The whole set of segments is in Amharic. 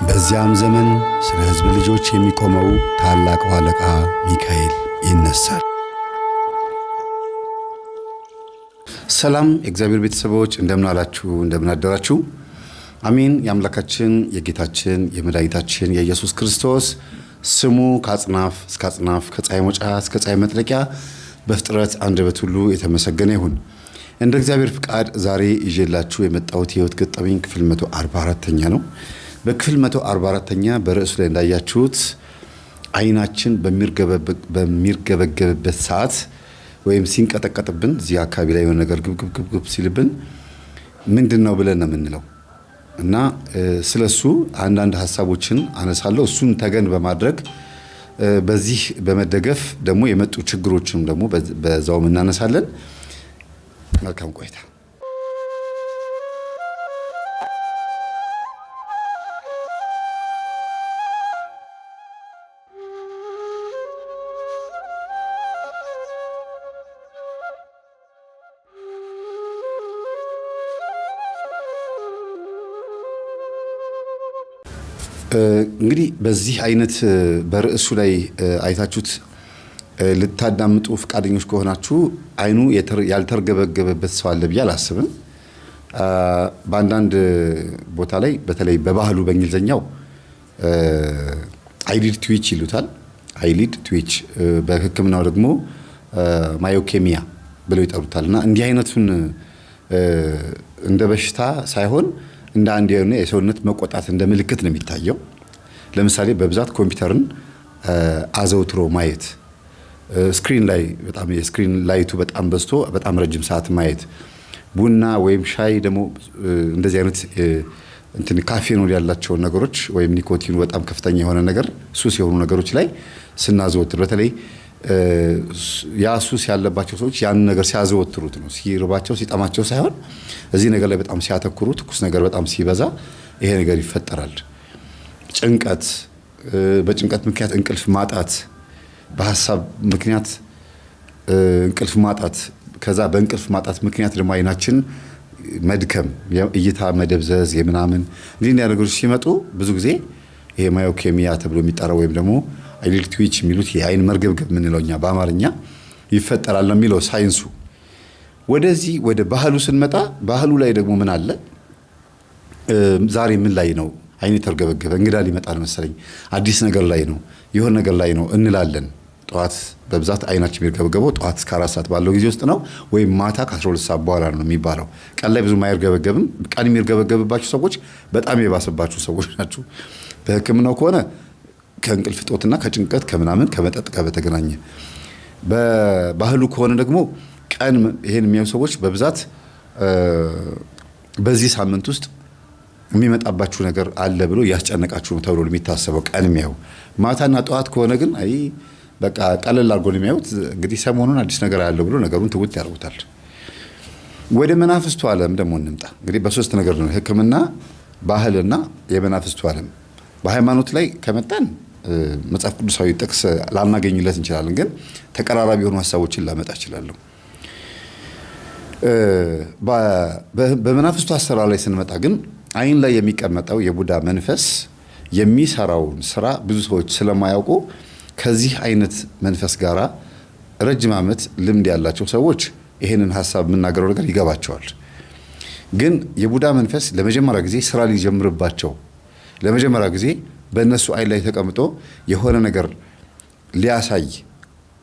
በዚያም ዘመን ስለ ሕዝብ ልጆች የሚቆመው ታላቁ አለቃ ሚካኤል ይነሳል። ሰላም የእግዚአብሔር ቤተሰቦች እንደምን አላችሁ? እንደምን አደራችሁ? አሜን። የአምላካችን የጌታችን የመድኃኒታችን የኢየሱስ ክርስቶስ ስሙ ከአጽናፍ እስከ አጽናፍ ከፀሐይ መውጫ እስከ ፀሐይ መጥለቂያ በፍጥረት አንደበት ሁሉ የተመሰገነ ይሁን። እንደ እግዚአብሔር ፍቃድ ዛሬ ይዤላችሁ የመጣሁት የሕይወት ገጠመኝ ክፍል 144ኛ ነው። በክፍል 144ኛ በርዕሱ ላይ እንዳያችሁት አይናችን በሚርገበገብበት ሰዓት ወይም ሲንቀጠቀጥብን እዚህ አካባቢ ላይ የሆነ ነገር ግብግብ ሲልብን ምንድነው ብለን ነው የምንለው እና ስለሱ አንዳንድ ሐሳቦችን አነሳለሁ። እሱን ተገን በማድረግ በዚህ በመደገፍ ደግሞ የመጡ ችግሮችንም ደግሞ በዛው እናነሳለን። መልካም ቆይታ። እንግዲህ በዚህ አይነት በርዕሱ ላይ አይታችሁት ልታዳምጡ ፍቃደኞች ከሆናችሁ አይኑ ያልተርገበገበበት ሰው አለ ብዬ አላስብም። በአንዳንድ ቦታ ላይ በተለይ በባህሉ በእንግሊዝኛው አይሊድ ትዊች ይሉታል። አይሊድ ትዊች በሕክምናው ደግሞ ማዮኬሚያ ብለው ይጠሩታል። እና እንዲህ አይነቱን እንደ በሽታ ሳይሆን እንደ አንድ የሆነ የሰውነት መቆጣት እንደ ምልክት ነው የሚታየው። ለምሳሌ በብዛት ኮምፒውተርን አዘውትሮ ማየት፣ ስክሪን ላይ በጣም የስክሪን ላይቱ በጣም በዝቶ በጣም ረጅም ሰዓት ማየት፣ ቡና ወይም ሻይ ደግሞ እንደዚህ አይነት ካፌኖል ያላቸው ነገሮች ወይም ኒኮቲኑ በጣም ከፍተኛ የሆነ ነገር ሱስ የሆኑ ነገሮች ላይ ስናዘወትር በተለይ ያ ሱስ ያለባቸው ሰዎች ያን ነገር ሲያዘወትሩት ነው። ሲርባቸው ሲጠማቸው ሳይሆን እዚህ ነገር ላይ በጣም ሲያተኩሩ፣ ትኩስ ነገር በጣም ሲበዛ ይሄ ነገር ይፈጠራል። ጭንቀት፣ በጭንቀት ምክንያት እንቅልፍ ማጣት፣ በሐሳብ ምክንያት እንቅልፍ ማጣት፣ ከዛ በእንቅልፍ ማጣት ምክንያት ደግሞ አይናችን መድከም፣ እይታ መደብዘዝ የምናምን እንዲህ ነገሮች ሲመጡ ብዙ ጊዜ ይሄ ማዮኬሚያ ተብሎ የሚጠራው ወይም ደግሞ አይሊድ ትዊች የሚሉት የአይን መርገብገብ የምንለው እኛ በአማርኛ ይፈጠራል ነው የሚለው ሳይንሱ። ወደዚህ ወደ ባህሉ ስንመጣ ባህሉ ላይ ደግሞ ምን አለ? ዛሬ ምን ላይ ነው አይን የተርገበገበ? እንግዳ ሊመጣል መሰለኝ፣ አዲስ ነገር ላይ ነው፣ የሆነ ነገር ላይ ነው እንላለን። ጠዋት በብዛት አይናችን የሚርገበገበው ጠዋት እስከ 4 ሰዓት ባለው ጊዜ ውስጥ ነው፣ ወይም ማታ ከ12 ሰዓት በኋላ ነው የሚባለው። ቀን ላይ ብዙ አይርገበገብም። ቀን የሚርገበገብባችሁ ሰዎች በጣም የባሰባችሁ ሰዎች ናቸው። በሕክምናው ከሆነ ከእንቅልፍ ጦትና ከጭንቀት ከምናምን ከመጠጥ ጋር በተገናኘ፣ በባህሉ ከሆነ ደግሞ ቀን ይሄን የሚያዩ ሰዎች በብዛት በዚህ ሳምንት ውስጥ የሚመጣባችሁ ነገር አለ ብሎ ያስጨነቃችሁ ነው ተብሎ የሚታሰበው ቀን የሚያዩ። ማታና ጠዋት ከሆነ ግን አይ በቃ ቀለል አድርጎ የሚያዩት እንግዲህ ሰሞኑን አዲስ ነገር አለው ብሎ ነገሩን ትውት ያደርጉታል። ወደ መናፍስቱ ዓለም ደግሞ እንምጣ። እንግዲህ በሶስት ነገር ነው ሕክምና፣ ባህልና የመናፍስቱ ዓለም። በሃይማኖት ላይ ከመጣን መጽሐፍ ቅዱሳዊ ጥቅስ ላናገኝለት እንችላለን፣ ግን ተቀራራቢ የሆኑ ሀሳቦችን ላመጣ እችላለሁ። በመናፍስቱ አሰራር ላይ ስንመጣ ግን አይን ላይ የሚቀመጠው የቡዳ መንፈስ የሚሰራውን ስራ ብዙ ሰዎች ስለማያውቁ ከዚህ አይነት መንፈስ ጋራ ረጅም ዓመት ልምድ ያላቸው ሰዎች ይሄንን ሀሳብ የምናገረው ነገር ይገባቸዋል። ግን የቡዳ መንፈስ ለመጀመሪያ ጊዜ ስራ ሊጀምርባቸው ለመጀመሪያ ጊዜ በእነሱ አይን ላይ ተቀምጦ የሆነ ነገር ሊያሳይ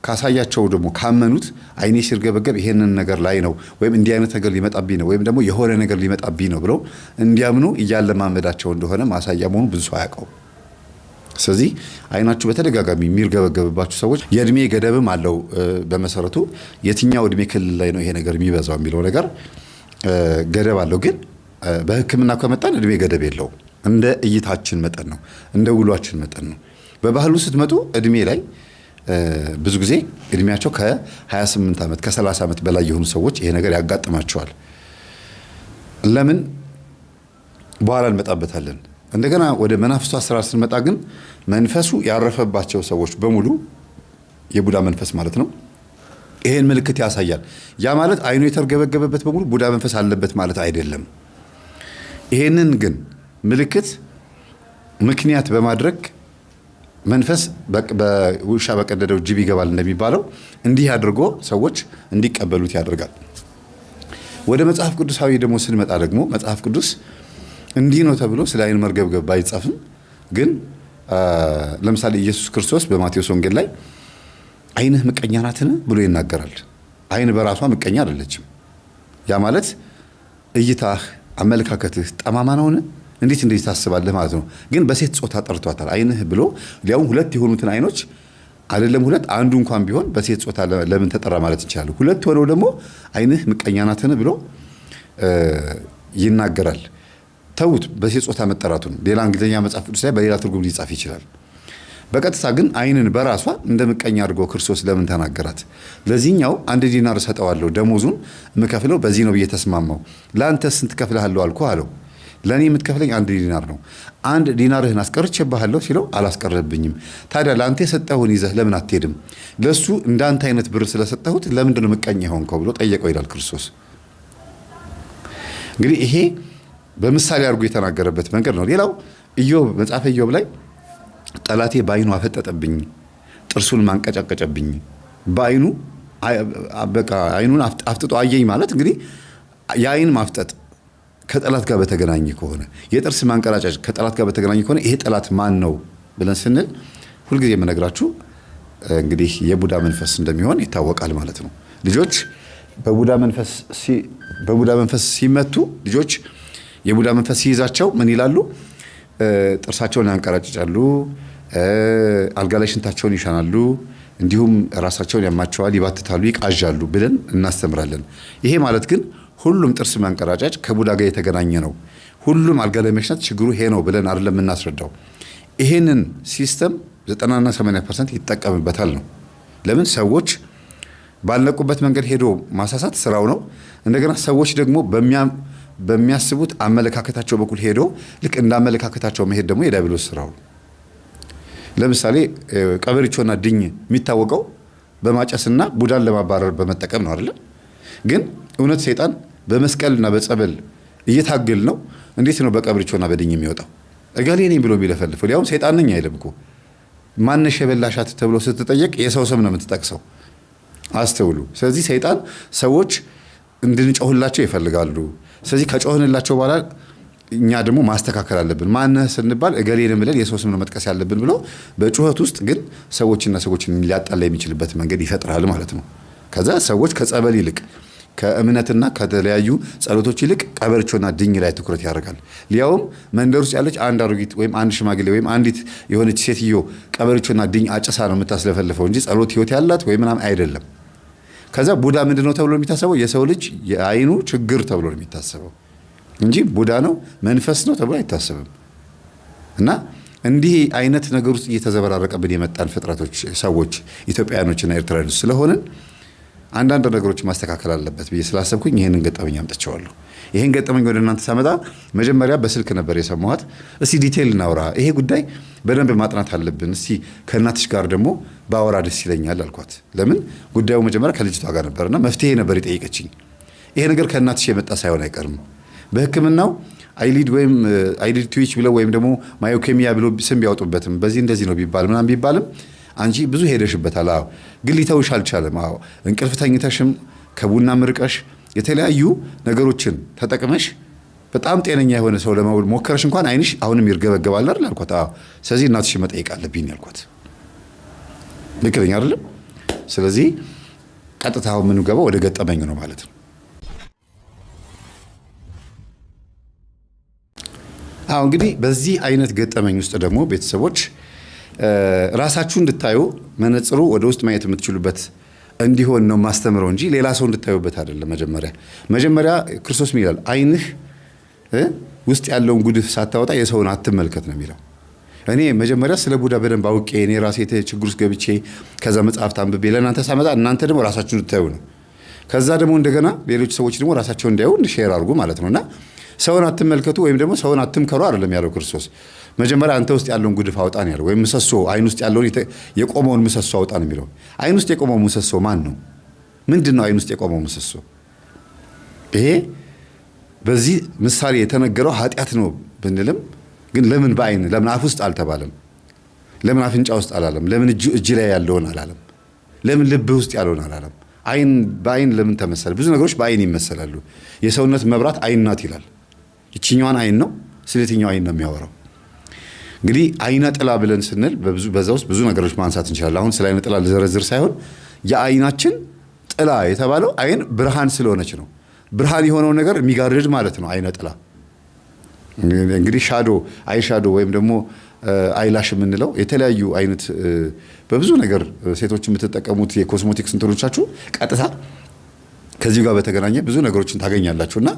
ካሳያቸው ደግሞ ካመኑት አይኔ ሲርገበገብ ይሄንን ነገር ላይ ነው ወይም እንዲህ አይነት ነገር ሊመጣብኝ ነው ወይም ደግሞ የሆነ ነገር ሊመጣብኝ ነው ብለው እንዲያምኑ እያለማመዳቸው እንደሆነ ማሳያ መሆኑ ብዙ ሰው አያውቀው። ስለዚህ አይናችሁ በተደጋጋሚ የሚርገበገብባችሁ ሰዎች የእድሜ ገደብም አለው። በመሰረቱ የትኛው እድሜ ክልል ላይ ነው ይሄ ነገር የሚበዛው የሚለው ነገር ገደብ አለው። ግን በሕክምና ከመጣን እድሜ ገደብ የለውም። እንደ እይታችን መጠን ነው፣ እንደ ውሏችን መጠን ነው። በባህሉ ስትመጡ እድሜ ላይ ብዙ ጊዜ እድሜያቸው ከ28 ዓመት ከ30 ዓመት በላይ የሆኑ ሰዎች ይሄ ነገር ያጋጥማቸዋል። ለምን? በኋላ እንመጣበታለን። እንደገና ወደ መናፍስቱ አሰራር ስንመጣ ግን መንፈሱ ያረፈባቸው ሰዎች በሙሉ የቡዳ መንፈስ ማለት ነው ይሄን ምልክት ያሳያል። ያ ማለት አይኑ የተርገበገበበት በሙሉ ቡዳ መንፈስ አለበት ማለት አይደለም። ይሄንን ግን ምልክት ምክንያት በማድረግ መንፈስ በውሻ በቀደደው ጅብ ይገባል እንደሚባለው እንዲህ አድርጎ ሰዎች እንዲቀበሉት ያደርጋል። ወደ መጽሐፍ ቅዱሳዊ ደግሞ ስንመጣ ደግሞ መጽሐፍ ቅዱስ እንዲህ ነው ተብሎ ስለ አይን መርገብገብ ባይጻፍም ግን ለምሳሌ ኢየሱስ ክርስቶስ በማቴዎስ ወንጌል ላይ አይንህ ምቀኛ ናትን ብሎ ይናገራል። አይን በራሷ ምቀኛ አይደለችም። ያ ማለት እይታህ፣ አመለካከትህ ጠማማ ነውን? እንዴት ታስባለህ ማለት ነው። ግን በሴት ጾታ ጠርቷታል አይንህ ብሎ ሊያውም ሁለት የሆኑትን አይኖች አይደለም ሁለት አንዱ እንኳን ቢሆን በሴት ጾታ ለምን ተጠራ ማለት ይችላል። ሁለት ሆነው ደግሞ አይንህ ምቀኛ ናትን ብሎ ይናገራል። ተውት በሴት ጾታ መጠራቱን ሌላ እንግሊዝኛ መጽሐፍ ቅዱስ ላይ በሌላ ትርጉም ሊጻፍ ይችላል። በቀጥታ ግን አይንን በራሷ እንደ ምቀኛ አድርጎ ክርስቶስ ለምን ተናገራት? ለዚህኛው 1 ዲናር እሰጠዋለሁ ደሞዙን የምከፍለው በዚህ ነው ብዬ ተስማማው። ለአንተ ስንት ከፍልሃለሁ አልኩህ አለው። ለእኔ የምትከፍለኝ 1 ዲናር ነው። 1 ዲናርህን አስቀርቼብሃለሁ ሲለው አላስቀረብኝም። ታዲያ ለአንተ የሰጠሁን ይዘህ ለምን አትሄድም? ለሱ እንዳንተ አይነት ብር ስለሰጠሁት ለምንድን ነው ምቀኛ ሆንከው ብሎ ጠየቀው ይላል ክርስቶስ። እንግዲህ ይሄ በምሳሌ አድርጎ የተናገረበት መንገድ ነው። ሌላው ኢዮብ መጽሐፈ ኢዮብ ላይ ጠላቴ በአይኑ አፈጠጠብኝ፣ ጥርሱን ማንቀጫቀጨብኝ። በአይኑ በቃ አይኑን አፍጥጦ አየኝ ማለት እንግዲህ የአይን ማፍጠጥ ከጠላት ጋር በተገናኘ ከሆነ የጥርስ ማንቀራጫጭ ከጠላት ጋር በተገናኘ ከሆነ ይሄ ጠላት ማን ነው ብለን ስንል ሁልጊዜ የምነግራችሁ እንግዲህ የቡዳ መንፈስ እንደሚሆን ይታወቃል ማለት ነው። ልጆች በቡዳ መንፈስ ሲመቱ ልጆች የቡዳ መንፈስ ሲይዛቸው ምን ይላሉ? ጥርሳቸውን ያንቀራጭጫሉ፣ አልጋ ላይ ሽንታቸውን ይሻናሉ፣ እንዲሁም ራሳቸውን ያማቸዋል፣ ይባትታሉ፣ ይቃዣሉ ብለን እናስተምራለን። ይሄ ማለት ግን ሁሉም ጥርስ ማንቀራጫጭ ከቡዳ ጋር የተገናኘ ነው፣ ሁሉም አልጋ ላይ መሽናት ችግሩ ይሄ ነው ብለን አይደለም የምናስረዳው። ይሄንን ሲስተም 90 እና 80% ይጠቀምበታል ነው። ለምን ሰዎች ባልነቁበት መንገድ ሄዶ ማሳሳት ስራው ነው። እንደገና ሰዎች ደግሞ በሚያስቡት አመለካከታቸው በኩል ሄዶ ልክ እንደ አመለካከታቸው መሄድ ደግሞ የዲያብሎስ ስራው። ለምሳሌ ቀበሪቾና ድኝ የሚታወቀው በማጨስና ቡዳን ለማባረር በመጠቀም ነው አይደል? ግን እውነት ሰይጣን በመስቀልና በጸበል እየታገል ነው። እንዴት ነው በቀበሪቾና በድኝ የሚወጣው? እገሌ ነኝ ብሎ የሚለፈልፈው? ሊያውም ሰይጣን ነኝ አይልም እኮ። ማነሽ የበላሻት ተብሎ ስትጠየቅ የሰው ስም ነው የምትጠቅሰው። አስተውሉ። ስለዚህ ሰይጣን ሰዎች እንድንጮህላቸው ይፈልጋሉ። ስለዚህ ከጮህንላቸው በኋላ እኛ ደግሞ ማስተካከል አለብን። ማነህ ስንባል እገሌን ብለን የሰው ስም ነው መጥቀስ ያለብን ብሎ በጩኸት ውስጥ ግን ሰዎችና ሰዎችን ሊያጣላ የሚችልበት መንገድ ይፈጥራል ማለት ነው። ከዛ ሰዎች ከጸበል ይልቅ ከእምነትና ከተለያዩ ጸሎቶች ይልቅ ቀበርቾና ድኝ ላይ ትኩረት ያደርጋል። ሊያውም መንደር ውስጥ ያለች አንድ አሮጊት ወይም አንድ ሽማግሌ ወይም አንዲት የሆነች ሴትዮ ቀበርቾና ድኝ አጭሳ ነው የምታስለፈልፈው እንጂ ጸሎት ህይወት ያላት ወይ ምናምን አይደለም። ከዛ ቡዳ ምንድነው ተብሎ የሚታሰበው? የሰው ልጅ የአይኑ ችግር ተብሎ ነው የሚታሰበው እንጂ ቡዳ ነው መንፈስ ነው ተብሎ አይታሰብም። እና እንዲህ አይነት ነገር ውስጥ እየተዘበራረቀብን የመጣን ፍጥረቶች ሰዎች ኢትዮጵያውያኖችና ኤርትራውያኖች ስለሆንን አንዳንድ ነገሮች ማስተካከል አለበት ብዬ ስላሰብኩኝ ይሄንን ገጠመኝ አምጥቼዋለሁ። ይሄን ገጠመኝ ወደ እናንተ ሳመጣ መጀመሪያ በስልክ ነበር የሰማኋት። እስቲ ዲቴይል እናውራ፣ ይሄ ጉዳይ በደንብ ማጥናት አለብን፣ እስቲ ከእናትሽ ጋር ደግሞ ባወራ ደስ ይለኛል አልኳት። ለምን ጉዳዩ መጀመሪያ ከልጅቷ ጋር ነበርና መፍትሄ ነበር የጠየቀችኝ። ይሄ ነገር ከእናትሽ የመጣ ሳይሆን አይቀርም። በሕክምናው አይሊድ ወይም አይሊድ ትዊች ብለው ወይም ደግሞ ማዮኬሚያ ብሎ ስም ቢያወጡበትም በዚህ እንደዚህ ነው ቢባል ምናምን ቢባልም አንቺ ብዙ ሄደሽበታል። አዎ ግን ሊተውሽ አልቻለም። አዎ እንቅልፍ ተኝተሽም ከቡና ምርቀሽ የተለያዩ ነገሮችን ተጠቅመሽ በጣም ጤነኛ የሆነ ሰው ለመውል ሞከረሽ እንኳን አይንሽ አሁንም ይርገበገባል አይደል አልኳት። አዎ ስለዚህ እናትሽ መጠየቅ አለብኝ ያልኳት። ልክ ነኝ አይደለም? ስለዚህ ቀጥታ አሁን የምንገባው ወደ ገጠመኝ ነው ማለት ነው። አዎ እንግዲህ በዚህ አይነት ገጠመኝ ውስጥ ደግሞ ቤተሰቦች ራሳችሁ እንድታዩ መነጽሩ ወደ ውስጥ ማየት የምትችሉበት እንዲሆን ነው ማስተምረው እንጂ ሌላ ሰው እንድታዩበት አይደለም። መጀመሪያ ክርስቶስ ምን ይላል? አይንህ ውስጥ ያለውን ጉድፍ ሳታወጣ የሰውን አትመልከት ነው የሚለው። እኔ መጀመሪያ ስለ ቡዳ በደንብ አውቄ እኔ ራሴ ችግር ውስጥ ገብቼ ከዛ መጽሐፍት አንብቤ ለእናንተ ሳመጣ እናንተ ደግሞ ራሳችሁ እንድታዩ ነው። ከዛ ደግሞ እንደገና ሌሎች ሰዎች ደግሞ ራሳቸው እንዲያዩ ሼር አድርጉ ማለት ነውና ሰውን አትመልከቱ ወይም ደግሞ ሰውን አትምከሩ አይደለም ያለው ክርስቶስ። መጀመሪያ አንተ ውስጥ ያለውን ጉድፍ አውጣ ነው ያለው። ወይም ምሰሶ አይን ውስጥ ያለውን የቆመውን ምሰሶ አውጣ ነው የሚለው። አይን ውስጥ የቆመው ምሰሶ ማን ነው? ምንድን ነው አይን ውስጥ የቆመው ምሰሶ? ይሄ በዚህ ምሳሌ የተነገረው ኃጢአት ነው ብንልም ግን ለምን በአይን ለምን አፍ ውስጥ አልተባለም? ለምን አፍንጫ ውስጥ አላለም? ለምን እጅ ላይ ያለውን አላለም? ለምን ልብ ውስጥ ያለውን አላለም? አይን በአይን ለምን ተመሰለ? ብዙ ነገሮች በአይን ይመሰላሉ። የሰውነት መብራት አይን ናት ይላል። ይችኛዋን አይን ነው። ስለየትኛው አይን ነው የሚያወራው? እንግዲህ አይነ ጥላ ብለን ስንል በዛ ውስጥ ብዙ ነገሮች ማንሳት እንችላለን። አሁን ስለ አይነ ጥላ ልዘረዝር ሳይሆን የአይናችን ጥላ የተባለው አይን ብርሃን ስለሆነች ነው። ብርሃን የሆነው ነገር የሚጋርድ ማለት ነው አይነ ጥላ። እንግዲህ አይ ሻዶ ወይም ደግሞ አይላሽ የምንለው የተለያዩ አይነት በብዙ ነገር ሴቶች የምትጠቀሙት የኮስሞቲክስ እንትኖቻችሁ ቀጥታ ከዚህ ጋር በተገናኘ ብዙ ነገሮችን ታገኛላችሁና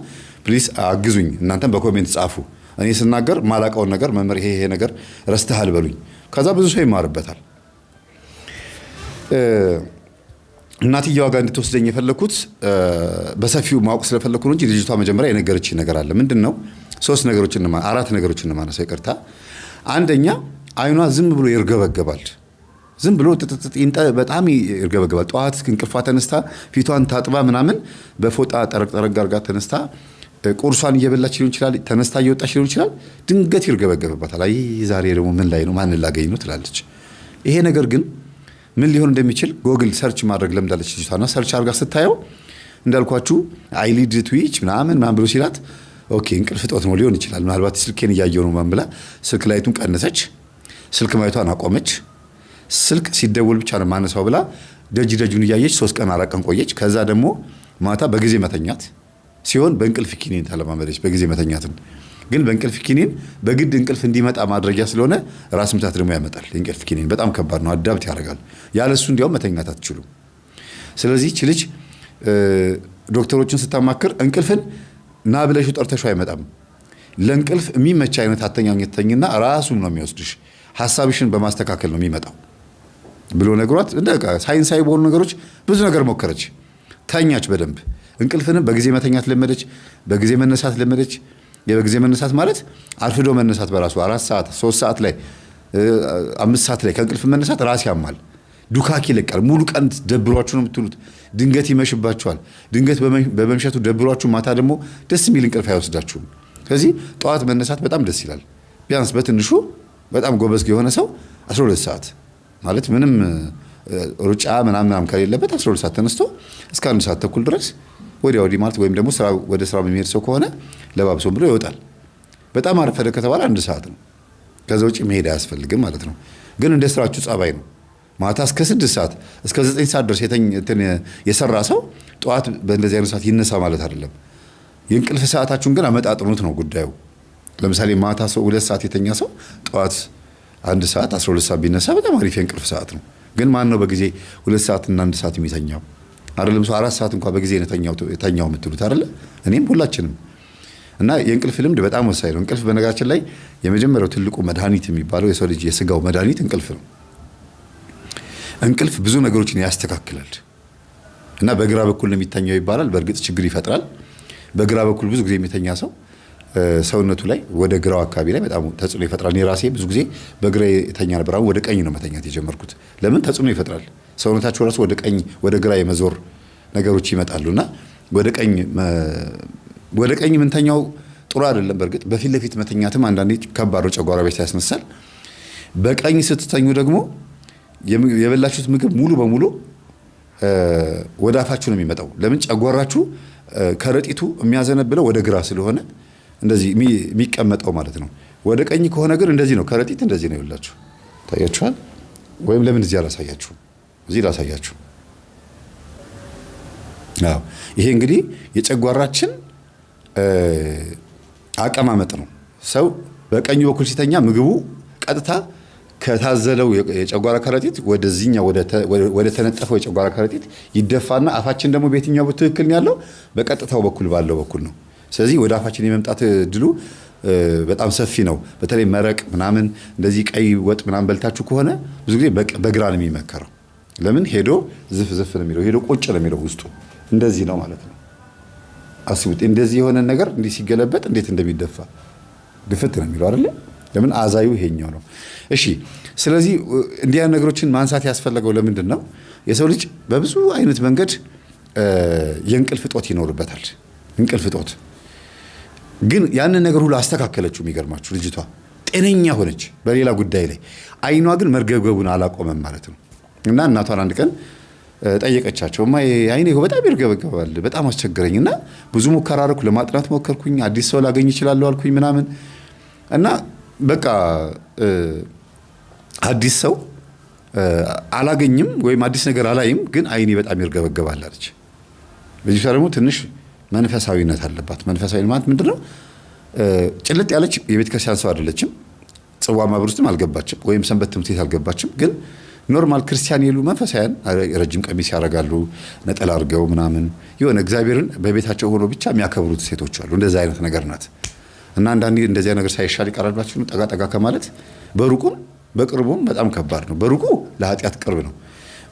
ፕሊስ አግዙኝ። እናንተም በኮሜንት ጻፉ። እኔ ስናገር ማላቀውን ነገር መምህር ይሄ ነገር ረስተሃል በሉኝ። ከዛ ብዙ ሰው ይማርበታል። እናትየዋ ጋር እንድትወስደኝ የፈለኩት በሰፊው ማወቅ ስለፈለኩ ነው እንጂ ልጅቷ መጀመሪያ የነገረችኝ ነገር አለ። ምንድነው? አራት ነገሮችን ማነሳው ይቅርታ። አንደኛ አይኗ ዝም ብሎ ይርገበገባል። ዝም ብሎ በጣም ይርገበገባል። ጠዋት እንቅልፏ ተነስታ ፊቷን ታጥባ ምናምን በፎጣ ጠረቅ አድርጋ ተነስታ ቁርሷን እየበላች ሊሆን ይችላል፣ ተነስታ እየወጣች ሊሆን ይችላል። ድንገት ይርገበገብባታል። አይ ዛሬ ደግሞ ምን ላይ ነው ማንን ላገኝ ነው ትላለች። ይሄ ነገር ግን ምን ሊሆን እንደሚችል ጎግል ሰርች ማድረግ ለምዳለች ልጅቷና ሰርች አድርጋ ስታየው እንዳልኳችሁ አይሊድ ትዊች ምናምን ብሎ ሲላት ኦኬ እንቅልፍ እጦት ነው ሊሆን ይችላል። ምናልባት ስልኬን እያየሁ ነው ብላ ስልክ ላይቱን ቀነሰች፣ ስልክ ማየቷን አቆመች። ስልክ ሲደውል ብቻ ነው ማነሳው ብላ ደጁን እያየች 3 ቀን 4 ቀን ቆየች። ከዛ ደግሞ ማታ በጊዜ መተኛት ሲሆን በእንቅልፍ ኪኒን ተለማመደች። በጊዜ መተኛትን ግን በእንቅልፍ ኪኒን በግድ እንቅልፍ እንዲመጣ ማድረጊያ ስለሆነ ራስ ምታት ደግሞ ያመጣል። የእንቅልፍ ኪኒን በጣም ከባድ ነው፣ አዳብት ያደርጋል። ያለሱ እንዲያውም መተኛት አትችሉም። ስለዚህ እቺ ልጅ ዶክተሮችን ስታማክር እንቅልፍን ና ብለሽ ጠርተሽው አይመጣም። ለእንቅልፍ የሚመች አይነት አተኛኘት ተኝና ራሱን ነው የሚወስድሽ፣ ሐሳብሽን በማስተካከል ነው የሚመጣው ብሎ ነግሯት እንደ ሳይንሳዊ በሆኑ ነገሮች ብዙ ነገር ሞከረች። ተኛች በደንብ እንቅልፍንም በጊዜ መተኛት ለመደች፣ በጊዜ መነሳት ለመደች። የበጊዜ መነሳት ማለት አርፍዶ መነሳት በራሱ 4 ሰዓት 3 ሰዓት ላይ 5 ሰዓት ላይ ከእንቅልፍ መነሳት ራስ ያማል፣ ዱካክ ይለቃል። ሙሉ ቀን ደብሯችሁ ነው የምትሉት። ድንገት ይመሽባችኋል። ድንገት በመምሸቱ ደብሯችሁ ማታ ደግሞ ደስ የሚል እንቅልፍ አይወስዳችሁም። ስለዚህ ጠዋት መነሳት በጣም ደስ ይላል። ቢያንስ በትንሹ በጣም ጎበዝ የሆነ ሰው 12 ሰዓት ማለት ምንም ሩጫ ምናምን ከሌለበት 12 ሰዓት ተነስቶ እስከ 1 ሰዓት ተኩል ድረስ ወዲያ ማለት ወይም ደግሞ ወደ ስራ በሚሄድ ሰው ከሆነ ለባብሶም ብሎ ይወጣል። በጣም አረፈደ ከተባለ 1 ሰዓት ነው። ከዛ ውጪ መሄድ አያስፈልግም ማለት ነው። ግን እንደ ስራችሁ ጸባይ ነው። ማታ እስከ 6 ሰዓት እስከ 9 ሰዓት ድረስ የሰራ ሰው ጠዋት በእንደዚህ አይነት ሰዓት ይነሳ ማለት አይደለም። የእንቅልፍ ሰዓታችሁን ግን አመጣጥኑት ነው ጉዳዩ። ለምሳሌ ማታ ሰው 2 ሰዓት የተኛ ሰው ጠዋት 1 ሰዓት 12 ሰዓት ቢነሳ በጣም አሪፍ የእንቅልፍ ሰዓት ነው። ግን ማን ነው በጊዜ 2 ሰዓት እና 1 ሰዓት የሚተኛው? አይደለም ሰው 4 ሰዓት እንኳን በጊዜ የተኛው የምትሉት አይደለ? እኔም ሁላችንም። እና የእንቅልፍ ልምድ በጣም ወሳኝ ነው። እንቅልፍ በነገራችን ላይ የመጀመሪያው ትልቁ መድኃኒት የሚባለው የሰው ልጅ የስጋው መድኃኒት እንቅልፍ ነው። እንቅልፍ ብዙ ነገሮችን ያስተካክላል። እና በግራ በኩል ነው የሚተኛው ይባላል። በእርግጥ ችግር ይፈጥራል። በግራ በኩል ብዙ ጊዜ የሚተኛ ሰው ሰውነቱ ላይ ወደ ግራው አካባቢ ላይ በጣም ተጽዕኖ ይፈጥራል። እኔ ራሴ ብዙ ጊዜ በግራ የተኛ ነበር። አሁን ወደ ቀኝ ነው መተኛት የጀመርኩት። ለምን? ተጽዕኖ ይፈጥራል። ሰውነታችሁ ራሱ ወደ ግራ የመዞር ነገሮች ይመጣሉና ወደ ቀኝ ምንተኛው ጥሩ አይደለም። በእርግጥ በፊት ለፊት መተኛትም አንዳንዴ ከባድ ነው፣ ጨጓራ በሽታ ያስነሳል። በቀኝ ስትተኙ ደግሞ የበላችሁት ምግብ ሙሉ በሙሉ ወደ አፋችሁ ነው የሚመጣው። ለምን? ጨጓራችሁ ከረጢቱ የሚያዘነብለው ወደ ግራ ስለሆነ እንደዚህ የሚቀመጠው ማለት ነው። ወደ ቀኝ ከሆነ ግን እንደዚህ ነው፣ ከረጢት እንደዚህ ነው። ይላችሁ ታያችኋል። ወይም ለምን እዚህ አላሳያችሁም? እዚህ ላሳያችሁ። አዎ፣ ይሄ እንግዲህ የጨጓራችን አቀማመጥ ነው። ሰው በቀኙ በኩል ሲተኛ ምግቡ ቀጥታ ከታዘለው የጨጓራ ከረጢት ወደዚህኛው ወደ ተነጠፈው የጨጓራ ከረጢት ይደፋና አፋችን ደግሞ በየትኛው ትክክል ነው ያለው? በቀጥታው በኩል ባለው በኩል ነው። ስለዚህ ወደ አፋችን የመምጣት እድሉ በጣም ሰፊ ነው። በተለይ መረቅ ምናምን እንደዚህ ቀይ ወጥ ምናምን በልታችሁ ከሆነ ብዙ ጊዜ በግራ ነው የሚመከረው። ለምን? ሄዶ ዝፍ ነው የሚለው፣ ሄዶ ቁጭ ነው የሚለው። ውስጡ እንደዚህ ነው ማለት ነው። አስቡት፣ እንደዚህ የሆነ ነገር እንዲህ ሲገለበጥ እንዴት እንደሚደፋ ግፍት ነው የሚለው አይደለ? ለምን? አዛዩ ይሄኛው ነው። እሺ፣ ስለዚህ እንዲህ አይነት ነገሮችን ማንሳት ያስፈለገው ለምንድን ነው? የሰው ልጅ በብዙ አይነት መንገድ የእንቅልፍ እጦት ይኖርበታል። እንቅልፍ እጦት ግን ያንን ነገር ሁሉ አስተካከለችው። የሚገርማችሁ ልጅቷ ጤነኛ ሆነች በሌላ ጉዳይ ላይ። አይኗ ግን መርገብገቡን አላቆመም ማለት ነው። እና እናቷን አንድ ቀን ጠየቀቻቸው። አይኔ በጣም ይርገበገባል፣ በጣም አስቸገረኝ እና ብዙ ሙከራ አደረኩ፣ ለማጥናት ሞከርኩኝ፣ አዲስ ሰው ላገኝ እችላለሁ አልኩኝ ምናምን እና በቃ አዲስ ሰው አላገኝም ወይም አዲስ ነገር አላይም፣ ግን አይኔ በጣም ይርገበገባል አለች። ልጅቷ ደግሞ ትንሽ መንፈሳዊነት አለባት። መንፈሳዊ ማለት ምንድነው? ጭልጥ ያለች የቤተ ክርስቲያን ሰው አይደለችም። ጽዋ ማህበር ውስጥም አልገባችም፣ ወይም ሰንበት ትምህርት ቤት አልገባችም። ግን ኖርማል ክርስቲያን የሉ መንፈሳውያን ረጅም ቀሚስ ያደርጋሉ፣ ነጠላ አድርገው ምናምን የሆነ እግዚአብሔርን በቤታቸው ሆኖ ብቻ የሚያከብሩት ሴቶች አሉ። እንደዛ አይነት ነገር ናት። እና አንዳንዴ እንደዚያ ነገር ሳይሻል ይቀራላችሁ ነው ጠጋ ጠጋ ከማለት በሩቁም በቅርቡም በጣም ከባድ ነው። በሩቁ ለኃጢአት ቅርብ ነው።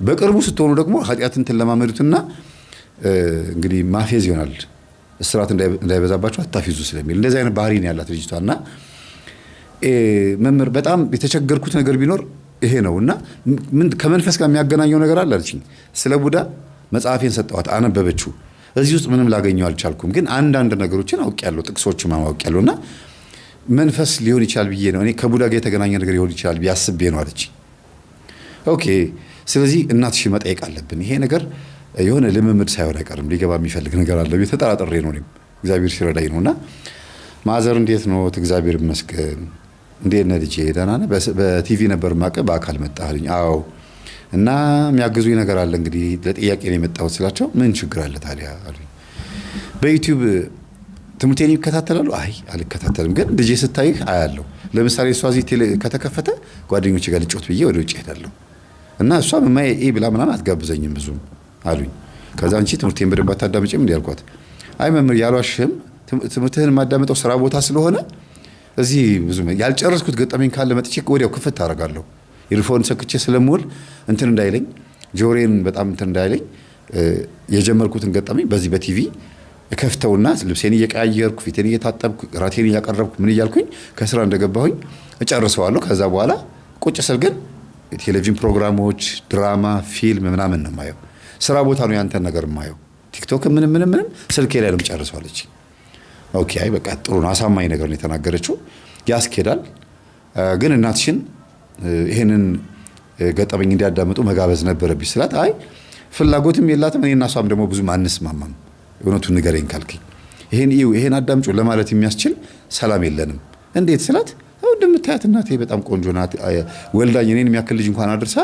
በቅርቡ ስትሆኑ ደግሞ ኃጢአትን ትለማመዱትና እንግዲህ ማፌዝ ይሆናል። እስራት እንዳይበዛባችሁ አታፊዙ ስለሚል እንደዚህ አይነት ባህሪ ነው ያላት ልጅቷ። እና መምህር በጣም የተቸገርኩት ነገር ቢኖር ይሄ ነው እና ከመንፈስ ጋር የሚያገናኘው ነገር አለ አለችኝ። ስለ ቡዳ መጽሐፌን ሰጠኋት፣ አነበበችው። እዚህ ውስጥ ምንም ላገኘው አልቻልኩም፣ ግን አንዳንድ ነገሮችን አውቄያለሁ፣ ጥቅሶችን አውቄያለሁ እና መንፈስ ሊሆን ይችላል ብዬ ነው እኔ ከቡዳ ጋር የተገናኘ ነገር ሊሆን ይችላል ብዬ አስቤ ነው አለችኝ። ኦኬ፣ ስለዚህ እናትሽን መጠየቅ አለብን። ይሄ ነገር የሆነ ልምምድ ሳይሆን አይቀርም፣ ሊገባ የሚፈልግ ነገር አለ ብዬ ተጠራጥሬ ነው እኔም እግዚአብሔር ሲረዳኝ ነውና ማዘር እንዴት ነው? እግዚአብሔር ይመስገን። እንዴት ነህ ልጄ? ደህና ነህ? በቲቪ ነበር ማቀ በአካል መጣህልኝ? አዎ። እና የሚያግዙኝ ነገር አለ እንግዲህ ለጥያቄ ነው የመጣሁት ስላቸው፣ ምን ችግር አለ ታዲያ አሉኝ። በዩቲዩብ ትምህርቴን ይከታተላሉ? አይ አልከታተልም፣ ግን ልጄ ስታይህ አያለሁ። ለምሳሌ እሷ እዚህ ከተከፈተ ጓደኞቼ ጋር ልጮት ብዬ ወደ ውጭ ሄዳለሁ እና እሷ መማዬ ብላ ምናምን አትጋብዘኝም ብዙም አሉኝ። ከዛ አንቺ ትምህርቴን በደንብ አታዳምጪም እንዴ አልኳት። አይ መምህር ያሏሽም ትምህርትህን የማዳመጠው ስራ ቦታ ስለሆነ እዚህ ብዙ ያልጨረስኩት ገጠመኝ ካለ መጥቼ ወዲያው ክፍት አደርጋለሁ። ኢርፎን ሰክቼ ስለምውል እንትን እንዳይለኝ ጆሮዬን በጣም እንትን እንዳይለኝ የጀመርኩትን ገጠመኝ በዚህ በቲቪ ከፍተውና ልብሴን እየቀያየርኩ ፊቴን እየታጠብኩ ራቴን እያቀረብኩ ምን እያልኩኝ ከስራ እንደገባሁኝ እጨርሰዋለሁ። ከዛ በኋላ ቁጭ ስል ግን ቴሌቪዥን ፕሮግራሞች፣ ድራማ፣ ፊልም ምናምን ነው የማየው። ስራ ቦታ ነው ያንተን ነገር የማየው። ቲክቶክ ምንም ስልኬ ላይ ነው ጨርሰዋለች። ኦኬ፣ አይ በቃ ጥሩ ነው፣ አሳማኝ ነገር ነው የተናገረችው፣ ያስኬዳል። ግን እናትሽን ይሄንን ገጠመኝ እንዲያዳምጡ መጋበዝ ነበረብኝ ስላት፣ አይ ፍላጎትም የላትም እኔ እና እሷም ደግሞ ብዙም አንስማማም፣ እውነቱን ንገረኝ ካልከኝ ይሄን አዳምጩ ለማለት የሚያስችል ሰላም የለንም። እንዴት ስላት፣ እንደምታያት እናቴ በጣም ቆንጆ ናት፣ ወልዳኝ እኔን የሚያክል ልጅ እንኳን አድርሳ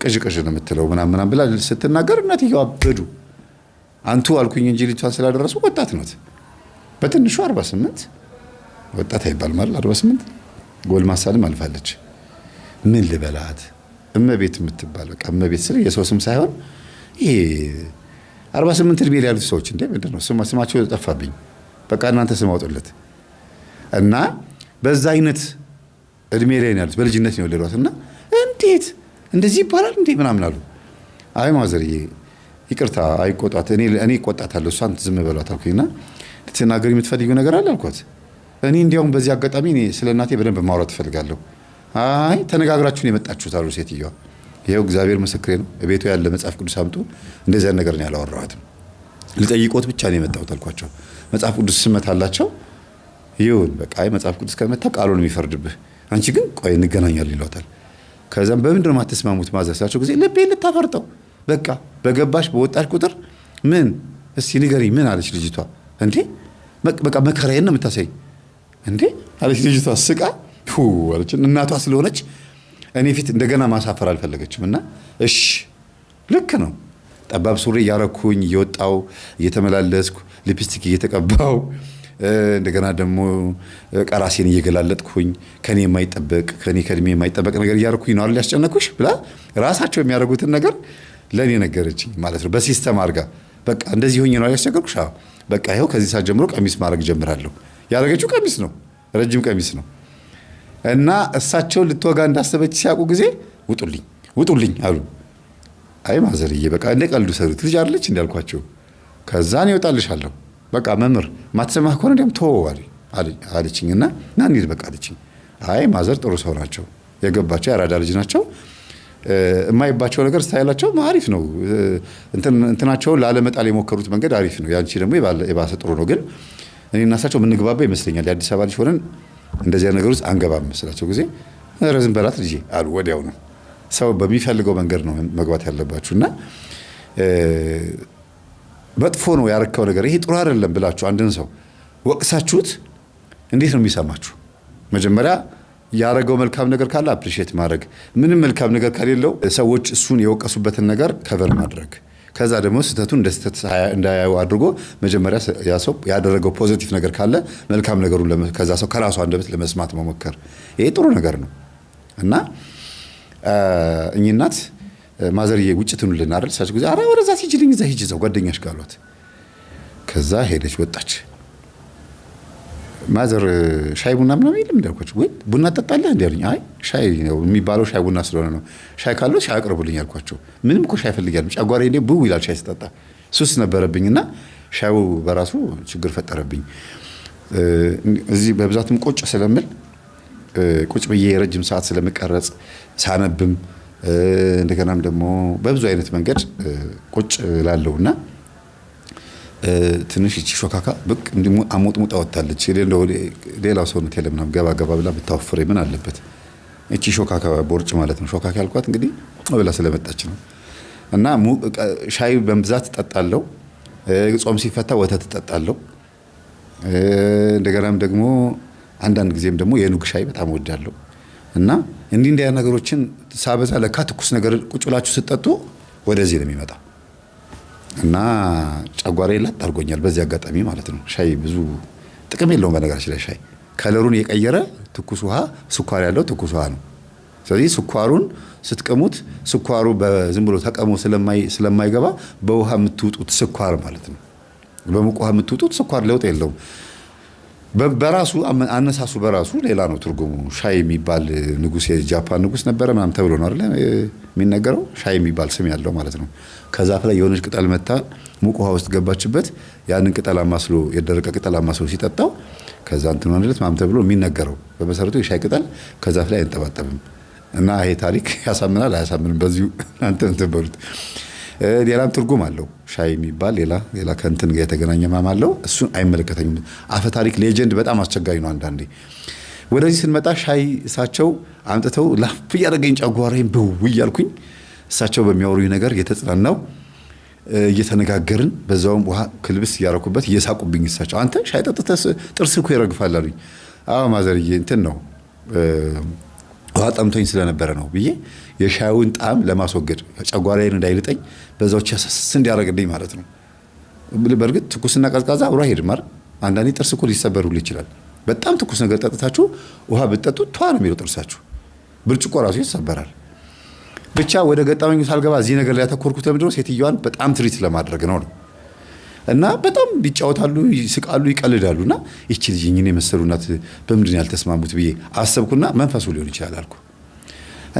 ቅዥ ነው የምትለው ምናምን ብላ ስትናገር እናትየው አበዱ። አንቱ አልኩኝ እንጂ ልጅቷን ስላደረሱ ወጣት ናት። በትንሹ 48 ወጣት አይባል ማለት 48 ጎልማሳልም አልፋለች። ምን ልበላት እመቤት የምትባል በቃ እመቤት ስለ የሰው ስም ሳይሆን ይሄ 48 እድሜ ላይ ያሉት ሰዎች እንዴ ምንድነው ስማቸው ጠፋብኝ። በቃ እናንተ ስም አውጡለት። እና በዛ አይነት እድሜ ላይ ያሉት በልጅነት ነው የወለዷት እና እንዴት እንደዚህ ይባላል እንዴ ምናምን አሉ። አይ ማዘርዬ ይቅርታ አይቆጣት፣ እኔ እቆጣታለሁ፣ እሷን ዝም በሏት አልኩኝና ልትናገሪ የምትፈልጊው ነገር አለ አልኳት። እኔ እንዲያውም በዚህ አጋጣሚ እኔ ስለ እናቴ በደንብ ማውራት እፈልጋለሁ። አይ ተነጋግራችሁን የመጣችሁት አሉ ሴትዮዋ። ይኸው እግዚአብሔር ምስክሬ ነው፣ ቤቱ ያለ መጽሐፍ ቅዱስ አምጡ፣ እንደዚያ ነገር ነው ያላወራኋትም፣ ልጠይቆት ብቻ ነው የመጣሁት አልኳቸው። መጽሐፍ ቅዱስ ስመት አላቸው። ይሁን በቃ አይ መጽሐፍ ቅዱስ ከመታ ቃሉን የሚፈርድብህ፣ አንቺ ግን ቆይ እንገናኛለን ይሏታል። ከዛም በምንድን ነው የማትስማሙት ማዘሳቸው ጊዜ ልቤ ልታፈርጠው በቃ በገባሽ በወጣሽ ቁጥር ምን እስቲ ንገሪኝ ምን አለች ልጅቷ። እንዴ በቃ መከራዬን ነው የምታሳይ እንዴ አለች ልጅቷ ስቃ አለች። እናቷ ስለሆነች እኔ ፊት እንደገና ማሳፈር አልፈለገችም እና እሺ ልክ ነው ጠባብ ሱሪ እያረኩኝ እየወጣው እየተመላለስኩ ሊፕስቲክ እየተቀባው እንደገና ደግሞ ቀራሴን እየገላለጥኩኝ ከኔ ከእድሜ የማይጠበቅ ነገር እያረኩኝ ነው አይደል ያስጨነኩሽ ብላ ራሳቸው የሚያደርጉትን ነገር ለኔ ነገረችኝ ማለት ነው። በሲስተም አድርጋ በቃ እንደዚህ ሆኜ ነው ያስቸገርኩሽ። አዎ በቃ ይኸው ከዚህ ሰዓት ጀምሮ ቀሚስ ማድረግ ጀምራለሁ። ያደረገችው ቀሚስ ነው፣ ረጅም ቀሚስ ነው። እና እሳቸው ልትወጋ እንዳሰበች ሲያውቁ ጊዜ ውጡልኝ አሉ። አይ ማዘርዬ በቃ እንደ ቀልዱ ሰሩት ልጅ አይደለች እንዳልኳቸው። ከዛ ነው ይወጣልሻለሁ በቃ መምህር ማትሰማህ ከሆነ ደም ተወው አለችኝና ና እንሂድ በቃ አለችኝ። አይ ማዘር ጥሩ ሰው ናቸው፣ የገባቸው ያራዳ ልጅ ናቸው። የማይባቸው ነገር ስታይላቸው አሪፍ ነው። እንትናቸውን ላለመጣል የሞከሩት መንገድ አሪፍ ነው። ያንቺ ደግሞ የባሰ ጥሩ ነው። ግን እኔ እና እሳቸው የምንግባባ ይመስለኛል። የአዲስ አበባ ልጅ ሆነን እንደዚህ ነገር ውስጥ አንገባም ስላቸው ጊዜ ዝም በላት ልጄ አሉ። ወዲያው ነው ሰው በሚፈልገው መንገድ ነው መግባት ያለባችሁና መጥፎ ነው ያረከው ነገር ይሄ ጥሩ አይደለም ብላችሁ አንድን ሰው ወቅሳችሁት እንዴት ነው የሚሰማችሁ? መጀመሪያ ያረገው መልካም ነገር ካለ አፕሪሺየት ማድረግ፣ ምንም መልካም ነገር ከሌለው ሰዎች እሱን የወቀሱበትን ነገር ከቨር ማድረግ፣ ከዛ ደግሞ ስህተቱን እንደ ስህተት እንዳያዩ አድርጎ መጀመሪያ ያ ሰው ያደረገው ፖዚቲቭ ነገር ካለ መልካም ነገሩን ከዛ ሰው ከራሱ አንደበት ለመስማት መሞከር፣ ይሄ ጥሩ ነገር ነው። እና እኚህ እናት ማዘርዬ ውጭ ትኑልን አይደል ሳች ጊዜ አረ ወደዛ ሲጅልኝ እዛ ሂጂ እዛው ጓደኛሽ ጋሏት። ከዛ ሄደች ወጣች። ማዘር ሻይ ቡና ምናምን የለም እንዳልኳቸው፣ ወይ ቡና ጠጣለህ እንዴ አሉኝ። አይ ሻይ ነው የሚባለው ሻይ ቡና ስለሆነ ነው፣ ሻይ ካለው ሻይ አቅርቡልኝ አልኳቸው። ምንም እኮ ሻይ ፈልጋለሁ ጨጓራዬ እንደ ብው ይላል ሻይ ስጠጣ፣ ሱስ ነበረብኝና ሻዩ በራሱ ችግር ፈጠረብኝ። እዚህ በብዛትም ቁጭ ስለምል ቁጭ ብዬ ረጅም ሰዓት ስለምቀረጽ ሳነብም እንደገናም ደግሞ በብዙ አይነት መንገድ ቁጭ ላለውና ትንሽ እቺ ሾካካ ብቅ እንዲሙ አሞጥሙጣ ወጣለች። ሌላው ሰውነት የለም ምናምን ገባ ገባ ብላ ብታወፍሬ ምን አለበት? እቺ ሾካካ ቦርጭ ማለት ነው። ሾካካ ያልኳት እንግዲህ ብላ ስለመጣች ነው። እና ሻይ በብዛት እጠጣለሁ። ጾም ሲፈታ ወተት እጠጣለሁ። እንደገናም ደግሞ አንዳንድ ጊዜም ደግሞ የኑግ ሻይ በጣም እወዳለሁ። እና እንዲህ አይነት ነገሮችን ሳበዛ ለካ ትኩስ ነገር ቁጭ ብላችሁ ስትጠጡ ወደዚህ ነው የሚመጣ እና ጨጓራዬ ላጥ አድርጎኛል በዚህ አጋጣሚ ማለት ነው። ሻይ ብዙ ጥቅም የለውም በነገራችን ላይ ሻይ ከለሩን የቀየረ ትኩስ ውሃ ስኳር ያለው ትኩስ ውሃ ነው። ስለዚህ ስኳሩን ስትቀሙት ስኳሩ በዝም ብሎ ተቀሞ ስለማይገባ በውሃ የምትውጡት ስኳር ማለት ነው። በሙቅ ውሃ የምትውጡት ስኳር ለውጥ የለውም። በራሱ አነሳሱ በራሱ ሌላ ነው ትርጉሙ። ሻይ የሚባል ንጉስ የጃፓን ንጉስ ነበረ ምናምን ተብሎ ነው አይደል የሚነገረው። ሻይ የሚባል ስም ያለው ማለት ነው። ከዛፍ ላይ የሆነች ቅጠል መታ ሙቅ ውሃ ውስጥ ገባችበት። ያንን ቅጠል አማስሎ የደረቀ ቅጠል አማስሎ ሲጠጣው ከዛ እንትን ማለት ማም ተብሎ የሚነገረው በመሰረቱ የሻይ ቅጠል ከዛፍ ላይ አይንጠባጠብም። እና ይሄ ታሪክ ያሳምናል አያሳምንም? በዚሁ አንተ እንትን በሉት። ሌላም ትርጉም አለው ሻይ የሚባል ሌላ ከእንትን ጋር የተገናኘ ማም አለው። እሱን አይመለከተኝም። አፈ ታሪክ ሌጀንድ በጣም አስቸጋሪ ነው አንዳንዴ። ወደዚህ ስንመጣ ሻይ እሳቸው አምጥተው ላፍ እያደረገኝ ጨጓራዬን ብው እያልኩኝ እሳቸው በሚያወሩኝ ነገር እየተጽናናው እየተነጋገርን በዛውም ውሃ ክልብስ እያረኩበት እየሳቁብኝ እሳቸው አንተ ሻይ ጠጥተህ ጥርስ እኮ ይረግፋል አሉኝ። አዎ ማዘርዬ እንትን ነው ውሃ ጠምቶኝ ስለነበረ ነው ብዬ የሻዩን ጣዕም ለማስወገድ ጨጓራዬን እንዳይልጠኝ በዛው ቸሰስ እንዲያደርግልኝ ማለት ነው። በእርግጥ ትኩስና ቀዝቃዛ አብሮ አይሄድም አይደል? አንዳንዴ ጥርስ እኮ ሊሰበር ሁሉ ይችላል። በጣም ትኩስ ነገር ጠጥታችሁ ውሃ ብትጠጡ ቷ ነው የሚለው ጥርሳችሁ። ብርጭቆ ራሱ ይሰበራል። ብቻ ወደ ገጠመኙ ሳልገባ እዚህ ነገር ላይ ያተኮርኩት ለምንድን ነው? ሴትዮዋን በጣም ትሪት ለማድረግ ነው። እና በጣም ይጫወታሉ፣ ይስቃሉ፣ ይቀልዳሉ። እና ይቺ ልጅ እኔን የመሰሉ እናት በምንድን ያልተስማሙት ብዬ አሰብኩና መንፈሱ ሊሆን ይችላል አልኩ።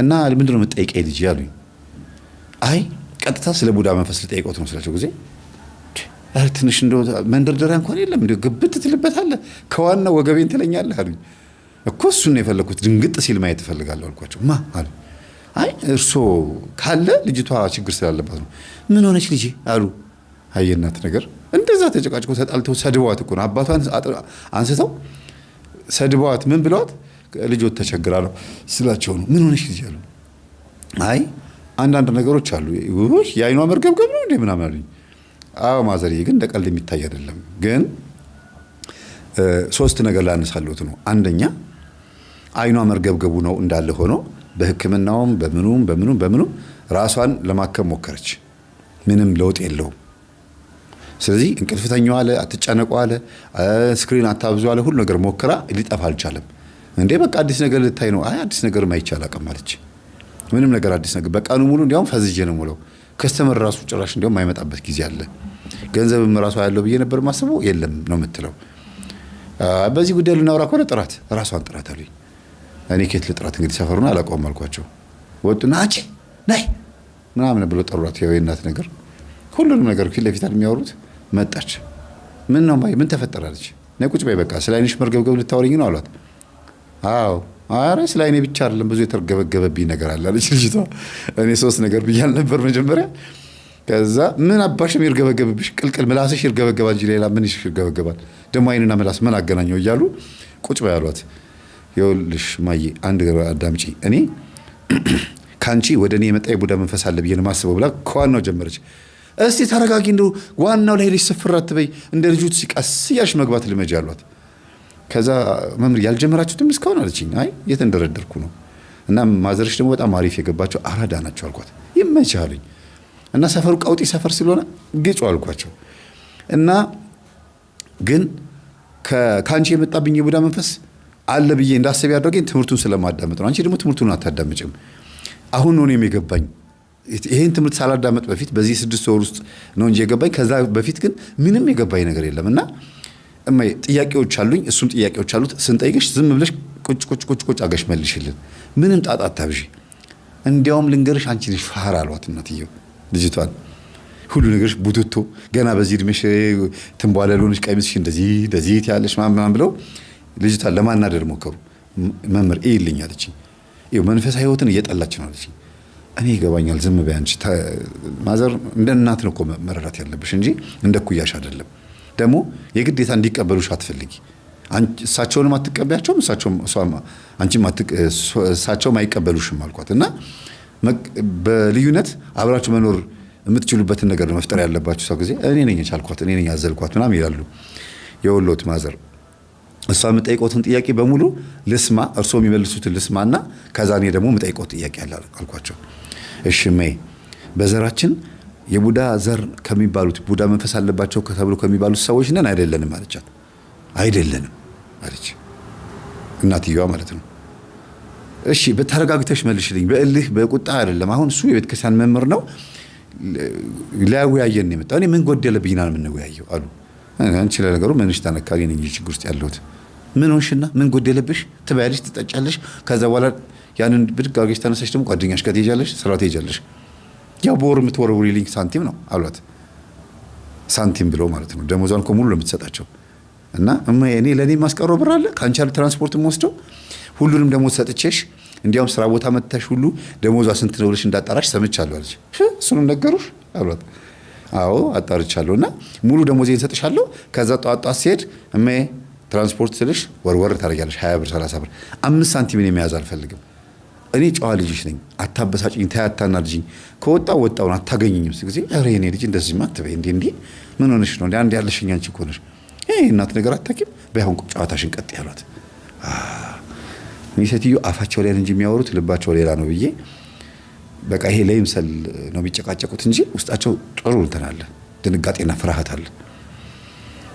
እና ምንድን ነው የምትጠይቀኝ ልጅ ያሉኝ። አይ ቀጥታ ስለ ቡዳ መንፈስ ልጠይቀውት ነው ስላቸው ጊዜ ትንሽ እንደው መንደርደሪያ እንኳን የለም እንደው ግብት ትልበታለህ ከዋናው ወገቤን ትለኛለህ አሉኝ። እኮ እሱን ነው የፈለኩት፣ ድንግጥ ሲል ማየት እፈልጋለሁ አልኳቸው። ማ አሉ። አይ እርሶ ካለ ልጅቷ ችግር ስላለባት ነው። ምን ሆነች ልጄ አሉ። አየናት ነገር እንደዛ ተጨቃጭቀው ተጣልተው ሰድበዋት እኮ ነው አባቷን አንስተው ሰድበዋት ምን ብለዋት ልጆት ተቸግራለሁ ስላቸው ነው። ምን ሆነሽ ልጅ አሉ። አይ አንዳንድ ነገሮች አሉ የአይኗ መርገብገብ ነው እንዴ ምናምን አሉኝ። አዎ ማዘርዬ ግን እንደ ቀልድ የሚታይ አይደለም። ግን ሶስት ነገር ላነሳለሁት ነው። አንደኛ አይኗ መርገብገቡ ነው እንዳለ ሆኖ በሕክምናውም በምኑም ራሷን ለማከም ሞከረች። ምንም ለውጥ የለውም። ስለዚህ እንቅልፍ ተኛው አለ፣ አትጨነቁ አለ፣ ስክሪን አታብዙ አለ። ሁሉ ነገር ሞክራ ሊጠፋ አልቻለም። እንዴ በቃ አዲስ ነገር ልታይ ነው? አይ አዲስ ነገር ማይቻል አቀም አለች። ምንም ነገር አዲስ ነገር በቃኑ ሙሉ እንዲያውም ፈዝጄ ነው ሙሉ ከስተመር ራሱ ጭራሽ እንዲያውም የማይመጣበት ጊዜ አለ። ገንዘብም ራሱ ያለው ብዬ ነበር ማስበው የለም ነው የምትለው። በዚህ ጉዳይ ልናወራ ከሆነ ጥራት ራሷን ጥራት አሉኝ። እኔ ከየት ልጥራት እንግዲህ ሰፈሩን አላውቀውም አልኳቸው። ወጡና አንቺ ነይ ምናምን ብሎ ጠሯት። ያው የእናት ነገር ሁሉንም ነገር ፊት ለፊት የሚያወሩት መጣች። ምን ነው ማይ ምን ተፈጠራለች? ነይ ቁጭ በይ በቃ ስለ አይንሽ መርገብገብ ልታወሪኝ ነው አሏት። አዎ አረ ስለ አይኔ ብቻ አይደለም ብዙ የተርገበገበብኝ ነገር አለ አለች ልጅቷ። እኔ ሶስት ነገር ብያል ነበር መጀመሪያ። ከዛ ምን አባሽ ይርገበገብብሽ? ቅልቅል ምላስሽ ይርገበገባል እንጂ ሌላ ምን ይርገበገባል? ደሞ አይንና ምላስ ምን አገናኘው እያሉ ቁጭ በይ አሏት። ይኸውልሽ ማዬ አንድ ነገር አዳምጪ። እኔ ካንቺ ወደ እኔ የመጣ የቡዳ መንፈስ አለ ብዬ ነው የማስበው ብላ ከዋናው ጀመረች። እስቲ ተረጋጊ፣ እንደው ዋናው ላይ ሄደሽ ስፍር አትበይ፣ እንደ ልጁት ሲቀስ እያልሽ መግባት ልመጂ አሏት። ከዛ መምህር ያልጀመራችሁትም እስካሁን አለችኝ። አይ እየተንደረደርኩ ነው። እና ማዘርሽ ደግሞ በጣም አሪፍ የገባቸው አራዳ ናቸው አልኳት። ይመችህ አሉኝ። እና ሰፈሩ ቀውጢ ሰፈር ስለሆነ ግጩ አልኳቸው። እና ግን ከአንቺ የመጣብኝ የቡዳ መንፈስ አለ ብዬ እንዳስብ ያደረገኝ ትምህርቱን ስለማዳመጥ ነው። አንቺ ደግሞ ትምህርቱን አታዳምጭም። አሁን ነው እኔም የገባኝ። ይሄን ትምህርት ሳላዳመጥ በፊት በዚህ 6 ወር ውስጥ ነው እንጂ የገባኝ። ከዛ በፊት ግን ምንም የገባኝ ነገር የለም። እና እማዬ ጥያቄዎች አሉኝ፣ እሱም ጥያቄዎች አሉት። ስንጠይቅሽ ዝም ብለሽ ቁጭ አገሽ መልሽልን፣ ምንም ጣጣ አታብዢ። እንዲያውም ልንገርሽ አንቺ ልጅ ፋራ አሏት እናትየው ልጅቷን። ሁሉ ነገርሽ ቡትቶ ገና በዚህ እድሜሽ ትንቧለል ሆነሽ ቀሚስሽ እንደዚህ ያለሽ ምናምን ብለው ልጅቷን ለማናደር ሞከሩ። መምህር ይልኝ አለችኝ። ይኸው መንፈሳዊ ህይወትን እየጠላች ነው አለችኝ። እኔ ይገባኛል፣ ዝም በይ አንቺ። ማዘር እንደ እናት ነው እኮ መረዳት ያለብሽ እንጂ እንደ ኩያሽ አይደለም። ደግሞ የግዴታ እንዲቀበሉሽ አትፈልጊ። እሳቸውንም አትቀበያቸውም፣ እሳቸውም አይቀበሉሽም አልኳት። እና በልዩነት አብራችሁ መኖር የምትችሉበትን ነገር መፍጠር ያለባችሁ ሰው ጊዜ እኔ ነኝ የቻልኳት፣ እኔ ነኝ ያዘልኳት ምናምን ይላሉ የወሎት ማዘር። እሷ የምጠይቀውትን ጥያቄ በሙሉ ልስማ፣ እርስዎ የሚመልሱትን ልስማና ከዛ እኔ ደግሞ የምጠይቀው ጥያቄ አለ አልኳቸው። እሺ እማዬ በዘራችን የቡዳ ዘር ከሚባሉት ቡዳ መንፈስ አለባቸው ተብሎ ከሚባሉት ሰዎች ነን አይደለንም አለቻት። አይደለንም አለች እናትየዋ ማለት ነው። እሺ በተረጋግተሽ መልሽልኝ፣ በእልህ በቁጣ አይደለም። አሁን እሱ የቤተ ክርስቲያን መምህር ነው፣ ሊያወያየን ነው የመጣው። እኔ ምን ጎደለብኝና ነው የምንወያየው አሉ። አንቺ ለነገሩ ምንሽ ተነካሪ ነኝ ችግር ውስጥ ያለሁት። ምን ሆንሽና ምን ጎደለብሽ? ትበያለሽ፣ ትጠጫለሽ። ከዛ በኋላ ያንን ብድግ አድርገሽ ተነሳሽ ደግሞ ጓደኛሽ ጋር ትሄጃለሽ፣ ስራ ትሄጃለሽ። ያው በወር የምትወረውሪልኝ ሳንቲም ነው አሏት። ሳንቲም ብለው ማለት ነው ደሞዟን እኮ ሙሉ ለምትሰጣቸው። እና እኔ ለእኔ ማስቀረው ብር አለ ከአንቺ ያለ ትራንስፖርት የምወስደው ሁሉንም ደሞዝ ሰጥቼሽ፣ እንዲያውም ስራ ቦታ መጥተሽ ሁሉ ደሞዟ ስንት ነው ብለሽ እንዳጣራሽ ሰምቻለሁ አለች። እሱንም ነገሩሽ አሏት። አዎ አጣርቻለሁ። እና ሙሉ ደሞዜን ሰጥሻለሁ። ከዛ ጧት ሲሄድ እማዬ ትራንስፖርት ስልሽ ወርወር ታደርጊያለሽ፣ 20 ብር 30 ብር። 5 ሳንቲምን የሚያዝ አልፈልግም። እኔ ጨዋ ልጅሽ ነኝ፣ አታበሳጭኝ፣ ታያታና ልጅኝ። ወጣውን አታገኝኝም ጊዜ ኧረ የኔ ልጅ እንደዚህ ማትበይ እንዴ ምን ሆነሽ ነው? አንድ ያለሽኝ አንቺ እኮ ነሽ። እናት ነገር አታውቂም። በያሁን ጨዋታሽን ቀጥ ያሏት። እኔ ሴትዮ አፋቸው ላይ እንጂ የሚያወሩት ልባቸው ሌላ ነው ብዬ በቃ ይሄ ለይምሰል ነው የሚጨቃጨቁት እንጂ ውስጣቸው ጥሩ እንትን አለ፣ ድንጋጤና ፍርሃት አለ።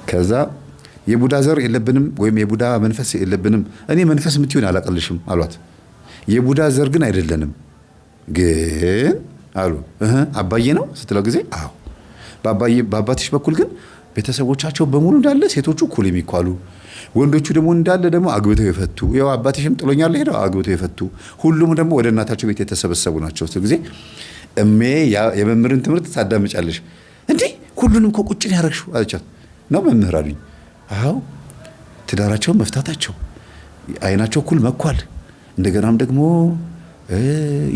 ከዛ የቡዳ ዘር የለብንም ወይም የቡዳ መንፈስ የለብንም፣ እኔ መንፈስ የምትሆን አላቀልሽም አሏት። የቡዳ ዘር ግን አይደለንም ግን አሉ። አባዬ ነው ስትለው ጊዜ አዎ በአባትሽ በኩል ግን ቤተሰቦቻቸው በሙሉ እንዳለ ሴቶቹ እኩል የሚኳሉ፣ ወንዶቹ ደግሞ እንዳለ ደግሞ አግብተው የፈቱ፣ ያው አባትሽም ጥሎኛል ሄደው አግብተው የፈቱ፣ ሁሉም ደግሞ ወደ እናታቸው ቤት የተሰበሰቡ ናቸው። ስትል ጊዜ እሜ የመምህርን ትምህርት ታዳምጫለሽ እንዴ? ሁሉንም እኮ ቁጭን ያደረግሽው አለቻት። ነው መምህር አሉኝ። አዎ ትዳራቸውን መፍታታቸው፣ አይናቸው እኩል መኳል፣ እንደገናም ደግሞ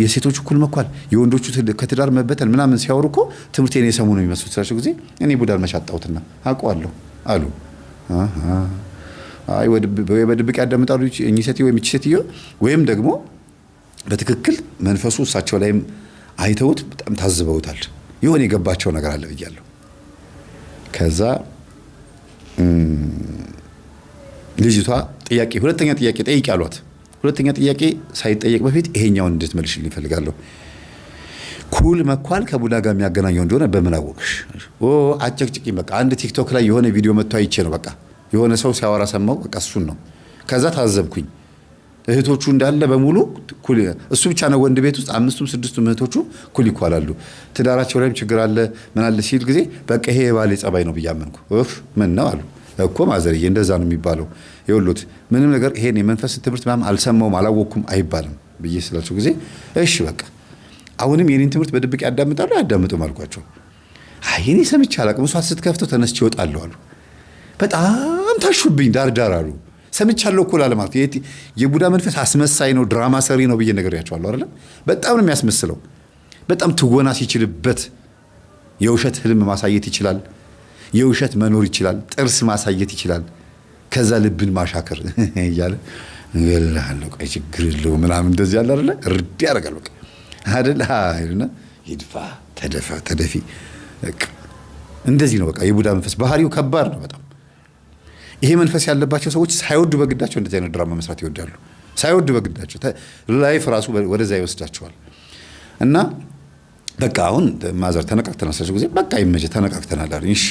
የሴቶች እኩል መኳል፣ የወንዶቹ ከትዳር መበተን ምናምን ሲያወሩ እኮ ትምህርቴን የሰሙ ነው የሚመስሉት ስላቸው ጊዜ እኔ ቡዳን መሻጣሁትና አውቀዋለሁ አሉ። አይ በድብቅ ያዳምጣሉ እኚህ ሴትዮ ወይም እቺ ሴትዮ፣ ወይም ደግሞ በትክክል መንፈሱ እሳቸው ላይም አይተውት በጣም ታዝበውታል። የሆነ የገባቸው ነገር አለ ብያለሁ። ከዛ ልጅቷ ሁለተኛ ጥያቄ ጠይቂ አሏት። ሁለተኛ ጥያቄ ሳይጠየቅ በፊት ይሄኛውን እንድትመልሽልኝ እፈልጋለሁ። ኩል መኳል ከቡዳ ጋር የሚያገናኘው እንደሆነ በምን አወቅሽ? አጨቅጭቂኝ። በቃ አንድ ቲክቶክ ላይ የሆነ ቪዲዮ መጥቶ አይቼ ነው በቃ የሆነ ሰው ሲያወራ ሰማው። በቃ እሱን ነው። ከዛ ታዘብኩኝ። እህቶቹ እንዳለ በሙሉ ኩል፣ እሱ ብቻ ነው ወንድ ቤት ውስጥ 5ቱም 6ቱም እህቶቹ ኩል ይኳላሉ። ትዳራቸው ላይም ችግር አለ ምን አለ ሲል ጊዜ በቃ ይሄ የባሌ ጸባይ ነው ብዬ አመንኩ። ምን ነው አሉ እኮ ማዘርዬ እንደዛ ነው የሚባለው። ይኸውልዎት ምንም ነገር ይሄን የመንፈስ ትምህርት ምናምን አልሰማውም አላወቅኩም አይባልም ብዬ ስላቸው ጊዜ እሺ በቃ አሁንም የኔን ትምህርት በድብቅ ያዳምጣሉ አያዳምጡም አልኳቸው። አይ እኔ ሰምቼ አላውቅም፣ እሷ ስትከፍተው ተነስቼ እወጣለሁ አሉ። በጣም ታሹብኝ ዳር አሉ። ሰምቻለሁ እኮ ላለ ማለት የቡዳ መንፈስ አስመሳይ ነው፣ ድራማ ሰሪ ነው ብዬ ነግሬያቸዋለሁ አይደል? በጣም ነው የሚያስመስለው። በጣም ትወና ሲችልበት የውሸት ህልም ማሳየት ይችላል፣ የውሸት መኖር ይችላል፣ ጥርስ ማሳየት ይችላል፣ ከዛ ልብን ማሻከር እያለ እንገልሃለሁ ቆይ ችግር የለውም ምናምን እንደዚህ ያለ አይደለ እርድ ያደርጋል በቃ አይደል አይደልና ይድፋ ተደፋ ተደፊ በቃ እንደዚህ ነው በቃ የቡዳ መንፈስ ባህሪው ከባድ ነው በጣም ይሄ መንፈስ ያለባቸው ሰዎች ሳይወዱ በግዳቸው እንደዚህ አይነት ድራማ መስራት ይወዳሉ ሳይወዱ በግዳቸው ላይፍ ራሱ ወደዛ ይወስዳቸዋል እና በቃ አሁን ማዘር ተነቃቅተናል ስላቸው ጊዜ በቃ ይመጀ ተነቃቅተናል አይደል እሺ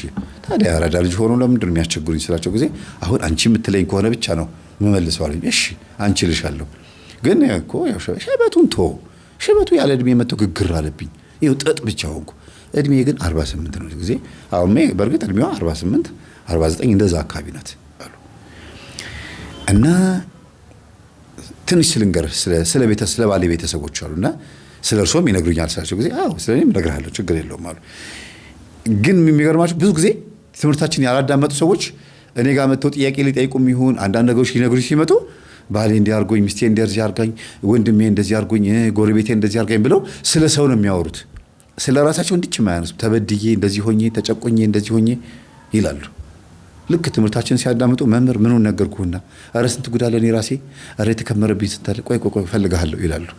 ታዲያ አራዳ ልጅ ሆኖ ለምንድን ነው የሚያስቸግሩኝ ስላቸው ጊዜ አሁን አንቺ የምትለኝ ከሆነ ብቻ ነው መመልሰው አለኝ እሺ አንቺ ልሻለሁ ግን እኮ ያው ሸበቱን ሽበቱ ያለ እድሜ መጥቶ ግግር አለብኝ ይኸው ጥጥ ብቻ ሆንኩ እድሜ ግን 48 ነው ጊዜ አሁን በርግጥ እድሜዋ 48 49 እንደዛ አካባቢ ናት አሉ እና ትንሽ ልንገርህ ስለ ቤተሰብ ስለ ባሌ ቤተሰቦች አሉና ስለ እርሶም ይነግሩኛል ስላቸው ጊዜ አዎ ስለኔም እነግርሃለሁ ችግር የለውም አሉ ግን የሚገርማችሁ ብዙ ጊዜ ትምህርታችን ያላዳመጡ ሰዎች እኔ ጋር መጥተው ጥያቄ ሊጠይቁም ይሁን አንዳንድ ነገሮች ሊነግሩኝ ሲመጡ ባሌ እንዲያርጎኝ ሚስቴ እንደዚህ አርጋኝ ወንድሜ እንደዚህ አርጎኝ ጎረቤቴ እንደዚህ አርጋኝ ብለው ስለ ሰው ነው የሚያወሩት ስለ ራሳቸው እንዲች ማያነሱ ተበድዬ እንደዚህ ሆኜ ተጨቆኜ እንደዚህ ሆኜ ይላሉ ልክ ትምህርታችን ሲያዳምጡ መምህር ምኑን ነገርኩህና አረ ስንት ጉዳለ እኔ ራሴ አረ የተከመረብኝ ስንታለ ቆይ ፈልጋለሁ ይላሉ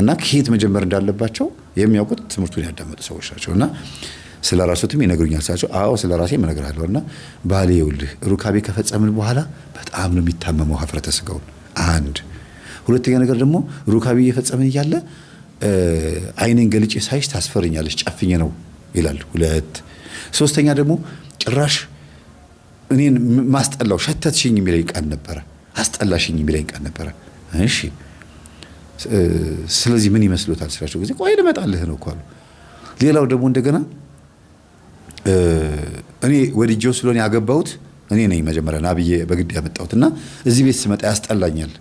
እና ከየት መጀመር እንዳለባቸው የሚያውቁት ትምህርቱን ያዳመጡ ሰዎች ናቸውና ስለ ራሱትም ይነግሩኛል ሳቸው አዎ ስለ ራሴ እነግርሃለሁና ባሌ ይውልህ ሩካቤ ከፈጸምን በኋላ በጣም ነው የሚታመመው ሀፍረተ ስጋውን አንድ ሁለተኛ ነገር ደግሞ ሩካቤ እየፈጸምን እያለ አይኔን ገልጬ ሳይሽ ታስፈርኛለሽ ጨፍኜ ነው ይላል ሁለት ሶስተኛ ደግሞ ጭራሽ እኔን ማስጠላው ሸተትሽኝ የሚለኝ ቀን ነበረ አስጠላሽኝ የሚለኝ ቀን ነበረ እሺ ስለዚህ ምን ይመስሎታል ስላቸው ጊዜ ቆይ ልመጣልህ ነው እኮ አሉ ሌላው ደግሞ እንደገና እኔ ወዲጆ ስለሆነ ያገባሁት እኔ ነኝ መጀመሪያ ናብዬ በግድ ያመጣሁትና እዚህ ቤት ስመጣ ያስጠላኛል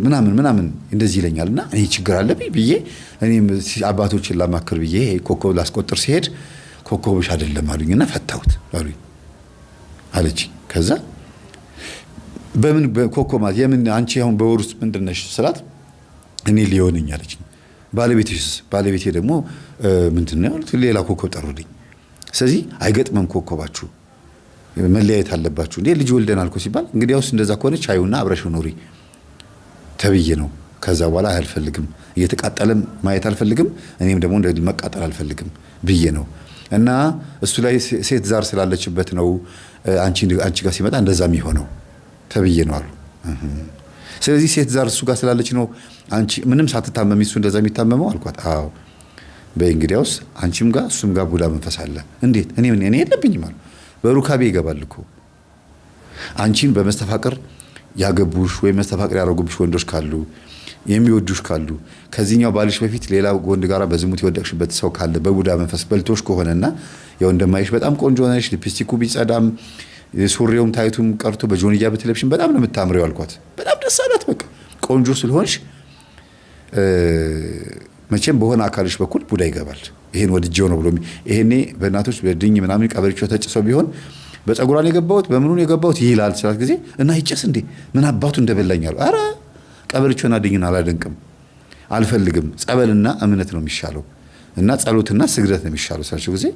ምናምን እንደዚህ ይለኛልና እኔ ችግር አለብኝ ብዬ እኔም አባቶችን ላማክር ብዬ ኮኮብ ላስቆጥር ሲሄድ ኮኮብሽ አይደለም አሉኝና ፈታሁት አሉኝ አለች ከዛ በምን ኮኮብ የምን አንቺ አሁን በወር ውስጥ ምንድነሽ ስላት እኔ ሊሆነኝ አለች ባለቤቴ ደግሞ ምንድነው ያሉት ሌላ ኮኮብ ጠሩልኝ ስለዚህ አይገጥመም ኮኮባችሁ መለያየት አለባችሁ እንዴ ልጅ ወልደናል እኮ ሲባል እንግዲያውስ እንደዛ ከሆነ ቻዩና አብረሽው ኑሪ ተብዬ ነው ከዛ በኋላ አልፈልግም እየተቃጠለም ማየት አልፈልግም እኔም ደግሞ እንደ መቃጠል አልፈልግም ብዬ ነው እና እሱ ላይ ሴት ዛር ስላለችበት ነው አንቺ ጋር ሲመጣ እንደዛ የሚሆነው ተብዬ ነው አሉ ስለዚህ ሴት ዛር እሱ ጋር ስላለች ነው አንቺ ምንም ሳትታመሚ እሱ እንደዛ የሚታመመው አልኳት አዎ በእንግዲያውስ አንቺም ጋር እሱም ጋር ቡዳ መንፈስ አለ እንዴት እኔ የለብኝም አሉ በሩካቤ ይገባል እኮ አንቺን በመስተፋቅር ያገቡሽ ወይ መስተፋቅር ያረጉብሽ ወንዶች ካሉ የሚወዱሽ ካሉ ከዚህኛው ባልሽ በፊት ሌላ ወንድ ጋራ በዝሙት የወደቅሽበት ሰው ካለ በቡዳ መንፈስ በልቶሽ ከሆነና ያው እንደማይሽ በጣም ቆንጆ ነሽ ሊፕስቲኩ ቢጸዳም ሱሪውም ታይቱም ቀርቶ በጆንያ በተለብሽን በጣም ነው የምታምሪው አልኳት በጣም ደስ አላት በቃ ቆንጆ ስለሆንሽ መቼም በሆነ አካልሽ በኩል ቡዳ ይገባል ይሄን ወድጄው ነው ብሎ ይሄኔ በእናቶች በድኝ ምናምን ቀበሪቾ ተጭሰው ቢሆን በፀጉራን የገባውት በምኑን የገባውት ይላል ስላት ጊዜ እና ይጨስ እንዴ ምን አባቱ እንደበላኛሉ አረ ቀበሪቾና ድኝና አላደንቅም አልፈልግም ጸበልና እምነት ነው የሚሻለው እና ጸሎትና ስግደት ነው የሚሻለው ስላቸው ጊዜ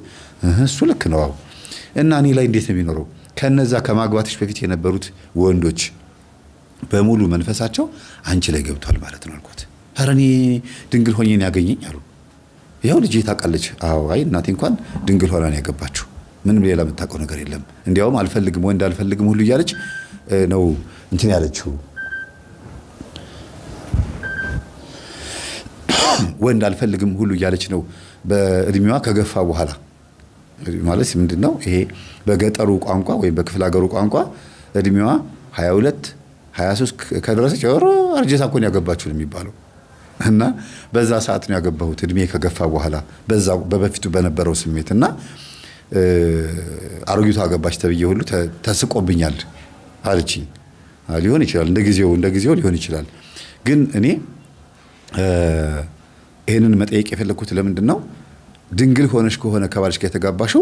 እሱ ልክ ነው አው እና እኔ ላይ እንዴት ነው የሚኖረው ከነዛ ከማግባትሽ በፊት የነበሩት ወንዶች በሙሉ መንፈሳቸው አንቺ ላይ ገብቷል ማለት ነው አልኳት ኧረ እኔ ድንግል ሆኜ ነው ያገኘኝ አሉ ይኸው ልጄ ታውቃለች አዎ አይ እናቴ እንኳን ድንግል ሆና ነው ያገባችው ምንም ሌላ የምታውቀው ነገር የለም እንዲያውም አልፈልግም ወንድ አልፈልግም ሁሉ እያለች ነው እንትን ያለችው ወንድ አልፈልግም ሁሉ እያለች ነው በእድሜዋ ከገፋ በኋላ ማለት ምንድነው ይሄ በገጠሩ ቋንቋ ወይ በክፍለ ሀገሩ ቋንቋ እድሜዋ 22 23 ከደረሰች አርጀታ እኮ ነው ያገባችው የሚባለው እና በዛ ሰዓት ነው ያገባሁት እድሜ ከገፋ በኋላ በዛው በበፊቱ በነበረው ስሜትና አሮጊቷ አገባች ተብዬ ሁሉ ተስቆብኛል አለችኝ ሊሆን ይችላል እንደ ጊዜው ሊሆን ይችላል ግን እኔ ይሄንን መጠየቅ የፈለኩት ለምንድን ነው ድንግል ሆነሽ ከሆነ ከባልሽ ጋር የተጋባሽው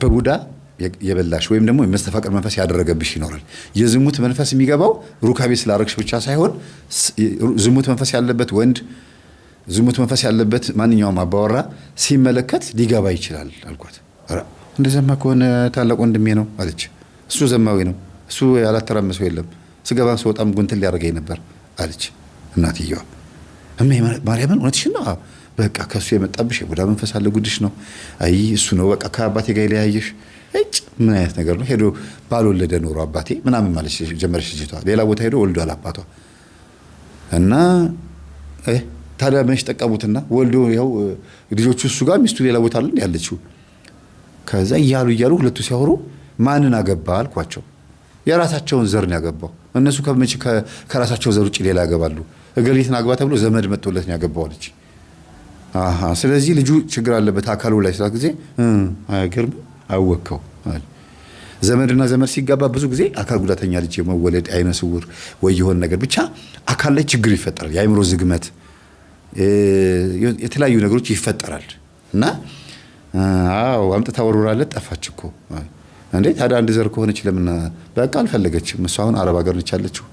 በቡዳ የበላሽ ወይም ደግሞ የመስተፋቅር መንፈስ ያደረገብሽ ይኖራል የዝሙት መንፈስ የሚገባው ሩካቤ ስላረግሽ ብቻ ሳይሆን ዝሙት መንፈስ ያለበት ወንድ ዝሙት መንፈስ ያለበት ማንኛውም አባወራ ሲመለከት ሊገባ ይችላል አልኳት እንደዛማ ከሆነ ታላቅ ወንድሜ ነው አለች እሱ ዘማዊ ነው እሱ ያላተራመሰው የለም ስገባም ስወጣም ጉንትን ሊያደርገኝ ነበር አለች እናትየዋ። እሜ ማርያምን እውነትሽን ነው? በቃ ከሱ የመጣብሽ የቡዳ መንፈስ አለ ጉድሽ ነው። አይ እሱ ነው በቃ ከአባቴ ጋር ይለያየሽ። እጭ ምን አይነት ነገር ነው? ሄዶ ባልወለደ ኖሮ አባቴ ምናምን ማለት ጀመረች ልጅቷ። ሌላ ቦታ ሄዶ ወልዷል አባቷ። እና ታዲያ መች ጠቀሙትና ወልዶ ያው ልጆቹ እሱ ጋር ሚስቱ ሌላ ቦታ አለ ያለችው። ከዛ እያሉ ሁለቱ ሲያወሩ ማንን አገባ አልኳቸው። የራሳቸውን ዘር ነው ያገባው። እነሱ ከራሳቸው ዘር ውጭ ሌላ ያገባሉ። እገሊትን አግባ ተብሎ ዘመድ መጥቶለት ነው ያገባው አለች። ስለዚህ ልጁ ችግር አለበት አካሉ ላይ ስላት ጊዜ አይገርም አወከው። ዘመድና ዘመድ ሲጋባ ብዙ ጊዜ አካል ጉዳተኛ ልጅ የመወለድ አይነ ስውር ወይ የሆነ ነገር ብቻ አካል ላይ ችግር ይፈጠራል። የአይምሮ ዝግመት የተለያዩ ነገሮች ይፈጠራል። እና አምጥታ ወርውራለት ጠፋች እኮ እንዴ። ታዲያ አንድ ዘር ከሆነች ለምን በቃ አልፈለገችም። እሷ አሁን አረብ ሀገር ነች ያለችው።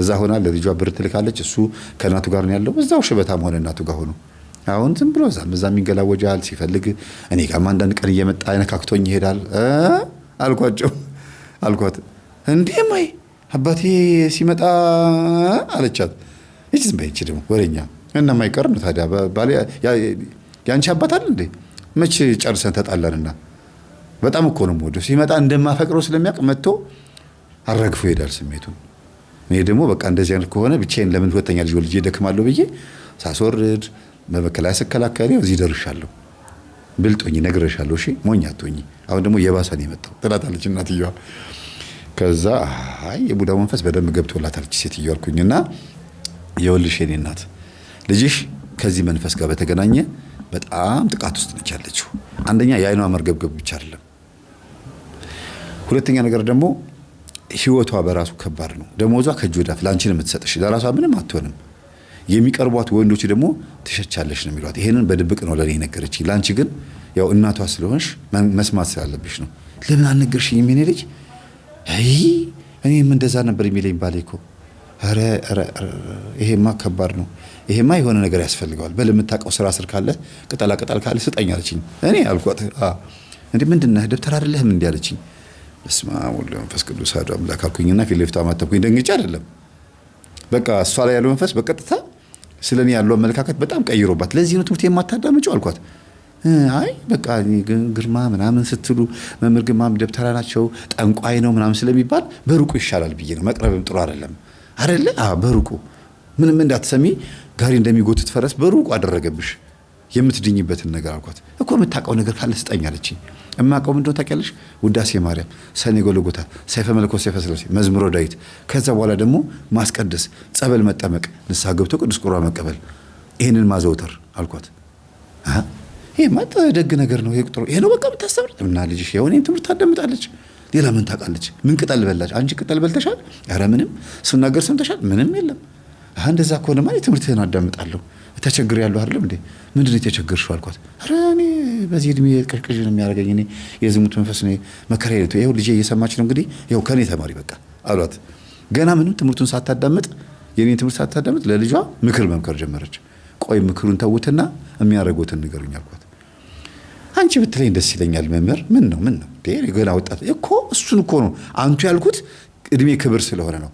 እዛ ሆና ለልጇ ብር ትልካለች። እሱ ከእናቱ ጋር ነው ያለው። እዛው ሽበታም ሆነ እናቱ ጋር ሆኖ አሁን ዝም ብሎ እዛም ይንገላወጃል። ሲፈልግ እኔ ጋርም አንዳንድ ቀን እየመጣ አይነካክቶኝ ይሄዳል አልኳት። እንዴ ማይ አባቴ ሲመጣ አለቻት። እቺ ዝም በይች ደግሞ ወሬኛ እና ማይቀር ነው ታዲያ ባለ ያንቺ አባት አለ እንዴ? መቼ ጨርሰን ተጣላንና በጣም እኮ ነው የምወደው። ሲመጣ እንደማፈቅረው ስለሚያውቅ መጥቶ አረግፎ ይሄዳል ስሜቱን። እኔ ደግሞ በቃ እንደዚህ አይነት ከሆነ ብቻዬን ለምን ሁለተኛ ልጅ ወልጄ ደክማለሁ ብዬ ሳስወርድ በመከላከያ ስከላከል እዚህ ደርሻለሁ። ብልጦኝ ነግሬሻለሁ። እሺ ሞኝ አትሆኚ። አሁን ደግሞ የባሰ ነው የመጣው ትላታለች እናትየዋ። ከዛ የቡዳ መንፈስ በደንብ ገብቶላታል ሴትየዋ አልኩኝና የወልሽ የኔ እናት ልጅሽ ከዚህ መንፈስ ጋር በተገናኘ በጣም ጥቃት ውስጥ ነች ያለችው። አንደኛ የአይኗ መርገብገብ ብቻ አይደለም፣ ሁለተኛ ነገር ደግሞ ህይወቷ በራሱ ከባድ ነው። ደሞዟ ከእጅ ወዳፍ ላንቺ ነው የምትሰጥሽ፣ ለራሷ ምንም አትሆንም። የሚቀርቧት ወንዶች ደግሞ ትሸቻለሽ ነው የሚሏት። ይሄንን በድብቅ ነው ለኔ ነገረችኝ። ላንቺ ግን ያው እናቷ ስለሆንሽ መስማት ስላለብሽ ነው። ለምን አልነገርሽኝም የኔ ልጅ? እኔም እንደዛ ነበር የሚለኝ ባሌ እኮ። ኧረ ይሄማ ከባድ ነው። ይሄማ የሆነ ነገር ያስፈልገዋል። በል የምታውቀው ስራ ስር ካለ ቅጠላ ቅጠል ካለ ስጠኝ አለችኝ። እኔ አልኳት እንዴ ምንድን ነህ ደብተር አይደለህም እንዴ አለችኝ። በስመ አብ ወወልድ ወመንፈስ ቅዱስ አሐዱ አምላክ አልኩኝና ፊት ለፊቷ ማተብኩኝ። ደንግጬ አይደለም በቃ እሷ ላይ ያለው መንፈስ በቀጥታ ስለኔ ያለው አመለካከት በጣም ቀይሮባት። ለዚህ ነው ትምህርት የማታዳምጪው አልኳት። አይ በቃ ግርማ ምናምን ስትሉ መምህር ግርማም ደብተራ ናቸው ጠንቋይ ነው ምናምን ስለሚባል በሩቁ ይሻላል ብዬ ነው። መቅረብም ጥሩ አይደለም አይደለ? በሩቁ ምንም እንዳትሰሚ ጋሪ እንደሚጎትት ፈረስ በሩቁ አደረገብሽ የምትድኝበትን ነገር አልኳት። እኮ የምታውቀው ነገር ካለ ስጠኝ አለችኝ። እማውቀው ምንድነው ታውቂያለሽ? ውዳሴ ማርያም፣ ሰኔ ጎልጎታ፣ ሰይፈ መለኮት፣ ሰይፈ ስላሴ፣ መዝሙረ ዳዊት፣ ከዛ በኋላ ደግሞ ማስቀደስ፣ ጸበል መጠመቅ፣ ንስሐ ገብቶ ቅዱስ ቁርባን መቀበል፣ ይሄንን ማዘውተር አልኳት። ይሄማ ደግ ነገር ነው። ይሄ ቁጥሩ ይሄ ነው በቃ የምታስተምር እና ልጅሽ የሆነን ትምህርት ታዳምጣለች። ሌላ ምን ታውቃለች? ምን ቅጠል በላች? አንቺ ቅጠል በልተሻል? ኧረ ምንም ስናገር ሰምተሻል? ምንም የለም። እንደዛ ከሆነማ ትምህርትህን አዳምጣለሁ። ተቸግሬያለሁ አይደለም እንዴ? ምንድን ነው የተቸገርሽው አልኳት። ኧረ እኔ በዚህ እድሜ ቅዥቅዥ ነው የሚያደርገኝ እኔ የዝሙት መንፈስ ነው መከራ ይለቱ። ይኸው ልጄ እየሰማች ነው እንግዲህ ይኸው ከኔ ተማሪ በቃ አሏት። ገና ምንም ትምህርቱን ሳታዳምጥ የኔን ትምህርት ሳታዳምጥ ለልጇ ምክር መምከር ጀመረች። ቆይ ምክሩን ተውትና የሚያደርጉትን ንገሩኝ አልኳት። አንቺ ብትለኝ ደስ ይለኛል መምህር። ምን ነው ገና ወጣት እኮ እሱን እኮ ነው አንቱ ያልኩት። እድሜ ክብር ስለሆነ ነው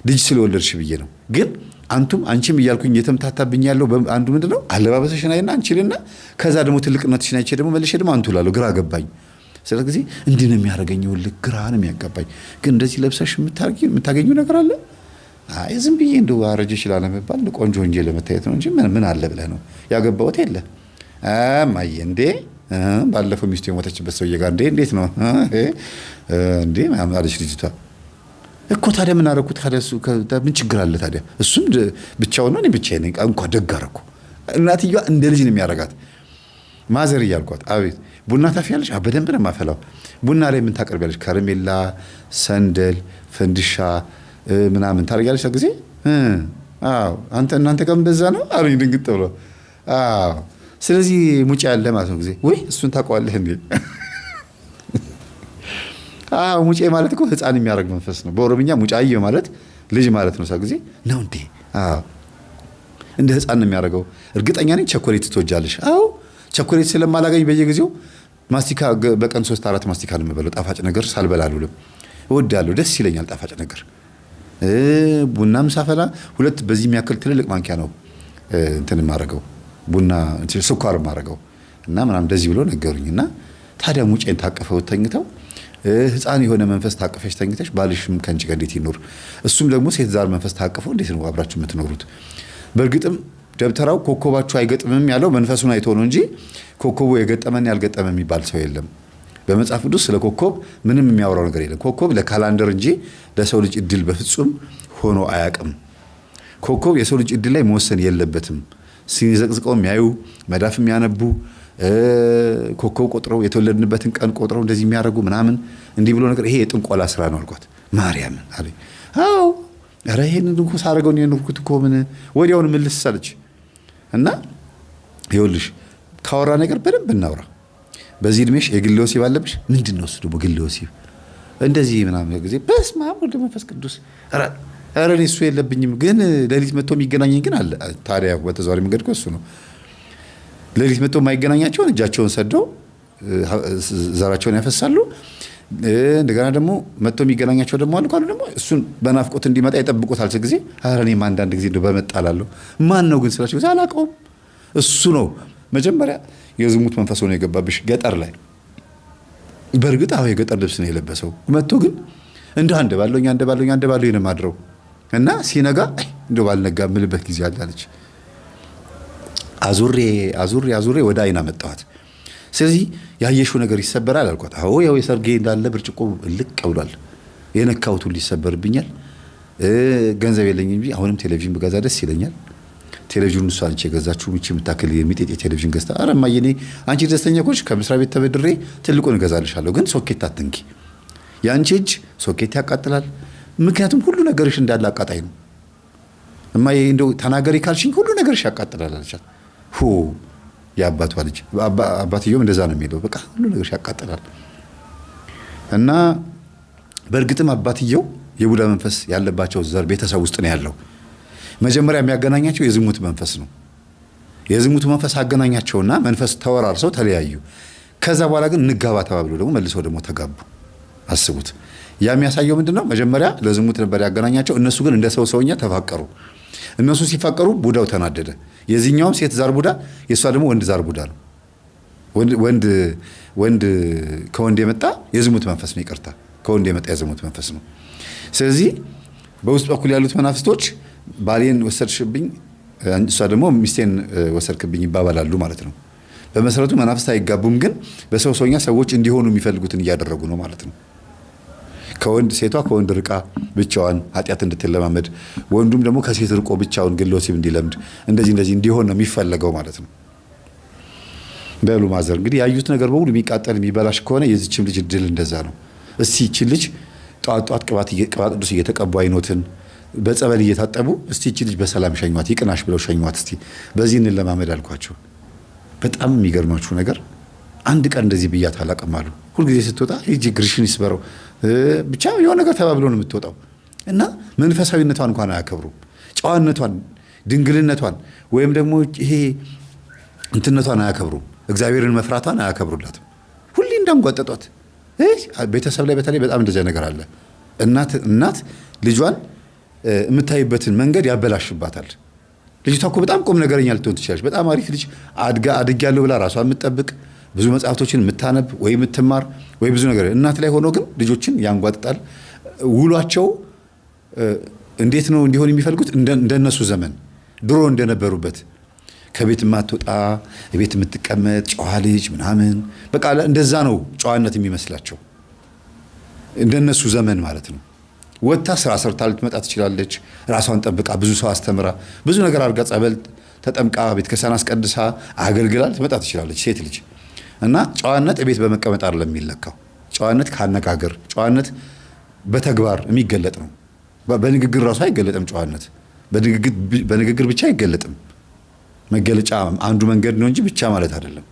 ልጅ ስለወለድሽ ብዬ ነው። ግን አንቱም አንቺም እያልኩኝ የተምታታብኝ ያለው አንዱ ምንድነው አለባበስሽን አይና አንቺልና ከዛ ደግሞ ትልቅነትሽን አይቼ ደግሞ መልሼ ደግሞ አንቱ እላለሁ። ግራ ገባኝ። ስለዚህ እንዲህ ነው የሚያደርገኝ። ይኸውልህ ግራ ነው የሚያጋባኝ። ግን እንደዚህ ለብሰሽ የምታገኙ ነገር አለ? አይ ዝም ብዬ እንደው አረጀ ይችላል መባል ቆንጆ እንጂ ለመታየት ነው እንጂ ምን አለ ብለህ ነው ያገባሁት? የለ ማየ እንዴ ባለፈው ሚስቱ የሞተችበት ሰውዬ ጋር እንዴት ነው እንዴ አለች ልጅቷ። እኮ ታዲያ ምን አደረኩት? ታዲያ እሱ ምን ችግር አለ ታዲያ? እሱም ብቻውን ነው እኔ ብቻዬን ነኝ። እንኳን ደግ አደረኩ። እናትየዋ እንደ ልጅ ነው የሚያረጋት። ማዘር እያልኳት አቤት ቡና ታፊያለሽ? በደንብ ነው የማፈላው። ቡና ላይ ምን ታቀርቢያለሽ? ከረሜላ፣ ሰንደል፣ ፈንድሻ ምናምን ታደርጊያለሽ ጊዜ እናንተ ጋር እንደዛ ነው አሉኝ ድንግጥ ብሎ። ስለዚህ ሙጫ ያለ ማለት ነው ጊዜ ወይ እሱን ታውቀዋለህ እንዴ? ሙጬ ማለት እኮ ህፃን የሚያደርግ መንፈስ ነው። በኦሮምኛ ሙጫዬ ማለት ልጅ ማለት ነው። ጊዜ ነው እንዴ? እንደ ህፃን ነው የሚያደርገው። እርግጠኛ ነኝ ቸኮሌት ትወጃለሽ? ቸኮሌት ስለማላገኝ በየጊዜው ማስቲካ በቀን 3-4 ማስቲካ ነው የምበለው። ጣፋጭ ነገር ሳልበላ አልውልም። እወዳለሁ፣ ደስ ይለኛል ጣፋጭ ነገር ቡናም ሳፈላ ሁለት በዚህ የሚያክል ትልልቅ ማንኪያ ነው እንትን ማረገው ቡና ስኳር ማረገው እና ምናምን እንደዚህ ብሎ ነገሩኝ። እና ታዲያ ሙጬን ታቀፈው ተኝተው ህፃን የሆነ መንፈስ ታቀፈሽ ተኝተሽ ባልሽም ከንቺ ጋር እንዴት ይኖር? እሱም ደግሞ ሴት ዛር መንፈስ ታቀፈው እንዴት ነው አብራችሁ የምትኖሩት? በእርግጥም ደብተራው ኮከባችሁ አይገጥምም ያለው መንፈሱን አይቶ ነው እንጂ ኮከቡ የገጠመን ያልገጠመ የሚባል ሰው የለም። በመጽሐፍ ቅዱስ ስለ ኮከብ ምንም የሚያወራው ነገር የለም። ኮከብ ለካላንደር እንጂ ለሰው ልጅ እድል በፍጹም ሆኖ አያውቅም። ኮከብ የሰው ልጅ እድል ላይ መወሰን የለበትም። ሲዘቅዝቀው የሚያዩ መዳፍ የሚያነቡ ኮከብ ቆጥረው የተወለድንበትን ቀን ቆጥረው እንደዚህ የሚያደርጉ ምናምን እንዲህ ብሎ ነገር ይሄ የጥንቆላ ስራ ነው አልኳት። ማርያም አለኝ። አዎ ኧረ ይሄን እንኳ ሳደርገው ነው የኖርኩት እኮ ምን ወዲያውን ምልስ አለች። እና ይኸውልሽ ካወራ ነገር በደንብ እናውራ። በዚህ እድሜሽ የግል ወሲብ አለብሽ። ምንድን ነው እሱ ደግሞ ግል ወሲብ እንደዚህ ምናምን ጊዜ በስመ አብ ወልድ መንፈስ ቅዱስ ኧረ እኔ እሱ የለብኝም። ግን ሌሊት መጥቶ የሚገናኘኝ ግን አለ። ታዲያ በተዘዋዋሪ መንገድ እኮ እሱ ነው። ሌሊት መጥቶ የማይገናኛቸውን እጃቸውን ሰደው ዘራቸውን ያፈሳሉ። እንደገና ደግሞ መጥቶ የሚገናኛቸው ደግሞ አሉ። ካሉ ደግሞ እሱን በናፍቆት እንዲመጣ ይጠብቁታል። ጊዜ ኧረ እኔም አንዳንድ ጊዜ በመጣላለሁ። ማን ነው ግን ስላቸው ጊዜ አላውቀውም። እሱ ነው መጀመሪያ የዝሙት መንፈስ ሆኖ የገባብሽ ገጠር ላይ። በእርግጥ አዎ የገጠር ልብስ ነው የለበሰው። መጥቶ ግን አንድ ባለኝ ነው የማድረው እና ሲነጋ እንደው ባልነጋ ምልበት ጊዜ አላለች። አዙሬ ወደ አይና መጣኋት። ስለዚህ ያየሽው ነገር ይሰበራል አልኳት። አዎ ያው የሰርጌ እንዳለ ብርጭቆ ልቅ ብሏል። የነካሁት ሁሉ ይሰበርብኛል። ገንዘብ የለኝም እንጂ አሁንም ቴሌቪዥን ብገዛ ደስ ይለኛል። ቴሌቪዥኑን እሷ አንቺ የገዛችው ምቺ የምታክል የሚጤጥ ቴሌቪዥን ገዝታ ኧረ እማዬ እኔ አንቺ ደስተኛ ከሆንሽ ከመስሪያ ቤት ተበድሬ ትልቁን እገዛልሻለሁ፣ ግን ሶኬት አትንኪ። የአንቺ እጅ ሶኬት ያቃጥላል። ምክንያቱም ሁሉ ነገርሽ እንዳለ አቃጣይ ነው። እማዬ እንደው ተናገሪ ካልሽኝ ሁሉ ነገርሽ ያቃጥላል አለቻት። የአባቷ ልጅ አባትየውም እንደዛ ነው የሚለው። በቃ ሁሉ ነገርሽ ያቃጥላል። እና በእርግጥም አባትየው የቡዳ መንፈስ ያለባቸው ዘር ቤተሰብ ውስጥ ነው ያለው። መጀመሪያ የሚያገናኛቸው የዝሙት መንፈስ ነው። የዝሙት መንፈስ አገናኛቸውና መንፈስ ተወራርሰው ተለያዩ። ከዛ በኋላ ግን እንጋባ ተባብለው ደግሞ መልሰው ደግሞ ተጋቡ። አስቡት። ያ የሚያሳየው ምንድነው? መጀመሪያ ለዝሙት ነበር ያገናኛቸው። እነሱ ግን እንደ ሰውኛ ተፋቀሩ። እነሱ ሲፋቀሩ ቡዳው ተናደደ። የዚህኛውም ሴት ዛር ቡዳ፣ የእሷ ደግሞ ወንድ ዛር ቡዳ ነው። ወንድ ከወንድ የመጣ የዝሙት መንፈስ ነው። ይቅርታ፣ ከወንድ የመጣ የዝሙት መንፈስ ነው። ስለዚህ በውስጥ በኩል ያሉት መናፍስቶች ባሌን ወሰድሽብኝ፣ እሷ ደግሞ ሚስቴን ወሰድክብኝ ይባባላሉ ማለት ነው። በመሰረቱ መናፍስት አይጋቡም፣ ግን በሰውኛ ሰዎች እንዲሆኑ የሚፈልጉትን እያደረጉ ነው ማለት ነው። ሴቷ ከወንድ ርቃ ብቻዋን ኃጢአት እንድትለማመድ፣ ወንዱም ደግሞ ከሴት ርቆ ብቻውን ግለ ወሲብ እንዲለምድ እንደዚህ እንዲሆን ነው የሚፈለገው ማለት ነው። በሉ ማዘር እንግዲህ ያዩት ነገር በሙሉ የሚቃጠል የሚበላሽ ከሆነ የዚችም ልጅ እድል እንደዛ ነው። እስቲ ይህችን ልጅ ጧት ቅባት ቅዱስ እየተቀቡ አይኖትን በጸበል እየታጠቡ እስቲ ይህች ልጅ በሰላም ሸኟት፣ ይቅናሽ ብለው ሸኟት። እስቲ በዚህ እንለማመድ አልኳቸው። በጣም የሚገርማችሁ ነገር አንድ ቀን እንደዚህ ብያት አላውቅም አሉ። ሁልጊዜ ስትወጣ ሂጂ ግርሽን ይስበረው ብቻ የሆነ ነገር ተባብሎ ነው የምትወጣው። እና መንፈሳዊነቷን እንኳን አያከብሩም። ጨዋነቷን፣ ድንግልነቷን ወይም ደግሞ ይሄ እንትነቷን አያከብሩም። እግዚአብሔርን መፍራቷን አያከብሩላትም። ሁሌ እንዳንጓጠጧት። ቤተሰብ ላይ በተለይ በጣም እንደዚያ ነገር አለ። እናት ልጇን የምታይበትን መንገድ ያበላሽባታል። ልጅቷ እኮ በጣም ቁም ነገረኛ ልትሆን ትችላለች። በጣም አሪፍ ልጅ አድጋለሁ ብላ ራሷን የምትጠብቅ ብዙ መጽሐፍቶችን የምታነብ ወይ የምትማር ወይ ብዙ ነገር። እናት ላይ ሆኖ ግን ልጆችን ያንጓጥጣል። ውሏቸው እንዴት ነው እንዲሆን የሚፈልጉት? እንደነሱ ዘመን ድሮ እንደነበሩበት ከቤት የማትወጣ ቤት የምትቀመጥ ጨዋ ልጅ ምናምን በቃ እንደዛ ነው ጨዋነት የሚመስላቸው። እንደነሱ ዘመን ማለት ነው። ወጥታ ስራ ሰርታ ልትመጣ ትችላለች። ራሷን ጠብቃ ብዙ ሰው አስተምራ ብዙ ነገር አድርጋ ጸበል ተጠምቃ ቤተክርስቲያን አስቀድሳ አገልግላ ልትመጣ ትችላለች ሴት ልጅ። እና ጨዋነት ቤት በመቀመጥ አይደለም የሚለካው። ጨዋነት ካነጋገር፣ ጨዋነት በተግባር የሚገለጥ ነው። በንግግር ራሱ አይገለጥም። ጨዋነት በንግግር ብቻ አይገለጥም። መገለጫ አንዱ መንገድ ነው እንጂ ብቻ ማለት አይደለም።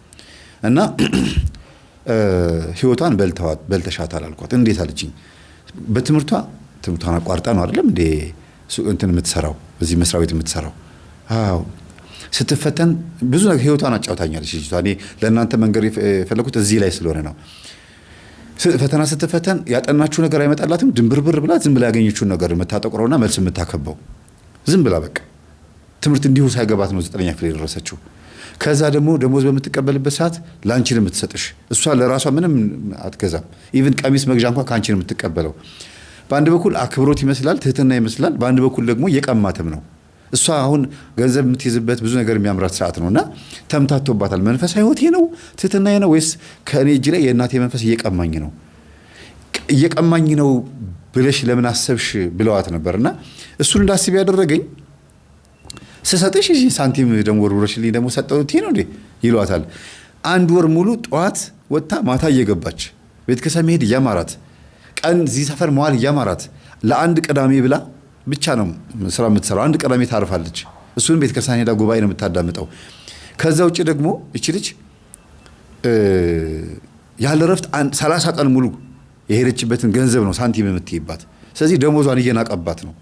እና ህይወቷን በልተሻታል አልኳት። እንዴት አለችኝ። ትምህርቷን አቋርጣ ነው አይደለም እንዴ እንትን የምትሰራው በዚህ መስሪያ ቤት የምትሰራው? አዎ ስትፈተን ብዙ ነገር ህይወቷን አጫውታኛለች ልጅቷ። እኔ ለእናንተ መንገር የፈለኩት እዚህ ላይ ስለሆነ ነው። ፈተና ስትፈተን ያጠናችሁ ነገር አይመጣላትም። ድንብርብር ብላ ዝም ብላ ያገኘችውን ነገር የምታጠቁረውና መልስ የምታከበው ዝም ብላ በቃ ትምህርት እንዲሁ ሳይገባት ነው 9ኛ ክፍል የደረሰችው። ከዛ ደግሞ ደሞዝ በምትቀበልበት ሰዓት ላንቺ ነው የምትሰጥሽ። እሷ ለራሷ ምንም አትገዛም። ኢቭን ቀሚስ መግዣ እንኳን ካንቺ ነው የምትቀበለው። በአንድ በኩል አክብሮት ይመስላል፣ ትህትና ይመስላል። በአንድ በኩል ደግሞ የቀማትም ነው። እሷ አሁን ገንዘብ የምትይዝበት ብዙ ነገር የሚያምራት ሰዓት ነውና ተምታቶባታል። መንፈሳዊ ሕይወቴ ነው ትህትናዬ ነው ወይስ ከእኔ እጅ ላይ የእናቴ መንፈስ እየቀማኝ ነው ብለሽ ለምን አሰብሽ ብለዋት ነበርና እሱን እንዳስብ ያደረገኝ ስሰጥሽ እሺ ሳንቲም ደግሞ ወርውረሽልኝ ደግሞ ሰጠሁት ነው እንዴ ይሏታል። አንድ ወር ሙሉ ጠዋት ወጥታ ማታ እየገባች ቤተክርስቲያን መሄድ እያማራት ቀን እዚህ ሰፈር መዋል እያማራት ለአንድ ቅዳሜ ብላ ብቻ ነው ስራ የምትሰራው። አንድ ቅዳሜ ታርፋለች። እሱን ቤተክርስቲያን ሄዳ ጉባኤ ነው የምታዳምጠው። ከዛ ውጭ ደግሞ እቺ ልጅ ያለ ረፍት 30 ቀን ሙሉ የሄደችበትን ገንዘብ ነው ሳንቲም የምትይባት። ስለዚህ ደሞዟን እየናቀባት ነው።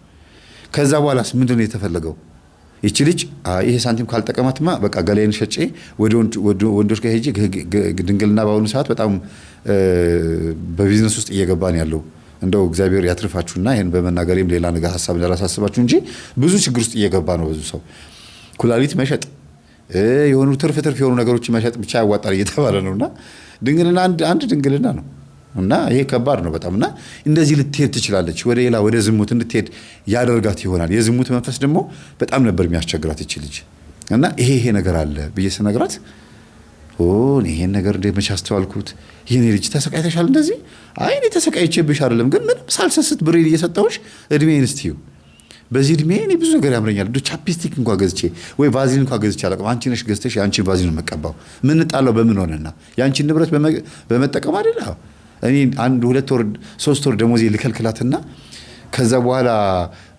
ከዛ በኋላስ ምንድነው የተፈለገው? ይቺ ልጅ ይሄ ሳንቲም ካልጠቀማትማ በቃ ገላዬን ሸጬ ወደ ወንዶች ጋር ሄጄ ድንግልና በአሁኑ ሰዓት በጣም በቢዝነስ ውስጥ እየገባን ያለው እንደው እግዚአብሔር ያትርፋችሁና ይሄን በመናገሬም ሌላ ነገር ሐሳብ እንዳላሳስባችሁ እንጂ ብዙ ችግር ውስጥ እየገባ ነው ብዙ ሰው። ኩላሊት መሸጥ የሆኑ ትርፍ የሆኑ ነገሮች መሸጥ ብቻ ያዋጣል እየተባለ ነውና ድንግልና አንድ ድንግልና ነው እና ይሄ ከባድ ነው በጣም። እና እንደዚህ ልትሄድ ትችላለች፣ ወደ ሌላ ወደ ዝሙት እንድትሄድ ያደርጋት ይሆናል። የዝሙት መንፈስ ደግሞ በጣም ነበር የሚያስቸግራት ይች ልጅ። እና ይሄ ነገር አለ ብዬ ስነግራት ይሄን ነገር እንዴት መቼ አስተዋልኩት? ይሄን ልጅ ተሰቃይተሻል እንደዚህ? አይ እኔ ተሰቃይቼብሽ አይደለም፣ ግን ምንም ሳልሰስት ብሬን እየሰጠሁሽ እድሜን እስቲዩ በዚህ እድሜ እኔ ብዙ ነገር ያምረኛል። እንደ ቻፕስቲክ እንኳን ገዝቼ ወይ ቫዝሊን እንኳን ገዝቼ አላውቅም። አንቺ ነሽ ገዝተሽ የአንቺን ቫዝሊን መቀባው። ምን ጣለው በምን ሆነና የአንቺን ንብረት በመጠቀም አይደል? እኔ 1 2 ወር 3 ወር ደሞዜ ልከልክላትና ከዛ በኋላ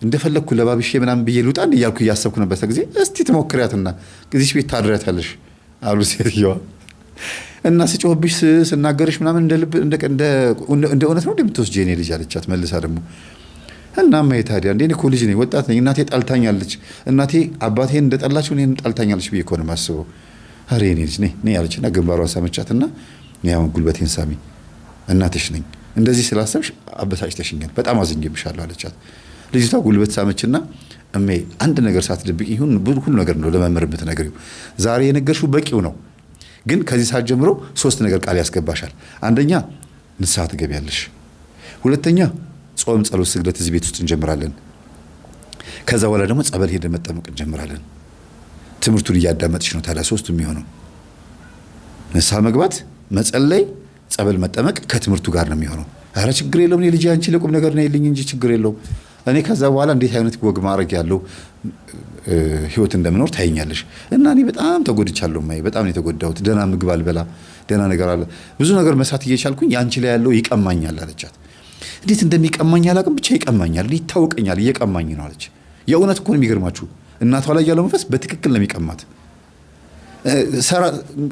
እንደፈለግኩ ለባብሼ ምናምን ብዬ ልውጣ እያልኩ እያሰብኩ ነበር። ጊዜ እስቲ ትሞክሪያትና እዚሽ ቤት ታድሪያታለሽ አሉ ሴትዮዋ። እና ስጮህብሽ ስናገርሽ ምናምን እንደ እውነት ነው እንደምትወስጂ የኔ ልጅ አለቻት። መልሳ ደግሞ እና ማይ ታዲያ እንዴ እኔ እኮ ልጅ ነኝ፣ ወጣት ነኝ። እናቴ ጣልታኛለች፣ እናቴ አባቴን እንደጠላችው እኔን ጣልታኛለች ብዬ እኮ ነው የማስበው። ኧረ የኔ ልጅ ነኝ ያለችና ግንባሯን ሳመቻትና ያው ጉልበቴን ሳሚ እናትሽ ነኝ፣ እንደዚህ ስላሰብሽ አበሳጭተሽኛል፣ በጣም አዝኜብሻለሁ አለቻት። ልጅቷ ጉልበት ሳመችና እሜ አንድ ነገር ሳትደብቂ ይሁን ሁሉ ነገር ነው ለመምህር የምትነግሪው። ዛሬ የነገርሽው በቂው ነው፣ ግን ከዚህ ሰዓት ጀምሮ 3 ነገር ቃል ያስገባሻል። አንደኛ ንስሐ ትገቢያለሽ፣ ሁለተኛ ጾም፣ ጸሎት፣ ስግደት እዚህ ቤት ውስጥ እንጀምራለን። ከዛ በኋላ ደግሞ ጸበል ሄደን መጠመቅ እንጀምራለን። ትምህርቱን እያዳመጥሽ ነው። ታዲያ 3ቱ የሚሆነው ንስሐ መግባት፣ መጸለይ፣ ጸበል መጠመቅ ከትምህርቱ ጋር ነው የሚሆነው። ኧረ ችግር የለውም እኔ ልጅ አንቺ ለቁም ነገር ነው ይልኝ እንጂ ችግር የለውም። እኔ ከዛ በኋላ እንዴት አይነት ወግ ማድረግ ያለው ህይወት እንደምኖር ታይኛለሽ። እና እኔ በጣም ተጎድቻለሁ። ማይ በጣም ነው የተጎዳሁት። ደህና ምግብ አልበላ፣ ደህና ነገር አለ ብዙ ነገር መስራት እየቻልኩኝ ያንቺ ላይ ያለው ይቀማኛል አለቻት። እንዴት እንደሚቀማኝ አላውቅም፣ ብቻ ይቀማኛል፣ ይታወቀኛል፣ እየቀማኝ ነው አለች። የእውነት እኮ ነው የሚገርማችሁ። እናቷ ላይ ያለው መንፈስ በትክክል ነው የሚቀማት።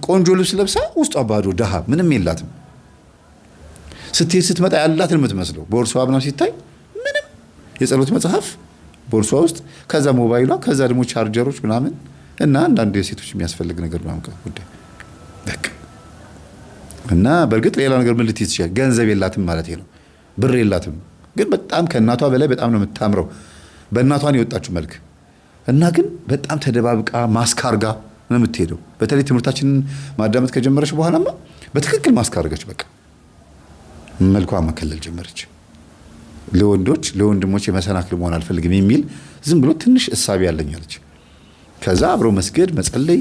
ቆንጆ ልብስ ለብሳ ውስጧ ባዶ ደሃ ምንም የላትም። ስትሄድ ስትመጣ ያላትን የምትመስለው ቦርሳዋ ምናምን ሲታይ ምንም የጸሎት መጽሐፍ ቦርሷ ውስጥ፣ ከዛ ሞባይሏ፣ ከዛ ደግሞ ቻርጀሮች ምናምን እና አንዳንድ የሴቶች የሚያስፈልግ ነገር ምናምን ጉዳይ በቃ። እና በእርግጥ ሌላ ነገር ምን ልትይዝ ትችላለች? ገንዘብ የላትም ማለት ነው፣ ብር የላትም። ግን በጣም ከእናቷ በላይ በጣም ነው የምታምረው። በእናቷን የወጣችው መልክ እና ግን በጣም ተደባብቃ ማስካርጋ ነው የምትሄደው። በተለይ ትምህርታችንን ማዳመጥ ከጀመረች በኋላማ በትክክል ማስካርገች። በቃ መልኳ መከለል ጀመረች። ለወንድሞች የመሰናክል መሆን አልፈልግም የሚል ዝም ብሎ ትንሽ እሳቤ ያለኛለች። ከዛ አብረው መስገድ፣ መጸለይ፣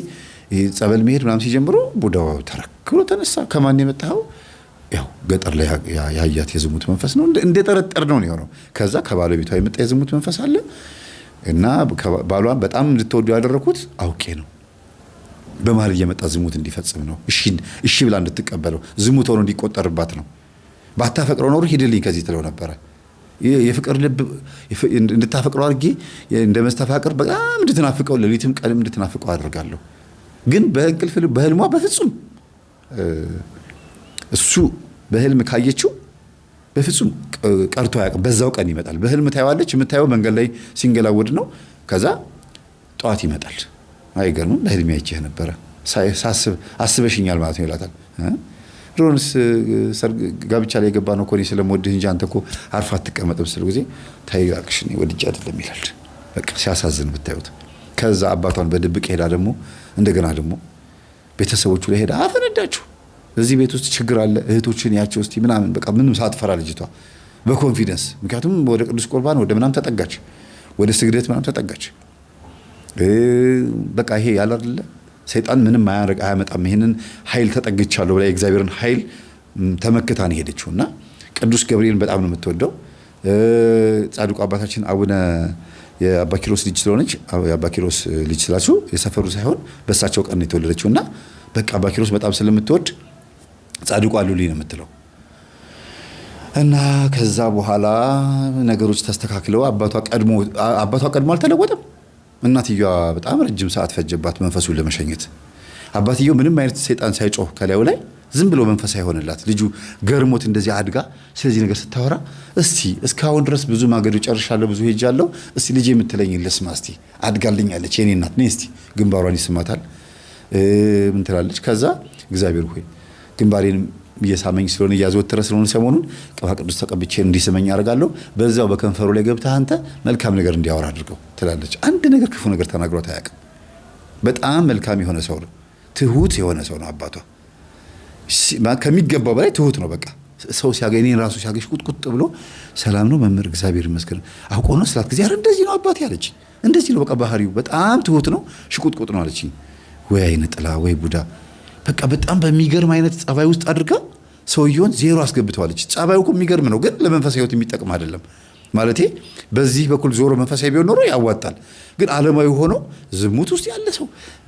ጸበል መሄድ ምናምን ሲጀምሩ ቡዳው ተረክሎ ተነሳ። ከማን የመጣው? ያው ገጠር ላይ ያያት የዝሙት መንፈስ ነው። እንደጠረጠር ነው የሆነው። ከዛ ከባለቤቷ የመጣ የዝሙት መንፈስ አለ እና ባሏን በጣም እንድትወዱ ያደረኩት አውቄ ነው። በመሀል እየመጣ ዝሙት እንዲፈጽም ነው። እሺ ብላ እንድትቀበለው ዝሙት ሆኖ እንዲቆጠርባት ነው። ባታፈቅረው ኖሮ ሂድልኝ ከዚህ ትለው ነበረ። የፍቅር ልብ እንድታፈቅረው አድርጌ እንደ መስተፋቅር በጣም እንድትናፍቀው ሌሊትም ቀንም እንድትናፍቀው አደርጋለሁ። ግን በህልሟ በፍጹም እሱ በህልም ካየችው በፍጹም ቀርቶ አያውቅም። በዛው ቀን ይመጣል። በህልም ታየዋለች። የምታየው መንገድ ላይ ሲንገላወድ ነው። ከዛ ጠዋት ይመጣል። አይገርምም? በህልሜ አይቼህ ነበረ፣ አስበሽኛል ማለት ነው ይላታል። ድሮንስ ጋብቻ ላይ የገባ ነው እኮ እኔ ስለምወድህ እንጂ አንተ እኮ አርፋ አትቀመጥም ስለው ጊዜ ተይ እባክሽ እኔ ወድጄ አይደለም ይላል። በቃ ሲያሳዝን ብታዩት። ከዛ አባቷን በድብቅ ሄዳ ደግሞ እንደገና ደግሞ ቤተሰቦቹ ላይ ሄዳ አፈነዳችሁ። እዚህ ቤት ውስጥ ችግር አለ እህቶችን ያቸው እስቲ ምናምን በቃ ምንም ሳትፈራ ልጅቷ በኮንፊደንስ ምክንያቱም ወደ ቅዱስ ቁርባን ወደ ምናምን ተጠጋች፣ ወደ ስግደት ምናምን ተጠጋች። በቃ ይሄ ያለ አይደለ ሰይጣን ምንም አያመጣም ይሄንን ኃይል ተጠግቻለሁ ብላ የእግዚአብሔርን ኃይል ተመክታ ነው ሄደችውና ቅዱስ ገብርኤልን በጣም ነው የምትወደው። ጻድቁ አባታችን አቡነ የአባ ኪሮስ ልጅ ስለሆነች የአባ ኪሮስ ልጅ ስላችሁ የሰፈሩ ሳይሆን በእሳቸው ቀን የተወለደችውና በቃ አባ ኪሮስ በጣም ስለምትወድ ጻድቁ አሉልኝ ነው የምትለው። እና ከዛ በኋላ ነገሮች ተስተካክለው አባቷ ቀድሞ አልተለወጠም። እናትየዋ በጣም ረጅም ሰዓት ፈጀባት መንፈሱን ለመሸኘት። አባትየው ምንም አይነት ሰይጣን ሳይጮህ ከላዩ ላይ ዝም ብሎ መንፈስ አይሆንላት ልጁ ገርሞት እንደዚህ አድጋ ስለዚህ ነገር ስታወራ እስቲ እስካሁን ድረስ ብዙ ማገዶ ጨርሻለሁ፣ ብዙ ሄጃለሁ፣ እስቲ ልጄ የምትለኝ ልስማ፣ እስቲ አድጋልኛለች የኔ እናት ነኝ፣ እስቲ ግንባሯን ይስማታል። ምን ትላለች? ከዛ እግዚአብሔር ሆይ ግንባሬን እየሳመኝ ስለሆነ እያዘወተረ ስለሆነ ሰሞኑን ቅባ ቅዱስ ተቀብቼ እንዲስመኝ አደርጋለሁ፣ በዛው በከንፈሩ ላይ ገብተህ አንተ መልካም ነገር እንዲያወራ አድርገው ትላለች። አንድ ነገር ክፉ ነገር ተናግሮት አያውቅም። በጣም መልካም የሆነ ሰው ነው፣ ትሁት የሆነ ሰው ነው አባቷ። ከሚገባው በላይ ትሁት ነው። በቃ ሰው ሲያገኝ እኔን ራሱ ሲያገኝ ቁጥቁጥ ብሎ ሰላም ነው መምህር እግዚአብሔር ይመስገን አውቆ ነው ስላት ጊዜ አረ እንደዚህ ነው አባቴ አለችኝ። እንደዚህ ነው በቃ ባህሪው በጣም ትሁት ነው፣ ሽቁጥቁጥ ነው አለችኝ። ወይ አይነ ጥላ ወይ ቡዳ በቃ በጣም በሚገርም አይነት ጸባይ ውስጥ አድርጋ ሰውየውን ዜሮ አስገብተዋለች። ጸባዩ እኮ የሚገርም ነው፣ ግን ለመንፈሳዊ ሕይወት የሚጠቅም አይደለም። ማለቴ በዚህ በኩል ዞሮ መንፈሳዊ ቢሆን ኖሮ ያዋጣል፣ ግን ዓለማዊ ሆኖ ዝሙት ውስጥ ያለ ሰው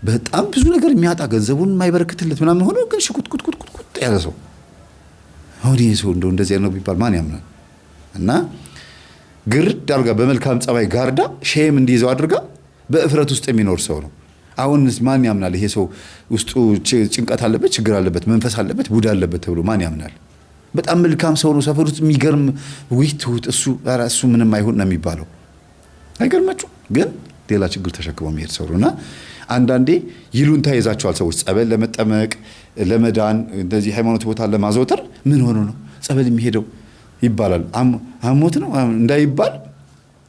በጣም ብዙ ነገር የሚያጣ ገንዘቡን የማይበረክትለት ምናምን ሆኖ ግን ሽቁጥቁጥቁጥ ያለ ሰው አሁን ይሄ ሰው እንደዚህ ነው ቢባል ማን ያምናል? እና ግርድ አድርጋ በመልካም ጸባይ ጋርዳ ሼም እንዲይዘው አድርጋ በእፍረት ውስጥ የሚኖር ሰው ነው። አሁን ማን ያምናል? ይሄ ሰው ውስጡ ጭንቀት አለበት፣ ችግር አለበት፣ መንፈስ አለበት፣ ቡዳ አለበት ተብሎ ማን ያምናል? በጣም መልካም ሰው ነው። ሰፈር ውስጥ የሚገርም ትሁት እሱ ምንም አይሆን ነው የሚባለው። አይገርማችሁ? ግን ሌላ ችግር ተሸክሞ የሚሄድ ሰው ነውና አንዳንዴ ይሉንታ ይዛቸዋል ሰዎች ጸበል ለመጠመቅ ለመዳን እንደዚህ ሃይማኖት ቦታ ለማዘውተር ምን ሆኖ ነው ጸበል የሚሄደው ይባላል። አሞት ነው እንዳይባል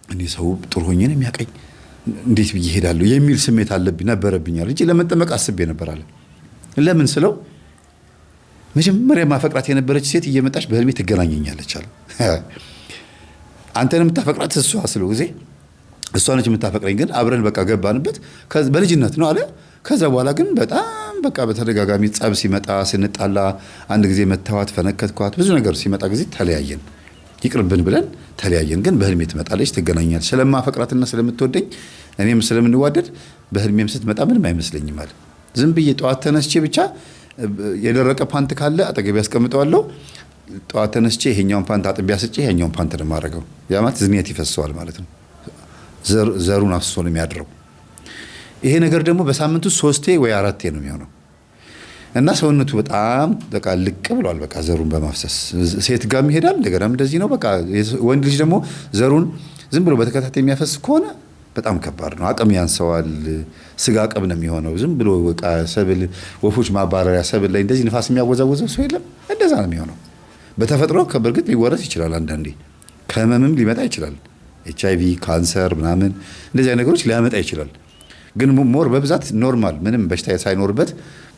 እኔ ሰው ጥሩ ሆኜ ነው የሚያቀኝ እንዴት ብዬ እሄዳለሁ የሚል ስሜት ነበረብኛል እንጂ ለመጠመቅ አስቤ ነበር አለ። ለምን ስለው መጀመሪያ ማፈቅራት የነበረች ሴት እየመጣች በህልሜ ትገናኘኛለች አለ። አንተን የምታፈቅራት እሷ ስለው ጊዜ እሷ ነች የምታፈቅረኝ፣ ግን አብረን በቃ ገባንበት በልጅነት ነው አለ። ከዛ በኋላ ግን በጣም በቃ በተደጋጋሚ ጸብ ሲመጣ ስንጣላ፣ አንድ ጊዜ መተዋት ፈነከትኳት፣ ብዙ ነገር ሲመጣ ጊዜ ተለያየን። ይቅርብን ብለን ተለያየን። ግን በህልሜ ትመጣለች፣ ትገናኛለች። ስለማፈቅራትና ስለምትወደኝ እኔም ስለምንዋደድ በህልሜም ስትመጣ ምንም አይመስለኝም አለ። ዝም ብዬ ጠዋት ተነስቼ ብቻ የደረቀ ፓንት ካለ አጠገብ ያስቀምጠዋለሁ። ጠዋት ተነስቼ ይሄኛውን ፓንት አጥቤ አስጬ ይሄኛውን ፓንት ነው የማደርገው። ያ ማለት ዝኒት ይፈሰዋል ማለት ነው። ዘሩን አፍስሶ ነው የሚያድረው። ይሄ ነገር ደግሞ በሳምንቱ 3 ወይ 4 ነው የሚሆነው እና ሰውነቱ በጣም በቃ ልቅ ብሏል። በቃ ዘሩን በማፍሰስ ሴት ጋር ይሄዳል። እንደገናም እንደዚህ ነው። በቃ ወንድ ልጅ ደግሞ ዘሩን ዝም ብሎ በተከታታይ የሚያፈስ ከሆነ በጣም ከባድ ነው። አቅም ያንሰዋል። ስጋ አቅም ነው የሚሆነው። ዝም ብሎ በቃ ሰብል ወፎች ማባረሪያ ሰብል ላይ እንደዚህ ንፋስ የሚያወዛወዘው ሰው የለም። እንደዛ ነው የሚሆነው። በተፈጥሮ በእርግጥ ሊወረስ ይችላል። አንዳንዴ ከህመምም ሊመጣ ይችላል። HIV ካንሰር ምናምን እንደዚህ ነገሮች ሊያመጣ ይችላል። ግን ሞር በብዛት ኖርማል ምንም በሽታ ሳይኖርበት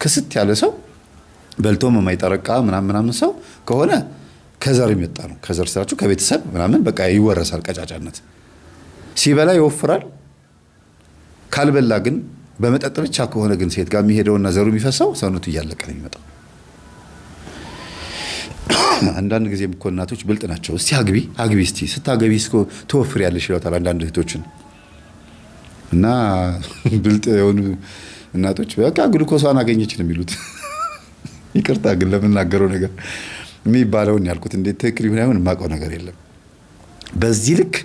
ክስት ያለ ሰው በልቶም የማይጠረቃ ምናምን ሰው ከሆነ ከዘር የሚመጣ ነው። ከዘር ስራችሁ ከቤተሰብ ምናምን በቃ ይወረሳል። ቀጫጫነት ሲበላ ይወፍራል። ካልበላ ግን በመጠጥ ብቻ ከሆነ ግን ሴት ጋር የሚሄደውና ዘሩ የሚፈሰው ሰውነቱ እያለቀ ነው የሚመጣው። አንዳንድ ጊዜም እኮ እናቶች ብልጥ ናቸው። እስቲ አግቢ እስቲ ስታገቢ እስኮ ትወፍሪያለሽ ይሏታል አንዳንድ እህቶችን። እና ብልጥ የሆኑ እናቶች በቃ ግሉኮሷን አገኘች ነው የሚሉት። ይቅርታ ግን ለምናገረው ነገር የሚባለውን ያልኩት እንዴት ትክክል ይሁን አይሁን የማውቀው ነገር የለም። በዚህ ልክ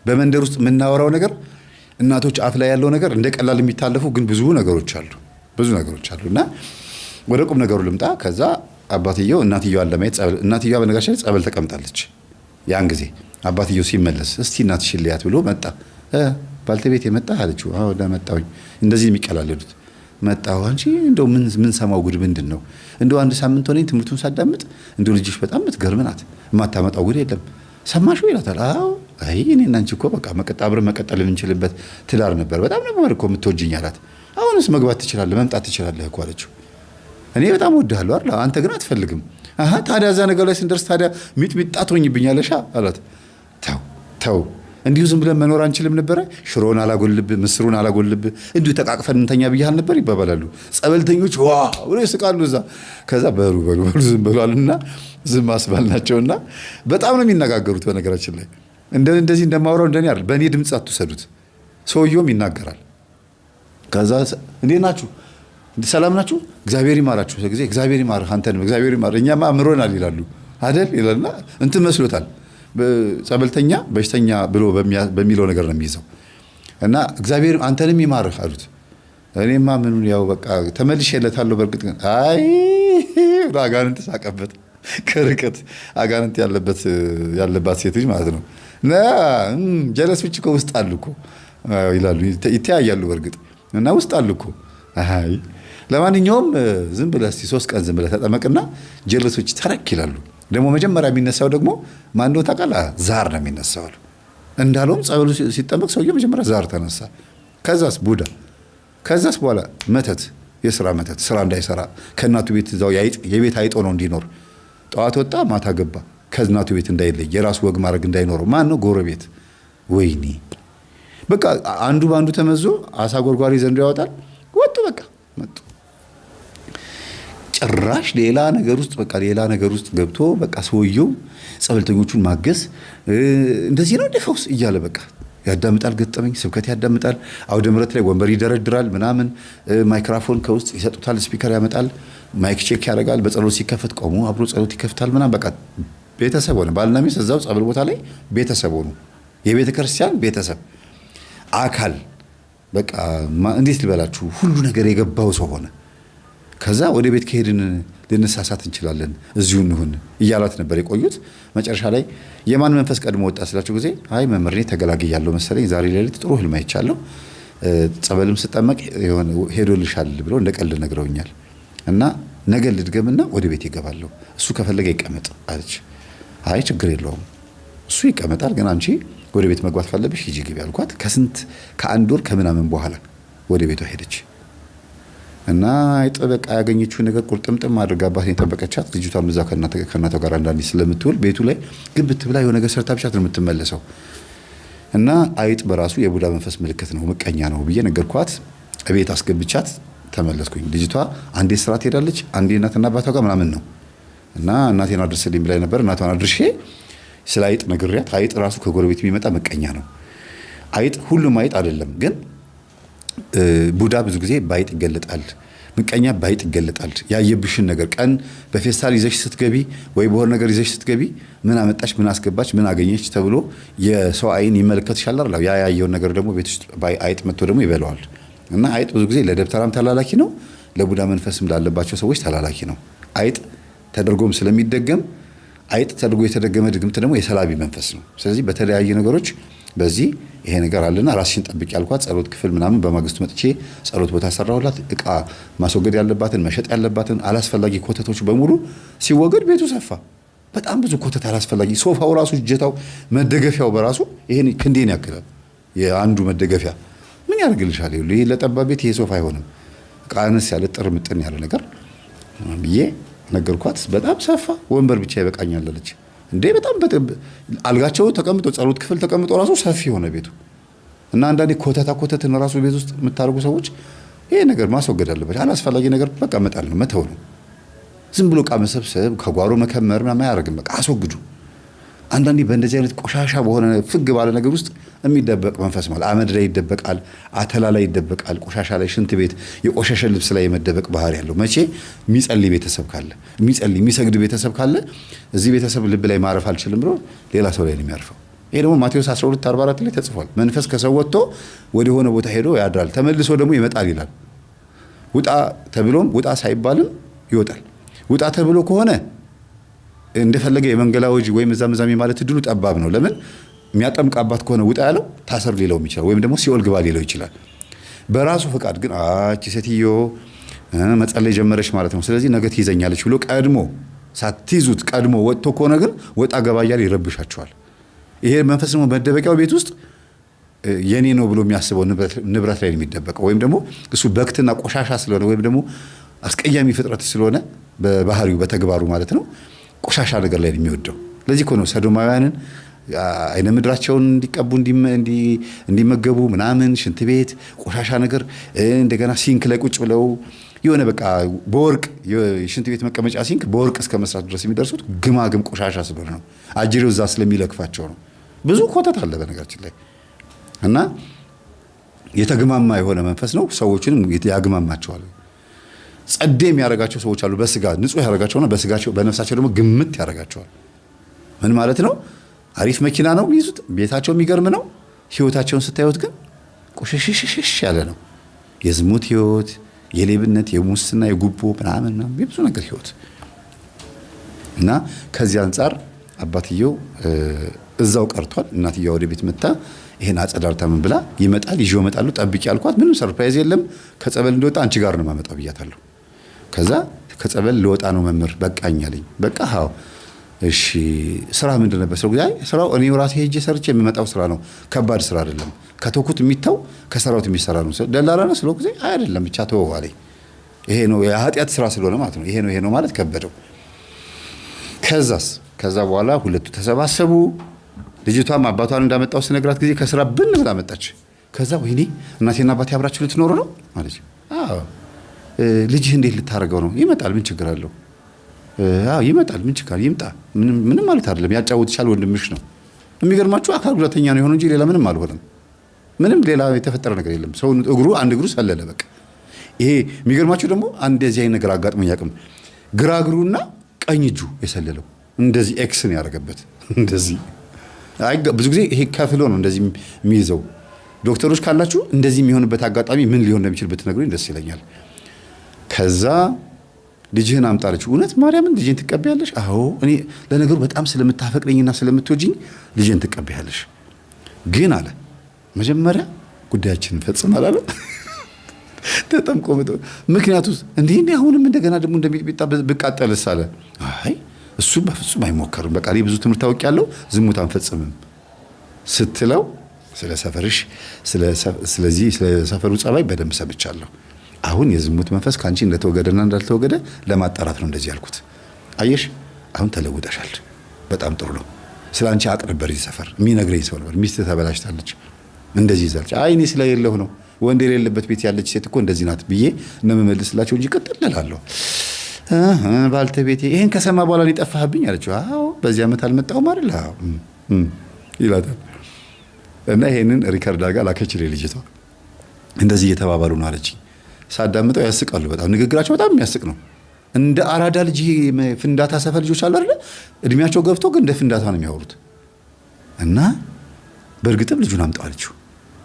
በመንደር ውስጥ የምናወራው ነገር እናቶች አፍ ላይ ያለው ነገር እንደ ቀላል የሚታለፉ ግን ብዙ ነገሮች አሉ። እና ወደ ቁም ነገሩ ልምጣ። ከዛ አባትየው እናትየዋን ለማየት እናትየዋ በነጋሽ ላይ ጸበል ተቀምጣለች። ያን ጊዜ አባትየው ሲመለስ እስቲ እናትሽን ልያት ብሎ መጣ። ባልተቤት የመጣ አለችው። አዎ ለመጣሁኝ። እንደዚህ የሚቀላለዱት መጣሁ። አንቺ እንደው ምን ሰማው ጉድ ምንድን ነው? እንደው አንድ ሳምንት ሆነኝ ትምህርቱን ሳዳምጥ እንደው ልጅሽ በጣም የምትገርም ናት፣ የማታመጣው ጉድ የለም ሰማሽው ይላታል። አዎ አይ እኔና አንቺ እኮ በቃ አብረን መቀጠል የምንችልበት ትዳር ነበር፣ በጣም ነበር እኮ የምትወጂኝ አላት። አሁንስ መግባት ትችላለህ መምጣት ትችላለህ እኮ አለችው። እኔ በጣም እወድሃለሁ አይደል አንተ ግን አትፈልግም። አሃ ታዲያ እዛ ነገር ላይ ስንደርስ ታዲያ ሚጥሚጣ ትሆኝብኛለሽ አላት። ተው እንዲሁ ዝም ብለን መኖር አንችልም ነበረ? ሽሮን አላጎልብህ ምስሩን አላጎልብህ እንዲሁ ተቃቅፈን እንተኛ ብያል ነበር ይባባላሉ። ጸበልተኞች ዋ ብሎ ይስቃሉ እዛ። ከዛ በሉ ዝም ብሏልና ዝም አስባልናቸውና በጣም ነው የሚነጋገሩት። በነገራችን ላይ እንደዚህ እንደማወራው እንደኔ አይደል፣ በእኔ ድምፅ አትውሰዱት። ሰውየውም ይናገራል። ከዛ እንዴት ናችሁ ሰላም ናችሁ እግዚአብሔር ይማራችሁ ጊዜ እግዚአብሔር ይማር አንተንም እግዚአብሔር ይማር እኛማ አምሮናል ይላሉ አይደል ይላልና እንትን መስሎታል። ጸበልተኛ በሽተኛ ብሎ በሚለው ነገር ነው የሚይዘው። እና እግዚአብሔር አንተንም ይማርህ አሉት። እኔማ ምኑን ያው በቃ ተመልሼለታለሁ። በእርግጥ ግን አይ አጋንንት ሳቀበት። ከርቀት አጋንንት ያለባት ሴት ልጅ ማለት ነው። ጀለሶች እኮ ውስጥ አሉ እኮ ይላሉ፣ ይተያያሉ በእርግጥ እና ውስጥ አሉ እኮ። አይ ለማንኛውም ዝም ብለህ እስቲ 3 ቀን ዝም ብለህ ተጠመቅና ጀለሶች ተረክ ይላሉ። ደግሞ መጀመሪያ የሚነሳው ደግሞ ማን እንደሆነ ታውቃለህ? ዛር ነው የሚነሳው አሉ። እንዳለውም ጸበሉ ሲጠመቅ ሰውየው መጀመሪያ ዛር ተነሳ። ከዛስ ቡዳ፣ ከዛስ በኋላ መተት፣ የስራ መተት፣ ስራ እንዳይሰራ ከእናቱ ቤት እዛው የቤት አይጦ ነው እንዲኖር። ጠዋት ወጣ ማታ ገባ፣ ከእናቱ ቤት እንዳይለይ፣ የራሱ ወግ ማድረግ እንዳይኖረው። ማን ነው? ጎረቤት። ወይኔ በቃ አንዱ በአንዱ ተመዞ አሳ ጎርጓሪ ዘንዶ ያወጣል። ወጡ በቃ መጡ። ጭራሽ ሌላ ነገር ውስጥ ገብቶ በቃ ሰውየው ጸበልተኞቹን ማገዝ እንደዚህ ነው ደፈውስ እያለ በቃ ያዳምጣል። ገጠመኝ ስብከት ያዳምጣል። አውደ ምሕረት ላይ ወንበር ይደረድራል ምናምን። ማይክራፎን ከውስጥ ይሰጡታል፣ ስፒከር ያመጣል፣ ማይክ ቼክ ያደርጋል። በጸሎት ሲከፈት ቆሞ አብሮ ጸሎት ይከፍታል ምናምን። በቃ ቤተሰብ ሆነ። ባልና ሚስት እዛው ጸበል ቦታ ላይ ቤተሰብ ሆኑ። የቤተ ክርስቲያን ቤተሰብ አካል በቃ እንዴት ልበላችሁ፣ ሁሉ ነገር የገባው ሰው ሆነ። ከዛ ወደ ቤት ከሄድን ልንሳሳት እንችላለን፣ እዚሁ እንሁን እያላት ነበር የቆዩት። መጨረሻ ላይ የማን መንፈስ ቀድሞ ወጣ ስላችሁ ጊዜ አይ መምህር እኔ ተገላግያለሁ መሰለኝ፣ ዛሬ ሌሊት ጥሩ ህልም አይቻለሁ፣ ጸበልም ስጠመቅ ሄዶልሻል ብሎ እንደ ቀልድ ነግረውኛል እና ነገ ልድገምና ወደ ቤት ይገባለሁ፣ እሱ ከፈለገ ይቀመጥ አለች። አይ ችግር የለውም እሱ ይቀመጣል፣ ግን አንቺ ወደ ቤት መግባት ካለብሽ ሂጂ ግቢ አልኳት። ከአንድ ወር ከምናምን በኋላ ወደ ቤቷ ሄደች እና በቃ ያገኘችው ነገር ቁርጥምጥም አድርጋባት የጠበቀቻት። ልጅቷም እዛ ከእናቷ ጋር አንዳንዴ ስለምትውል ቤቱ ላይ ግብት ብላ የሆነ ነገር ሰርታ ብቻት ነው የምትመለሰው። እና አይጥ በራሱ የቡዳ መንፈስ ምልክት ነው፣ ምቀኛ ነው ብዬ ነገርኳት። ቤት አስገብቻት ተመለስኩኝ። ልጅቷ አንዴ ስራ ትሄዳለች፣ አንዴ እናትና አባቷ ጋር ምናምን ነው። እና እናቴን አድርስልኝ ብላኝ ነበር። እናቷን አድርሼ ስለ አይጥ ነግሬያት፣ አይጥ ራሱ ከጎረቤት የሚመጣ ምቀኛ ነው። አይጥ ሁሉም አይጥ አይደለም ግን ቡዳ ብዙ ጊዜ ባይጥ ይገለጣል፣ ምቀኛ ባይጥ ይገለጣል። ያየብሽን ነገር ቀን በፌስታል ይዘሽ ስትገቢ ወይ በሆነ ነገር ይዘሽ ስትገቢ ምን አመጣሽ፣ ምን አስገባች፣ ምን አገኘች ተብሎ የሰው አይን ይመለከትሻል አይደል? ያ ያየውን ነገር ደግሞ ቤት ውስጥ አይጥ መጥቶ ደግሞ ይበላዋል። እና አይጥ ብዙ ጊዜ ለደብተራም ተላላኪ ነው፣ ለቡዳ መንፈስም ላለባቸው ሰዎች ተላላኪ ነው። አይጥ ተደርጎም ስለሚደገም አይጥ ተደርጎ የተደገመ ድግምት ደግሞ የሰላቢ መንፈስ ነው። ስለዚህ በተለያዩ ነገሮች በዚህ ይሄ ነገር አለና ራስሽን ጠብቂ ያልኳት። ጸሎት ክፍል ምናምን በማግስቱ መጥቼ ጸሎት ቦታ ሰራሁላት። እቃ ማስወገድ ያለባትን መሸጥ ያለባትን አላስፈላጊ ኮተቶች በሙሉ ሲወገድ ቤቱ ሰፋ። በጣም ብዙ ኮተት አላስፈላጊ፣ ሶፋው ራሱ እጀታው መደገፊያው በራሱ ይሄን ክንዴን ያክላል። የአንዱ መደገፊያ ምን ያደርግልሻል? ይሄ ለጠባብ ቤት ይሄ ሶፋ አይሆንም። እቃ አነስ ያለ ጥር ምጥን ያለ ነገር ብዬ ነገርኳት። በጣም ሰፋ። ወንበር ብቻ ይበቃኛል አለች። እንዴ በጣም አልጋቸው ተቀምጦ ጸሎት ክፍል ተቀምጦ ራሱ ሰፊ ሆነ ቤቱ። እና አንዳንዴ ኮተትን ራሱ ቤት ውስጥ የምታደርጉ ሰዎች ይሄ ነገር ማስወገድ አለበት። አላስፈላጊ ነገር በቃ መጣል ነው፣ መተው ነው። ዝም ብሎ እቃ መሰብሰብ ከጓሮ መከመር ምናምን አያደርግም። በቃ አስወግዱ። አንዳንዴ በእንደዚህ አይነት ቆሻሻ በሆነ ፍግ ባለ ነገር ውስጥ የሚደበቅ መንፈስ ማለት አመድ ላይ ይደበቃል፣ አተላ ላይ ይደበቃል፣ ቆሻሻ ላይ፣ ሽንት ቤት፣ የቆሻሻ ልብስ ላይ የመደበቅ ባህሪ ያለው። መቼ የሚጸልይ ቤተሰብ ካለ፣ የሚሰግድ ቤተሰብ ካለ እዚህ ቤተሰብ ልብ ላይ ማረፍ አልችልም ብሎ ሌላ ሰው ላይ ነው የሚያርፈው። ይሄ ደግሞ ማቴዎስ 12:44 ላይ ተጽፏል። መንፈስ ከሰው ወጥቶ ወደ ሆነ ቦታ ሄዶ ያድራል፣ ተመልሶ ደግሞ ይመጣል ይላል። ውጣ ተብሎም ውጣ ሳይባልም ይወጣል። ውጣ ተብሎ ከሆነ እንደፈለገ የመንገላወጅ ወይም እዛም ማለት እድሉ ጠባብ ነው። ለምን የሚያጠምቅ አባት ከሆነ ውጣ ያለው ታሰር ሊለው ይችላል፣ ወይም ደግሞ ሲኦል ግባ ሊለው ይችላል። በራሱ ፈቃድ ግን እቺ ሴትዮ መጸለይ ጀመረች ማለት ነው፣ ስለዚህ ነገ ትይዘኛለች ብሎ ቀድሞ ሳትይዙት ቀድሞ ወጥቶ ከሆነ ግን ወጣ ገባ እያለ ይረብሻቸዋል። ይሄ መንፈስ ደግሞ መደበቂያው ቤት ውስጥ የኔ ነው ብሎ የሚያስበው ንብረት ላይ ነው የሚደበቀው። ወይም ደግሞ እሱ በክትና ቆሻሻ ስለሆነ ወይም ደግሞ አስቀያሚ ፍጥረት ስለሆነ በባህሪው በተግባሩ ማለት ነው ቆሻሻ ነገር ላይ ነው የሚወደው። ለዚህ እኮ ነው ሰዶማውያንን አይነ ምድራቸውን እንዲቀቡ እንዲመገቡ ምናምን ሽንት ቤት ቆሻሻ ነገር እንደገና ሲንክ ላይ ቁጭ ብለው የሆነ በቃ በወርቅ የሽንት ቤት መቀመጫ ሲንክ በወርቅ እስከ መስራት ድረስ የሚደርሱት ግማግም ቆሻሻ ስለሆነ ነው። አጅሬው እዛ ስለሚለክፋቸው ነው። ብዙ ኮተት አለ በነገራችን ላይ እና የተግማማ የሆነ መንፈስ ነው። ሰዎችንም ያግማማቸዋል። ጸዴ የሚያደርጋቸው ሰዎች አሉ። በስጋ ንጹህ ያደርጋቸውና በስጋቸው በነፍሳቸው ደግሞ ግምት ያደርጋቸዋል። ምን ማለት ነው? አሪፍ መኪና ነው የሚይዙት፣ ቤታቸው የሚገርም ነው። ህይወታቸውን ስታዩት ግን ቆሸሽሽሽ ያለ ነው። የዝሙት ህይወት፣ የሌብነት፣ የሙስና፣ የጉቦ ምናምን የብዙ ነገር ህይወት እና ከዚህ አንጻር አባትየው እዛው ቀርቷል። እናትየው ወደ ቤት መጣ። ይሄን አጸዳርታ ምን ብላ ይመጣል፣ ይዤው እመጣለሁ ጠብቂ አልኳት። ምንም ሰርፕራይዝ የለም። ከጸበል እንደወጣ አንቺ ጋር ነው የማመጣው ብያታለሁ። ከዛ ከጸበል ልወጣ ነው መምህር በቃኝ አለኝ። በቃ አዎ እሺ ስራ ምንድን ነበር? ስራው እኔው ራሴ ሄጄ ሰርቼ የሚመጣው ስራ ነው። ከባድ ስራ አይደለም። ከተውኩት የሚታው ከሰራውት የሚሰራ ነው። ደላላ ነው ስለው ጊዜ አይደለም ብቻ ተወው አለኝ። ይሄ ነው የኃጢአት ስራ ስለሆነ ማለት ነው። ይሄ ነው ማለት ከበደው። ከዛ በኋላ ሁለቱ ተሰባሰቡ። ልጅቷም አባቷን እንዳመጣው ስነግራት ጊዜ ከስራ ብን ብላ መጣች። ከዛ ወይኔ እናቴና አባቴ አብራችሁ ልትኖሩ ነው ማለች። አዎ ልጅህ እንዴት ልታረገው ነው? ይመጣል ምን ችግር አለው? አዎ ይመጣል ምን ችግር ይምጣ። ምንም ማለት አይደለም። ያጫውትሻል፣ ወንድምሽ ነው። የሚገርማችሁ አካል ጉዳተኛ ነው የሆነው እንጂ ሌላ ምንም አልሆነም። ምንም ሌላ የተፈጠረ ነገር የለም። ሰው አንድ እግሩ ሰለለ በቃ። ይሄ የሚገርማችሁ ደግሞ እንደዚህ አይነት ነገር አጋጥሞኝ ያቅም ግራ እግሩና ቀኝ እጁ የሰለለው እንደዚህ ኤክስን ያደረገበት እንደዚህ ብዙ ጊዜ ይሄ ከፍሎ ነው እንደዚህ የሚይዘው። ዶክተሮች ካላችሁ እንደዚህ የሚሆንበት አጋጣሚ ምን ሊሆን እንደሚችል ብትነግሩኝ ደስ ይለኛል። ከዛ ልጅህን አምጣለች። እውነት ማርያምን ልጅህን ትቀበያለሽ? አዎ እኔ ለነገሩ በጣም ስለምታፈቅረኝና ስለምትወጂኝ ልጅህን ትቀበያለሽ። ግን አለ መጀመሪያ ጉዳያችንን ፈጽም አላለ። ተጠምቆ ምክንያቱስ እንዲህ አሁንም እንደገና ደግሞ እንደሚጣ ብቃጠልስ አለ። አይ እሱ በፍጹም አይሞከርም። በቃ ብዙ ትምህርት ታውቂያለሁ፣ ዝሙት አንፈጽምም ስትለው ስለ ሰፈርሽ ስለዚህ ስለ ሰፈሩ ጸባይ በደንብ ሰምቻለሁ። አሁን የዝሙት መንፈስ ካንቺ እንደተወገደና እንዳልተወገደ ለማጣራት ነው እንደዚህ ያልኩት። አየሽ አሁን ተለውጠሻል። በጣም ጥሩ ነው። ስላንቺ አቅ ነበር እዚህ ሰፈር የሚነግረኝ ሰው ነበር። ሚስት ተበላሽታለች እንደዚህ ይዛልች። አይ እኔ ስለሌለሁ ነው። ወንድ የሌለበት ቤት ያለች ሴት እኮ እንደዚህ ናት ብዬ ነው የምመልስላቸው እንጂ ቀጥላለሁ። ባልተቤቴ ይሄን ከሰማ በኋላ ሊጠፋህብኝ አለችው። አዎ በዚህ ዓመት አልመጣሁም አይደል? አዎ ይላታል። እና ይሄንን ሪከርድ አድርጋ ላከችልኝ ልጅቷ። እንደዚህ እየተባባሉ ነው አለችኝ። ሳዳምጠው ያስቃሉ። በጣም ንግግራቸው በጣም የሚያስቅ ነው። እንደ አራዳ ልጅ ፍንዳታ ሰፈር ልጆች አሉ አይደል? እድሜያቸው ገብቶ ግን እንደ ፍንዳታ ነው የሚያወሩት። እና በእርግጥም ልጁን አምጣው አለችው።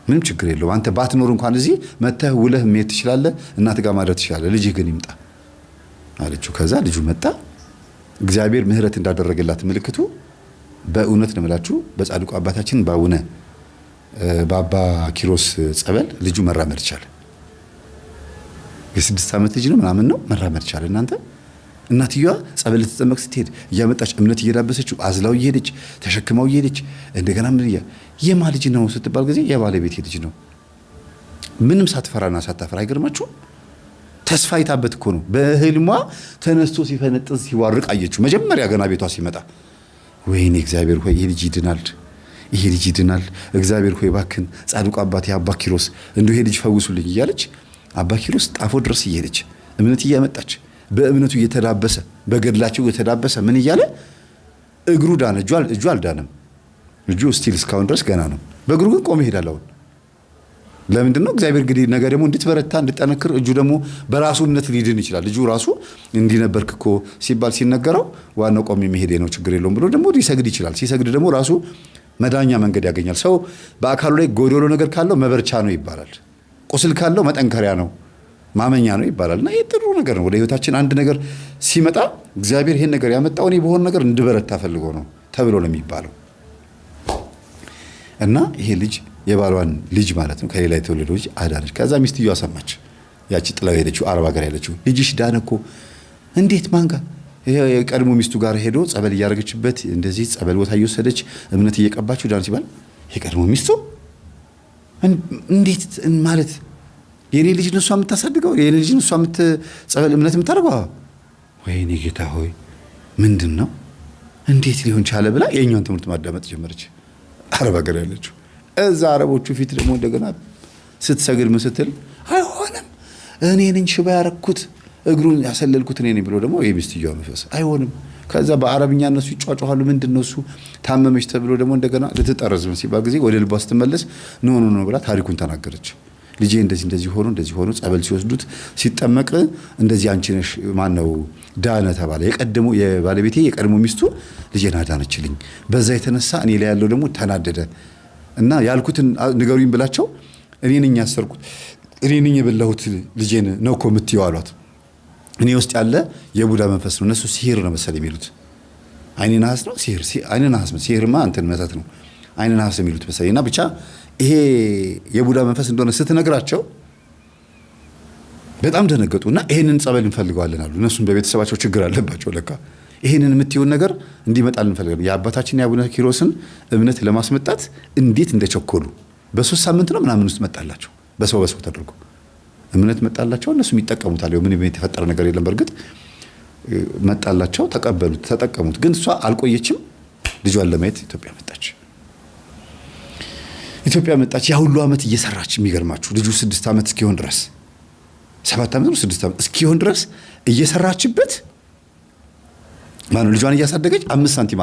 ምንም ችግር የለውም አንተ ባትኖር እንኳን እዚህ መተህ ውለህ መሄድ ትችላለህ፣ እናት ጋር ማድረግ ትችላለህ፣ ልጅህ ግን ይምጣ አለችው። ከዛ ልጁ መጣ። እግዚአብሔር ምሕረት እንዳደረገላት ምልክቱ በእውነት ነው የምላችሁ በጻድቁ አባታችን በአባ ኪሮስ ጸበል ልጁ መራመድ ቻለ። የ6 ዓመት ልጅ ነው ምናምን ነው መራመድ ቻለ። እናንተ እናትየዋ ጸበል ልትጠመቅ ስትሄድ እያመጣች እምነት እየዳበሰችው አዝላው እየሄደች ተሸክማው እየሄደች እንደገና ምን የማ ልጅ ነው ስትባል ጊዜ የባለቤቴ ልጅ ነው ምንም ሳትፈራና ሳታፈራ አይገርማችሁም? ተስፋ ይታበት እኮ ነው። በህልሟ ተነስቶ ሲፈነጥዝ ሲዋርቅ አየችው። መጀመሪያ ገና ቤቷ ሲመጣ ወይኔ እግዚአብሔር ሆይ ይሄ ልጅ ይድናል፣ እግዚአብሔር ሆይ ባክን ጻድቁ አባቴ አባ ኪሮስ እንደው ይሄ ልጅ ፈውሱልኝ እያለች አባ ኪሮስ ጣፎ ድረስ እየሄደች እምነት እያመጣች በእምነቱ እየተዳበሰ በገድላቸው እየተዳበሰ ምን እያለ እግሩ ዳነ። እጁ አልዳነም። እጁ ስቲል እስካሁን ድረስ ገና ነው። በእግሩ ግን ቆሞ ይሄዳል። አሁን ለምንድን ነው? እግዚአብሔር እንግዲህ ነገ ደግሞ እንድትበረታ እንድጠነክር እጁ ደግሞ በራሱ እምነት ሊድን ይችላል። ልጁ ራሱ እንዲነበርክ እኮ ሲባል ሲነገረው ዋናው ቆሜ መሄዴ ነው ችግር የለውም ብሎ ደግሞ ሊሰግድ ይችላል። ሲሰግድ ደግሞ ራሱ መዳኛ መንገድ ያገኛል። ሰው በአካሉ ላይ ጎዶሎ ነገር ካለው መበርቻ ነው ይባላል። ቁስል ካለው መጠንከሪያ ነው ማመኛ ነው ይባላል። እና ይህ ጥሩ ነገር ነው። ወደ ህይወታችን አንድ ነገር ሲመጣ እግዚአብሔር ይሄን ነገር ያመጣው እኔ በሆነ ነገር እንድበረታ ፈልጎ ነው ተብሎ ነው የሚባለው። እና ይሄ ልጅ የባሏን ልጅ ማለት ነው ከሌላ የተወለደው ልጅ አዳነች። ከዛ ሚስትየዋ ሰማች። ያቺ ጥላው ሄደችው አረብ ሀገር ያለችው ልጅሽ ዳነ እኮ እንዴት ማንጋ የቀድሞ ሚስቱ ጋር ሄዶ ጸበል እያደረገችበት እንደዚህ ጸበል ቦታ እየወሰደች እምነት እየቀባችው ዳነ ሲባል የቀድሞ ሚስቱ እንዴት ማለት የኔ ልጅ ነው እሷ የምታሳድገው የኔ ልጅ ነው እሷ ጸበል እምነት የምታደርገው ወይኔ ጌታ ሆይ ምንድን ነው እንዴት ሊሆን ቻለ ብላ የኛውን ትምህርት ማዳመጥ ጀመረች። አረብ ሀገር ያለችው እዛ አረቦቹ ፊት ደግሞ እንደገና ስትሰግድ ምን ስትል አይሆንም እኔ ነኝ ሽባ ያረኩት እግሩን ያሰለልኩት እኔ ነኝ ብሎ ደግሞ የሚስትየዋ መንፈስ አይሆንም። ከዛ በአረብኛ እነሱ ይጫጫዋሉ። ምንድነው እሱ ታመመች ተብሎ ደግሞ እንደገና ልትጠረዝ ሲባል ጊዜ ወደ ልቧ ስትመለስ ኖ ብላ ታሪኩን ተናገረች። ልጄ እንደዚህ ሆኖ ጸበል ሲወስዱት ሲጠመቅ እንደዚህ አንቺ ነሽ ማን ነው ዳነ ተባለ። የቀደሙ የባለቤቴ የቀድሞ ሚስቱ ልጄን አዳነችልኝ። በዛ የተነሳ እኔ ላይ ያለው ደግሞ ተናደደ እና ያልኩትን ንገሩኝ ብላቸው እኔ ነኝ ያሰርኩት እኔ ነኝ የበላሁት ልጄን ነው እኮ የምትይው አሏት። እኔ ውስጥ ያለ የቡዳ መንፈስ ነው። እነሱ ሲሂር ነው መሰለኝ የሚሉት። አይኔ ነሐስ ነው ሲሂር አይኔ ነሐስ ነው ሲሂርማ እንትን መተት ነው አይኔ ነሐስ የሚሉት መሰለኝና ብቻ ይሄ የቡዳ መንፈስ እንደሆነ ስትነግራቸው በጣም ደነገጡና ይሄንን ጸበል እንፈልገዋለን አሉ። እነሱም በቤተሰባቸው ችግር አለባቸው ለካ ይሄንን የምትይውን ነገር እንዲመጣልን እንፈልጋለን። የአባታችን የአቡነ ኪሮስን እምነት ለማስመጣት እንዴት እንደቸኮሉ በ3 ሳምንት ነው ምናምን ውስጥ መጣላቸው። በሰው ተደርጎ እምነት መጣላቸው። እነሱም ይጠቀሙታል። ምንም የተፈጠረ ነገር የለም። በእርግጥ መጣላቸው፣ ተቀበሉት፣ ተጠቀሙት። ግን እሷ አልቆየችም። ልጇን ለማየት ኢትዮጵያ መጣች። ያ ሁሉ ዓመት እየሰራች የሚገርማችሁ ልጁ 6 ዓመት እስኪሆን ድረስ 7 ዓመት ነው 6 ዓመት እስኪሆን ድረስ እየሰራችበት ማነው ልጇን እያሳደገች 5 ሳንቲም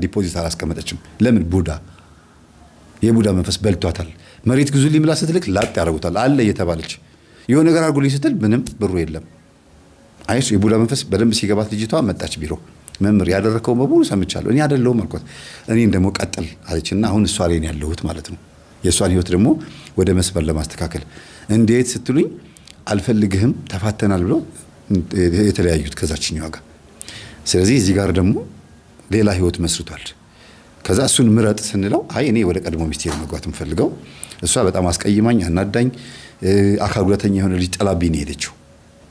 ዲፖዚት አላስቀመጠችም። ለምን? የቡዳ መንፈስ በልቷታል። መሬት ግዙልኝ ብላ ስትልክ ላጥ ያደርጉታል አለ እየተባለች የሆነ ነገር አድርጉልኝ ስትል ምንም ብሩ የለም። አይሽ የቡዳ መንፈስ በደንብ ሲገባት ልጅቷ መጣች ቢሮ። መምህር ያደረከው በሙሉ ሰምቻለሁ እኔ አይደለሁም አልኳት። እኔን ደግሞ ቀጥል አለችና አሁን እሷ ላይ ያለሁት ማለት ነው። የእሷን ህይወት ደግሞ ወደ መስመር ለማስተካከል እንዴት ስትሉኝ አልፈልግህም ተፋተናል ብሎ የተለያዩት ከዛችኛው ጋር። ስለዚህ እዚህ ጋር ደግሞ ሌላ ህይወት መስርቷል። ከዛ እሱን ምረጥ ስንለው አይ እኔ ወደ ቀድሞ ሚስቴ መግባት የምፈልገው እሷ በጣም አስቀይማኝ አናዳኝ አካል ጉዳተኛ የሆነ ልጅ ጠላብኝ ነው ሄደችው።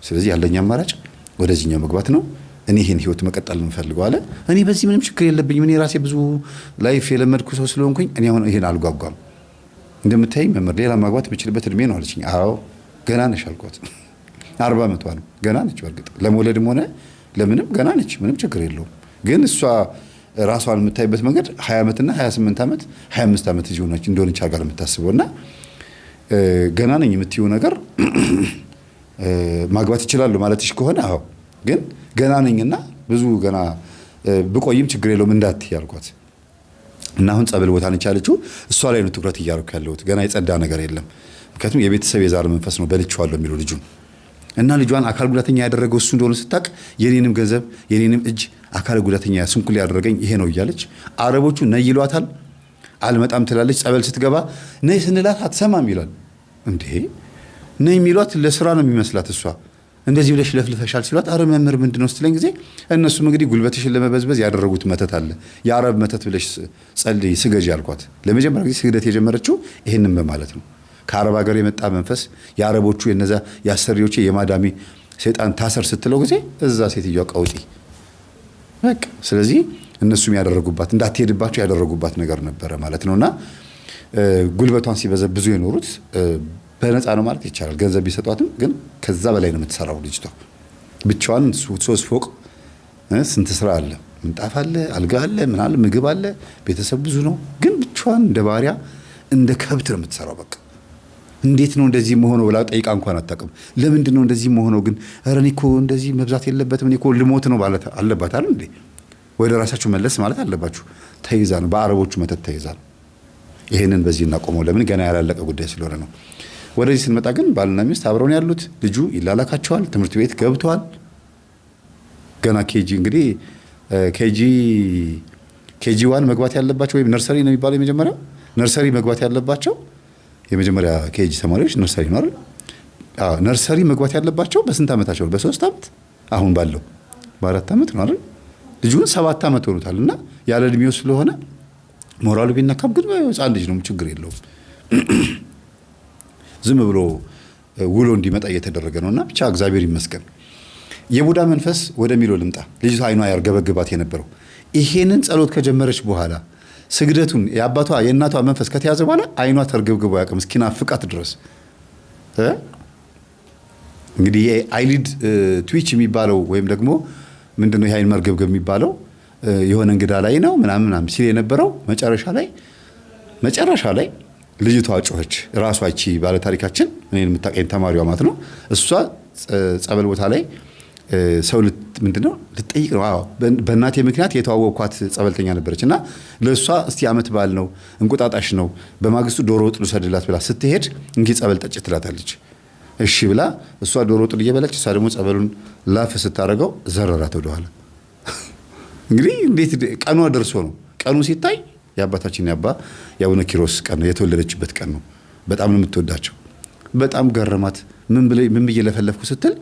ስለዚህ ያለኝ አማራጭ ወደዚህኛው መግባት ነው። እኔ ይሄን ህይወት መቀጠል እንፈልገው አለ። እኔ በዚህ ምንም ችግር የለብኝም። እኔ ራሴ ብዙ ላይፍ የለመድኩ ሰው ስለሆንኩኝ እኔ አሁን ይሄን አልጓጓም። እንደምታይ መምህር ሌላ ማግባት የምችልበት እድሜ ነው አለችኝ። አዎ ገና ነሽ አልኳት። 40 ዓመቷ ነው ገና ነች። በእርግጥ ለመውለድም ሆነ ለምንም ገና ነች። ምንም ችግር የለውም። ግን እሷ ራሷን የምታይበት መንገድ 20 ዓመትና 28 ዓመት 25 ዓመት ልጅ ሆነች እንደሆነች አጋር የምታስበውና ገና ነኝ የምትይው ነገር ማግባት ይችላል ማለትሽ ከሆነ አዎ ግን ገና ነኝና ብዙ ገና ብቆይም ችግር የለውም እንዳትይ አልኳት። እና አሁን ጸበል ቦታ ነች ያለችው እሷ ላይ ነው ትኩረት እያደረኩ ያለሁት። ገና የጸዳ ነገር የለም። ምክንያቱም የቤተሰብ የዛር መንፈስ ነው በልቼዋለሁ የሚለው ልጁን እና ልጇን አካል ጉዳተኛ ያደረገው እሱ እንደሆነ ስታቅ የኔንም ገንዘብ የኔንም እጅ አካል ጉዳተኛ ስንኩል ያደረገኝ ይሄ ነው እያለች አረቦቹ ነይ ይሏታል። አልመጣም ትላለች። ጸበል ስትገባ ነይ ስንላት አትሰማም ይላል። እንዴ ነይ የሚሏት ለስራ ነው የሚመስላት። እሷ እንደዚህ ብለሽ ለፍልፈሻል ሲሏት አረ መምህር ምንድነው ስትለኝ ጊዜ እነሱም እንግዲህ ጉልበትሽን ለመበዝበዝ ያደረጉት መተት አለ። የአረብ መተት ብለሽ ጸልይ ስገጂ አልኳት። ለመጀመሪያ ጊዜ ስግደት የጀመረችው ይሄንን በማለት ነው። ከአረብ ሀገር የመጣ መንፈስ የአረቦቹ የነዛ ያሰሪዎቼ የማዳሚ ሰይጣን ታሰር ስትለው ጊዜ እዛ ሴትዮዋ ቀውጢ በቃ። ስለዚህ እነሱም ያደረጉባት እንዳትሄድባቸው ያደረጉባት ነገር ነበረ ማለት ነውና ጉልበቷን ሲበዘብዙ የኖሩት በነፃ ነው ማለት ይቻላል። ገንዘብ ቢሰጧትም ግን ከዛ በላይ ነው የምትሰራው ልጅቷ። ብቻዋን 3 ፎቅ ስንት ስራ አለ፣ ምንጣፍ አለ፣ አልጋ አለ፣ ምን አለ፣ ምግብ አለ፣ ቤተሰብ ብዙ ነው። ግን ብቻዋን እንደ ባሪያ እንደ ከብት ነው የምትሰራው። በቃ እንዴት ነው እንደዚህ መሆነው ብላ ጠይቃ እንኳን አታውቅም። ለምንድን ነው እንደዚህ መሆነው ግን ኧረ እኔ እኮ እንደዚህ መብዛት የለበትም እኔ እኮ ልሞት ነው ማለት አለባት አይደል እንዴ? ወደ ራሳችሁ መለስ ማለት አለባችሁ። ተይዛ ነው በአረቦቹ መተት ተይዛ ነው። ይሄንን በዚህ እናቆመው። ለምን ገና ያላለቀ ጉዳይ ስለሆነ ነው። ወደዚህ ስንመጣ ግን ባልና ሚስት አብረውን ያሉት ልጁ ይላላካቸዋል። ትምህርት ቤት ገብተዋል። ገና ኬጂ እንግዲህ ኬጂ 1 መግባት ያለባቸው ወይም ነርሰሪ ነው የሚባለው የመጀመሪያው ነርሰሪ መግባት ያለባቸው የመጀመሪያ ኬጂ ተማሪዎች ነርሰሪ ነው አይደል? አዎ ነርሰሪ መግባት ያለባቸው በስንት ዓመታቸው? በ3 ዓመት አሁን ባለው በ4 ዓመት ነው አይደል? ልጁን 7 ዓመት ሆኖታልና ያለ እድሜው ስለሆነ ሞራሉ ቢነካም ግን ህፃን ልጅ ነው ችግር የለውም። ዝም ብሎ ውሎ እንዲመጣ እየተደረገ ነውና ብቻ እግዚአብሔር ይመስገን። የቡዳ መንፈስ ወደሚለው ልምጣ። ልጅቷ አይኗ ያርገበግባት የነበረው ይሄንን ጸሎት ከጀመረች በኋላ ስግደቱን የአባቷ የእናቷ መንፈስ ከተያዘ በኋላ አይኗ ተርገብግቦ ያውቅም እስኪናፍቃት ድረስ። እንግዲህ አይሊድ ትዊች የሚባለው ወይም ደግሞ ምንድነው የአይን መርገብገብ የሚባለው የሆነ እንግዳ ላይ ነው ምናምን ሲል የነበረው መጨረሻ ላይ ልጅቷ ጮኸች። ራሷ እቺ ባለ ታሪካችን እኔን የምታውቀኝ ተማሪዋ ማለት ነው። እሷ ጸበል ቦታ ላይ ሰው ምንድነው ልትጠይቅ ነው። አዎ በእናቴ ምክንያት የተዋወቅኳት ጸበልተኛ ነበረች እና ለእሷ እስቲ ዓመት በዓል ነው እንቁጣጣሽ ነው በማግስቱ ዶሮ ወጥ ልውሰድላት ብላ ስትሄድ እንኪ ጸበል ጠጭ ትላታለች። እሺ ብላ እሷ ዶሮ ወጥ እየበላች እሷ ደግሞ ጸበሉን ላፍ ስታደርገው ዘረራት ወደኋላ። እንግዲህ እንዴት ቀኗ ደርሶ ነው። ቀኑ ሲታይ የአባታችን የአቡነ ኪሮስ ቀን ነው፣ የተወለደችበት ቀን ነው። በጣም ነው የምትወዳቸው። በጣም ገረማት። ምን ብዬ ለፈለፍኩ ስትል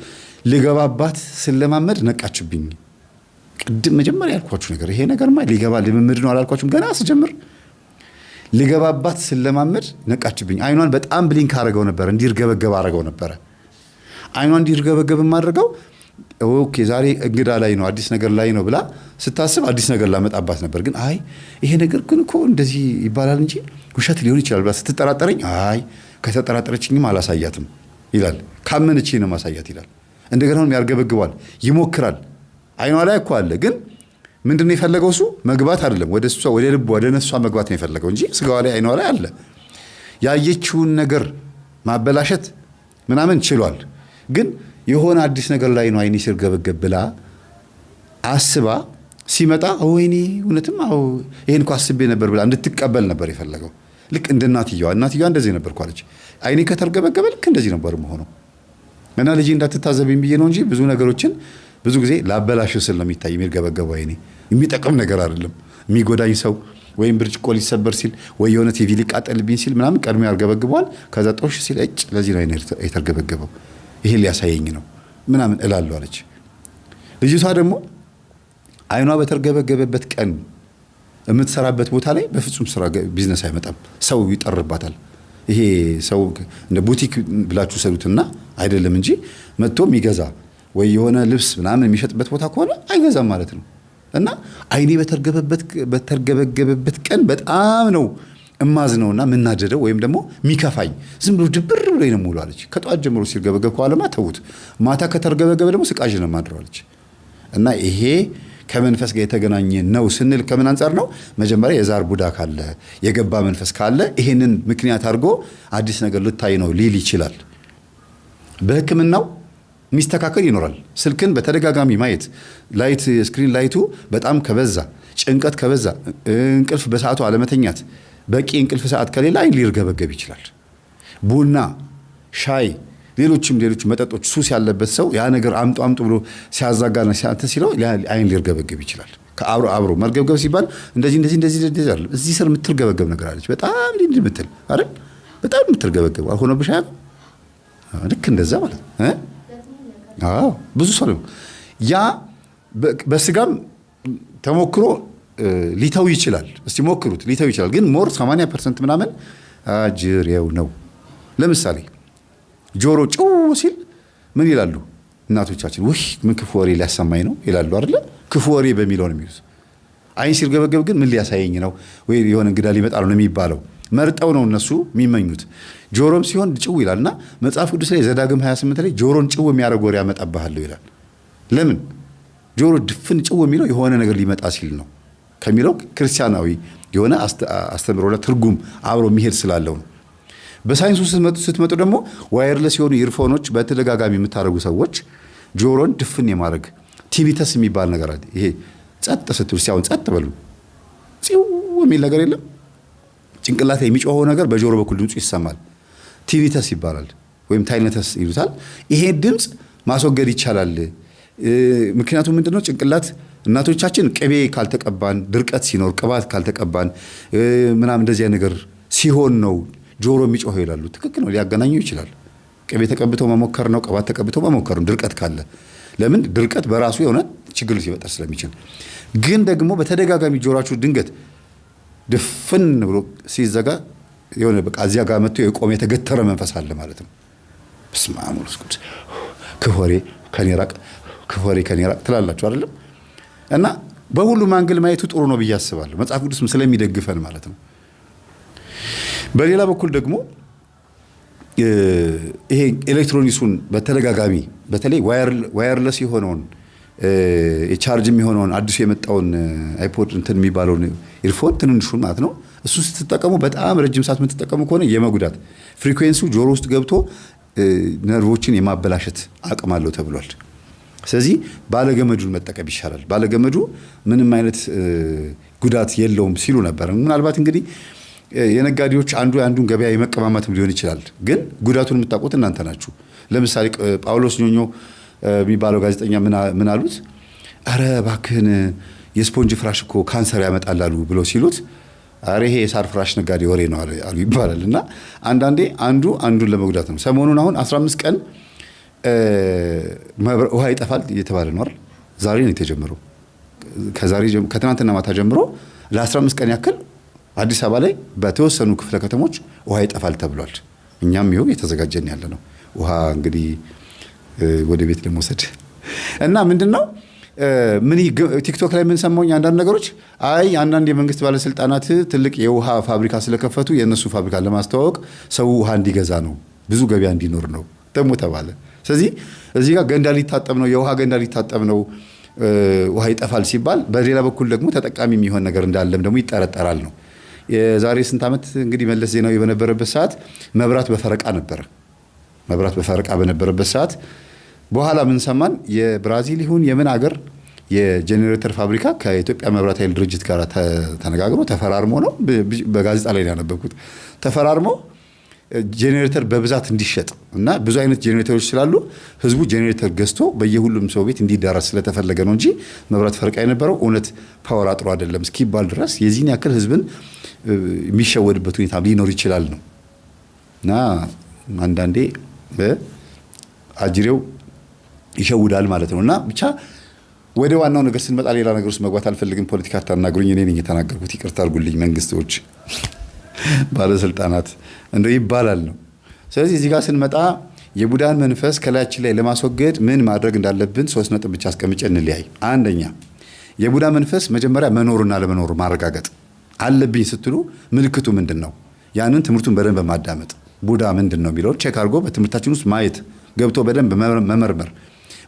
ልገባባት ስለማመድ ነቃችብኝ። ቅድም መጀመሪያ ያልኳችሁ ነገር ይሄ ነገርማ ሊገባ ልምምድ ነው አላልኳችሁም? ገና ስጀምር ልገባባት ስለማመድ ነቃችብኝ። አይኗን በጣም ብሊንክ አረገው ነበር፣ እንዲርገበገብ አረገው ነበረ። አይኗን እንዲርገበገብ ማድረገው ኦኬ ዛሬ እንግዳ ላይ ነው አዲስ ነገር ላይ ነው ብላ ስታስብ አዲስ ነገር ላመጣባት ነበር። ግን አይ ይሄ ነገር ግን እኮ እንደዚህ ይባላል እንጂ ውሸት ሊሆን ይችላል ብላ ስትጠራጠረኝ አይ ከተጠራጠረችኝም አላሳያትም ይላል። ካመነች ነው ማሳያት ይላል። እንደገናም ያርገበግባል፣ ይሞክራል። አይኗ ላይ እኮ አለ። ግን ምንድነው የፈለገው? እሱ መግባት አይደለም ወደ እሷ ወደ ልቧ ወደ ነሷ መግባት ነው የፈለገው እንጂ ስጋዋ ላይ አይኗ ላይ አለ። ያየችውን ነገር ማበላሸት ምናምን ችሏል። ግን የሆነ አዲስ ነገር ላይ ነው አይኔ ሲርገበገብ ብላ አስባ ሲመጣ ወይኔ እውነትም አዎ ይሄን እኮ አስቤ ነበር ብላ እንድትቀበል ነበር የፈለገው። ልክ እንደ እናትየዋ እንደዚህ ነበር እኮ አለች። አይኔ ከተርገበገበ ልክ እንደዚህ ነበር መሆነው እና ልጄ እንዳትታዘብኝ ብዬ ነው እንጂ ብዙ ነገሮችን ብዙ ጊዜ ላበላሽ ስል ነው የሚታይ የሚርገበገበው አይኔ። የሚጠቅም ነገር አይደለም። የሚጎዳኝ ሰው ወይም ብርጭቆ ሊሰበር ሲል ወይ የሆነ ቲቪ ሊቃጠልብኝ ሲል ምናምን ቀድሞ ያርገበግበዋል። ከዛ ጦሽ ሲል እጭ ለዚህ ነው አይኔ የተርገበገበው ይሄ ሊያሳየኝ ነው ምናምን እላለሁ አለች። ልጅቷ ደግሞ አይኗ በተርገበገበበት ቀን የምትሰራበት ቦታ ላይ በፍጹም ስራ ቢዝነስ አይመጣም። ሰው ይጠርባታል። ይሄ ሰው እንደ ቡቲክ ብላችሁ ሰሩትና አይደለም እንጂ መጥቶ የሚገዛ ወይ የሆነ ልብስ ምናምን የሚሸጥበት ቦታ ከሆነ አይገዛም ማለት ነው። እና አይኔ በተርገበገበበት ቀን በጣም ነው እማዝነውና ምናደደው ወይም ደግሞ ሚከፋኝ ዝም ብሎ ድብር ብሎ ነው ሙሉ አለች። ከጧት ጀምሮ ሲርገበገብ ከኋላማ ተውት፣ ማታ ከተርገበገበ ደግሞ ስቃዥ ነው ማድረው አለች። እና ይሄ ከመንፈስ ጋር የተገናኘ ነው ስንል ከምን አንጻር ነው? መጀመሪያ የዛር ቡዳ ካለ የገባ መንፈስ ካለ ይሄንን ምክንያት አድርጎ አዲስ ነገር ልታይ ነው ሊል ይችላል። በሕክምናው ሚስተካከል ይኖራል። ስልክን በተደጋጋሚ ማየት፣ ላይት ስክሪን ላይቱ በጣም ከበዛ፣ ጭንቀት ከበዛ፣ እንቅልፍ በሰዓቱ አለመተኛት፣ በቂ እንቅልፍ ሰዓት ከሌላ አይን ሊርገበገብ ይችላል። ቡና፣ ሻይ፣ ሌሎችም መጠጦች ሱስ ያለበት ሰው ያ ነገር አምጡ ብሎ ሲያዛጋና ሲያንተ ሲለው አይን ሊርገበገብ ይችላል። አብሮ መርገብገብ ሲባል እንደዚህ አይደለም። እዚህ ስር የምትርገበገብ ነገር አለች። በጣም እንዲህ የምትል አይደል? በጣም የምትርገበገብ አልሆነብሽ አይደል? ልክ እንደዛ ማለት ነው። አዎ ብዙ ሰው ነው ያ በስጋም ተሞክሮ ሊተው ይችላል። እስቲ ሞክሩት፣ ሊተው ይችላል። ግን ሞር 80% ምናምን አጅሬው ነው። ለምሳሌ ጆሮ ጭው ሲል ምን ይላሉ እናቶቻችን? ውይ ምን ክፉ ወሬ ሊያሰማኝ ነው ይላሉ አይደለ? ክፉ ወሬ በሚለው ነው የሚሉት። አይን ሲርገበገብ ግን ምን ሊያሳየኝ ነው ወይ የሆነ እንግዳ ሊመጣ ነው የሚባለው። መርጠው ነው እነሱ የሚመኙት። ጆሮም ሲሆን ጭው ይላልና መጽሐፍ ቅዱስ ላይ ዘዳግም 28 ላይ ጆሮን ጭው የሚያደርግ ወሬ ያመጣብሃለሁ ይላል። ለምን ጆሮ ድፍን ጭው የሚለው የሆነ ነገር ሊመጣ ሲል ነው ከሚለው ክርስቲያናዊ የሆነ አስተምሮና ትርጉም አብሮ የሚሄድ ስላለው ነው። በሳይንሱ ስትመጡ ደግሞ ዋየርለስ የሆኑ ኢርፎኖች በተደጋጋሚ የምታደርጉ ሰዎች ጆሮን ድፍን የማድረግ ቲኒተስ የሚባል ነገር አለ። ይሄ ጸጥ ስትሉ ሲያውን ጸጥ በሉ ፂው የሚል ነገር የለም። ጭንቅላት የሚጮኸው ነገር በጆሮ በኩል ድምፁ ይሰማል። ቲኒተስ ይባላል ወይም ታይነተስ ይሉታል። ይሄ ድምፅ ማስወገድ ይቻላል። ምክንያቱም ምንድነው? ጭንቅላት እናቶቻችን ቅቤ ካልተቀባን፣ ድርቀት ሲኖር ቅባት ካልተቀባን ምናምን እንደዚያ ነገር ሲሆን ነው ጆሮ የሚጮኸው ይላሉ። ትክክል ነው፣ ሊያገናኘው ይችላል። ቅቤ ተቀብቶ መሞከር ነው፣ ቅባት ተቀብቶ መሞከር ነው። ድርቀት ካለ ለምን ድርቀት በራሱ የሆነ ችግር ሊፈጠር ስለሚችል። ግን ደግሞ በተደጋጋሚ ጆሮአችሁ ድንገት ድፍን ብሎ ሲዘጋ የሆነ በቃ እዚያ ጋር መጥቶ የቆመ የተገተረ መንፈስ አለ ማለት ነው። በስመ አብ ወወልድ ወመንፈስ ቅዱስ ክፎሬ ከኔ ራቅ ክፎሬ ከኔ ራቅ ትላላችሁ አይደለም? እና በሁሉም አንግል ማየቱ ጥሩ ነው ብዬ አስባለሁ። መጽሐፍ ቅዱስም ስለሚደግፈን ማለት ነው። በሌላ በኩል ደግሞ ይሄ ኤሌክትሮኒክሱን በተደጋጋሚ በተለይ ዋየርለስ የሆነውን የቻርጅ የሚሆነውን አዲሱ የመጣውን አይፖድ እንትን የሚባለውን ኢርፎን ትንንሹን ማለት ነው። እሱ ስትጠቀሙ በጣም ረጅም ሰዓት የምትጠቀሙ ከሆነ የመጉዳት ፍሪኩዌንሲው ጆሮ ውስጥ ገብቶ ነርቮችን የማበላሸት አቅም አለው ተብሏል። ስለዚህ ባለገመዱን መጠቀም ይሻላል። ባለገመዱ ምንም አይነት ጉዳት የለውም ሲሉ ነበር። ምናልባት እንግዲህ የነጋዴዎች አንዱን ገበያ የመቀማማትም ሊሆን ይችላል። ግን ጉዳቱን የምታውቁት እናንተ ናችሁ። ለምሳሌ ጳውሎስ ኞኞ የሚባለው ጋዜጠኛ ምን አሉት? አረ እባክህን የስፖንጅ ፍራሽ እኮ ካንሰር ያመጣል አሉ ብለው ሲሉት አረ ይሄ የሳር ፍራሽ ነጋዴ ወሬ ነው አሉ ይባላል። እና አንዳንዴ አንዱን ለመጉዳት ነው። ሰሞኑን አሁን 15 ቀን ውሃ ይጠፋል እየተባለ ነው አይደል? ዛሬ ነው የተጀመረው። ከትናንትና ማታ ጀምሮ ለ15 ቀን ያክል አዲስ አበባ ላይ በተወሰኑ ክፍለ ከተሞች ውሃ ይጠፋል ተብሏል። እኛም ይኸው እየተዘጋጀን ያለ ነው ውሃ እንግዲህ ወደ ቤት ለመውሰድ እና ምንድነው ቲክቶክ ላይ የምንሰማው አንዳንድ ነገሮች አንዳንድ የመንግስት ባለስልጣናት ትልቅ የውሃ ፋብሪካ ስለከፈቱ የእነሱ ፋብሪካ ለማስተዋወቅ ሰው ውሃ እንዲገዛ ነው፣ ብዙ ገበያ እንዲኖር ነው ደግሞ ተባለ። ስለዚህ እዚህ ጋር ገንዳ ሊታጠብ ነው፣ የውሃ ገንዳ ሊታጠብ ነው፣ ውሃ ይጠፋል ሲባል በሌላ በኩል ደግሞ ተጠቃሚ የሚሆን ነገር እንዳለም ደግሞ ይጠረጠራል ነው። የዛሬ ስንት ዓመት እንግዲህ መለስ ዜናዊ በነበረበት ሰዓት መብራት በፈረቃ ነበረ። መብራት በፈረቃ በነበረበት ሰዓት በኋላ ምን ሰማን? የብራዚል ይሁን የምን አገር የጄኔሬተር ፋብሪካ ከኢትዮጵያ መብራት ኃይል ድርጅት ጋር ተነጋግሮ ተፈራርሞ ነው፣ በጋዜጣ ላይ ያነበብኩት፣ ተፈራርሞ ጄኔሬተር በብዛት እንዲሸጥ እና ብዙ አይነት ጄኔሬተሮች ስላሉ ህዝቡ ጄኔሬተር ገዝቶ በየሁሉም ሰው ቤት እንዲዳረስ ስለተፈለገ ነው እንጂ መብራት ፈረቃ የነበረው እውነት ፓወር አጥሮ አይደለም እስኪባል ድረስ የዚህን ያክል ህዝብን የሚሸወድበት ሁኔታ ሊኖር ይችላል ነው። እና አንዳንዴ አጅሬው ይሸውዳል ማለት ነው። እና ብቻ ወደ ዋናው ነገር ስንመጣ ሌላ ነገር ውስጥ መግባት አልፈልግም። ፖለቲካ አታናግሩኝ፣ እኔ ነኝ የተናገርኩት። ይቅርታ አድርጉልኝ መንግስቶች፣ ባለስልጣናት እንደው ይባላል ነው። ስለዚህ እዚህ ጋር ስንመጣ የቡዳን መንፈስ ከላያችን ላይ ለማስወገድ ምን ማድረግ እንዳለብን 3 ነጥብ ብቻ አስቀምጬ እንለያይ። አንደኛ የቡዳ መንፈስ መጀመሪያ መኖርና ለመኖር ማረጋገጥ አለብኝ ስትሉ ምልክቱ ምንድን ነው? ያንን ትምህርቱን በደንብ ማዳመጥ ቡዳ ምንድን ነው የሚለውን ቼክ አድርጎ በትምህርታችን ውስጥ ማየት ገብቶ በደንብ መመርመር።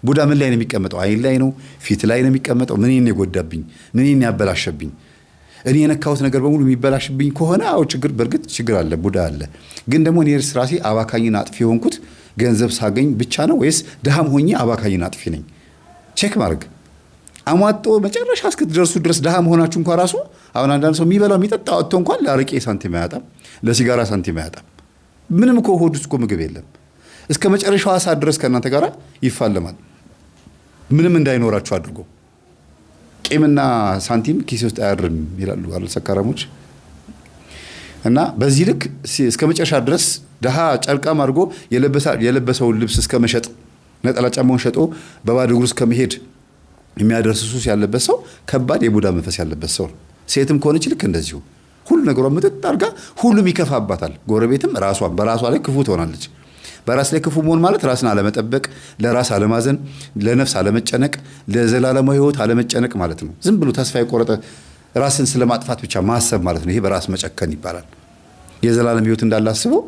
ቡዳ ምን ላይ ነው የሚቀመጠው? አይን ላይ ነው? ፊት ላይ ነው የሚቀመጠው? ምንን የጎዳብኝ? ምንን ያበላሸብኝ? እኔ የነካሁት ነገር በሙሉ የሚበላሽብኝ ከሆነ ችግር፣ በእርግጥ ችግር አለ፣ ቡዳ አለ። ግን ደግሞ እኔ ራሴ አባካኝና አጥፊ የሆንኩት ገንዘብ ሳገኝ ብቻ ነው ወይስ ድሃም ሆኜ አባካኝና አጥፊ ነኝ? ቼክ ማድረግ። አሟጦ መጨረሻ እስክትደርሱ ድረስ ድሃ መሆናችሁ እንኳን ራሱ አሁን አንዳንድ ሰው የሚበላው የሚጠጣው አጥቶ እንኳን ለአረቄ ሳንቲም አያጣም፣ ለሲጋራ ሳንቲም አያጣም። ምንም እኮ ሆድ ውስጥ እኮ ምግብ የለም። እስከ መጨረሻው ሰዓት ድረስ ከእናንተ ጋር ይፋለማል፣ ምንም እንዳይኖራችሁ አድርጎ። ቂምና ሳንቲም ኪሴ ውስጥ አያድርም ይላሉ አይደል ሰካራሞች። እና በዚህ ልክ እስከ መጨረሻ ድረስ ድሃ ጨርቃም አድርጎ የለበሰውን ልብስ እስከ መሸጥ፣ ነጠላ ጫማውን ሸጦ በባዶ እግሩ እስከ መሄድ የሚያደርስ ሱስ ያለበት ሰው ከባድ የቡዳ መንፈስ ያለበት ሰው ነው። ሴትም ከሆነች ልክ እንደዚሁ ሁሉ ነገሯ ምጥጥ አድርጋ ሁሉም ይከፋባታል። ጎረቤትም ራሷን በራሷ ላይ ክፉ ትሆናለች። በራስ ላይ ክፉ መሆን ማለት ራስን አለመጠበቅ፣ ለራስ አለማዘን፣ ለነፍስ አለመጨነቅ፣ ለዘላለማዊ ሕይወት አለመጨነቅ ማለት ነው። ዝም ብሎ ተስፋ የቆረጠ ራስን ስለማጥፋት ብቻ ማሰብ ማለት ነው። ይሄ በራስ መጨከን ይባላል። የዘላለም ሕይወት እንዳላስበው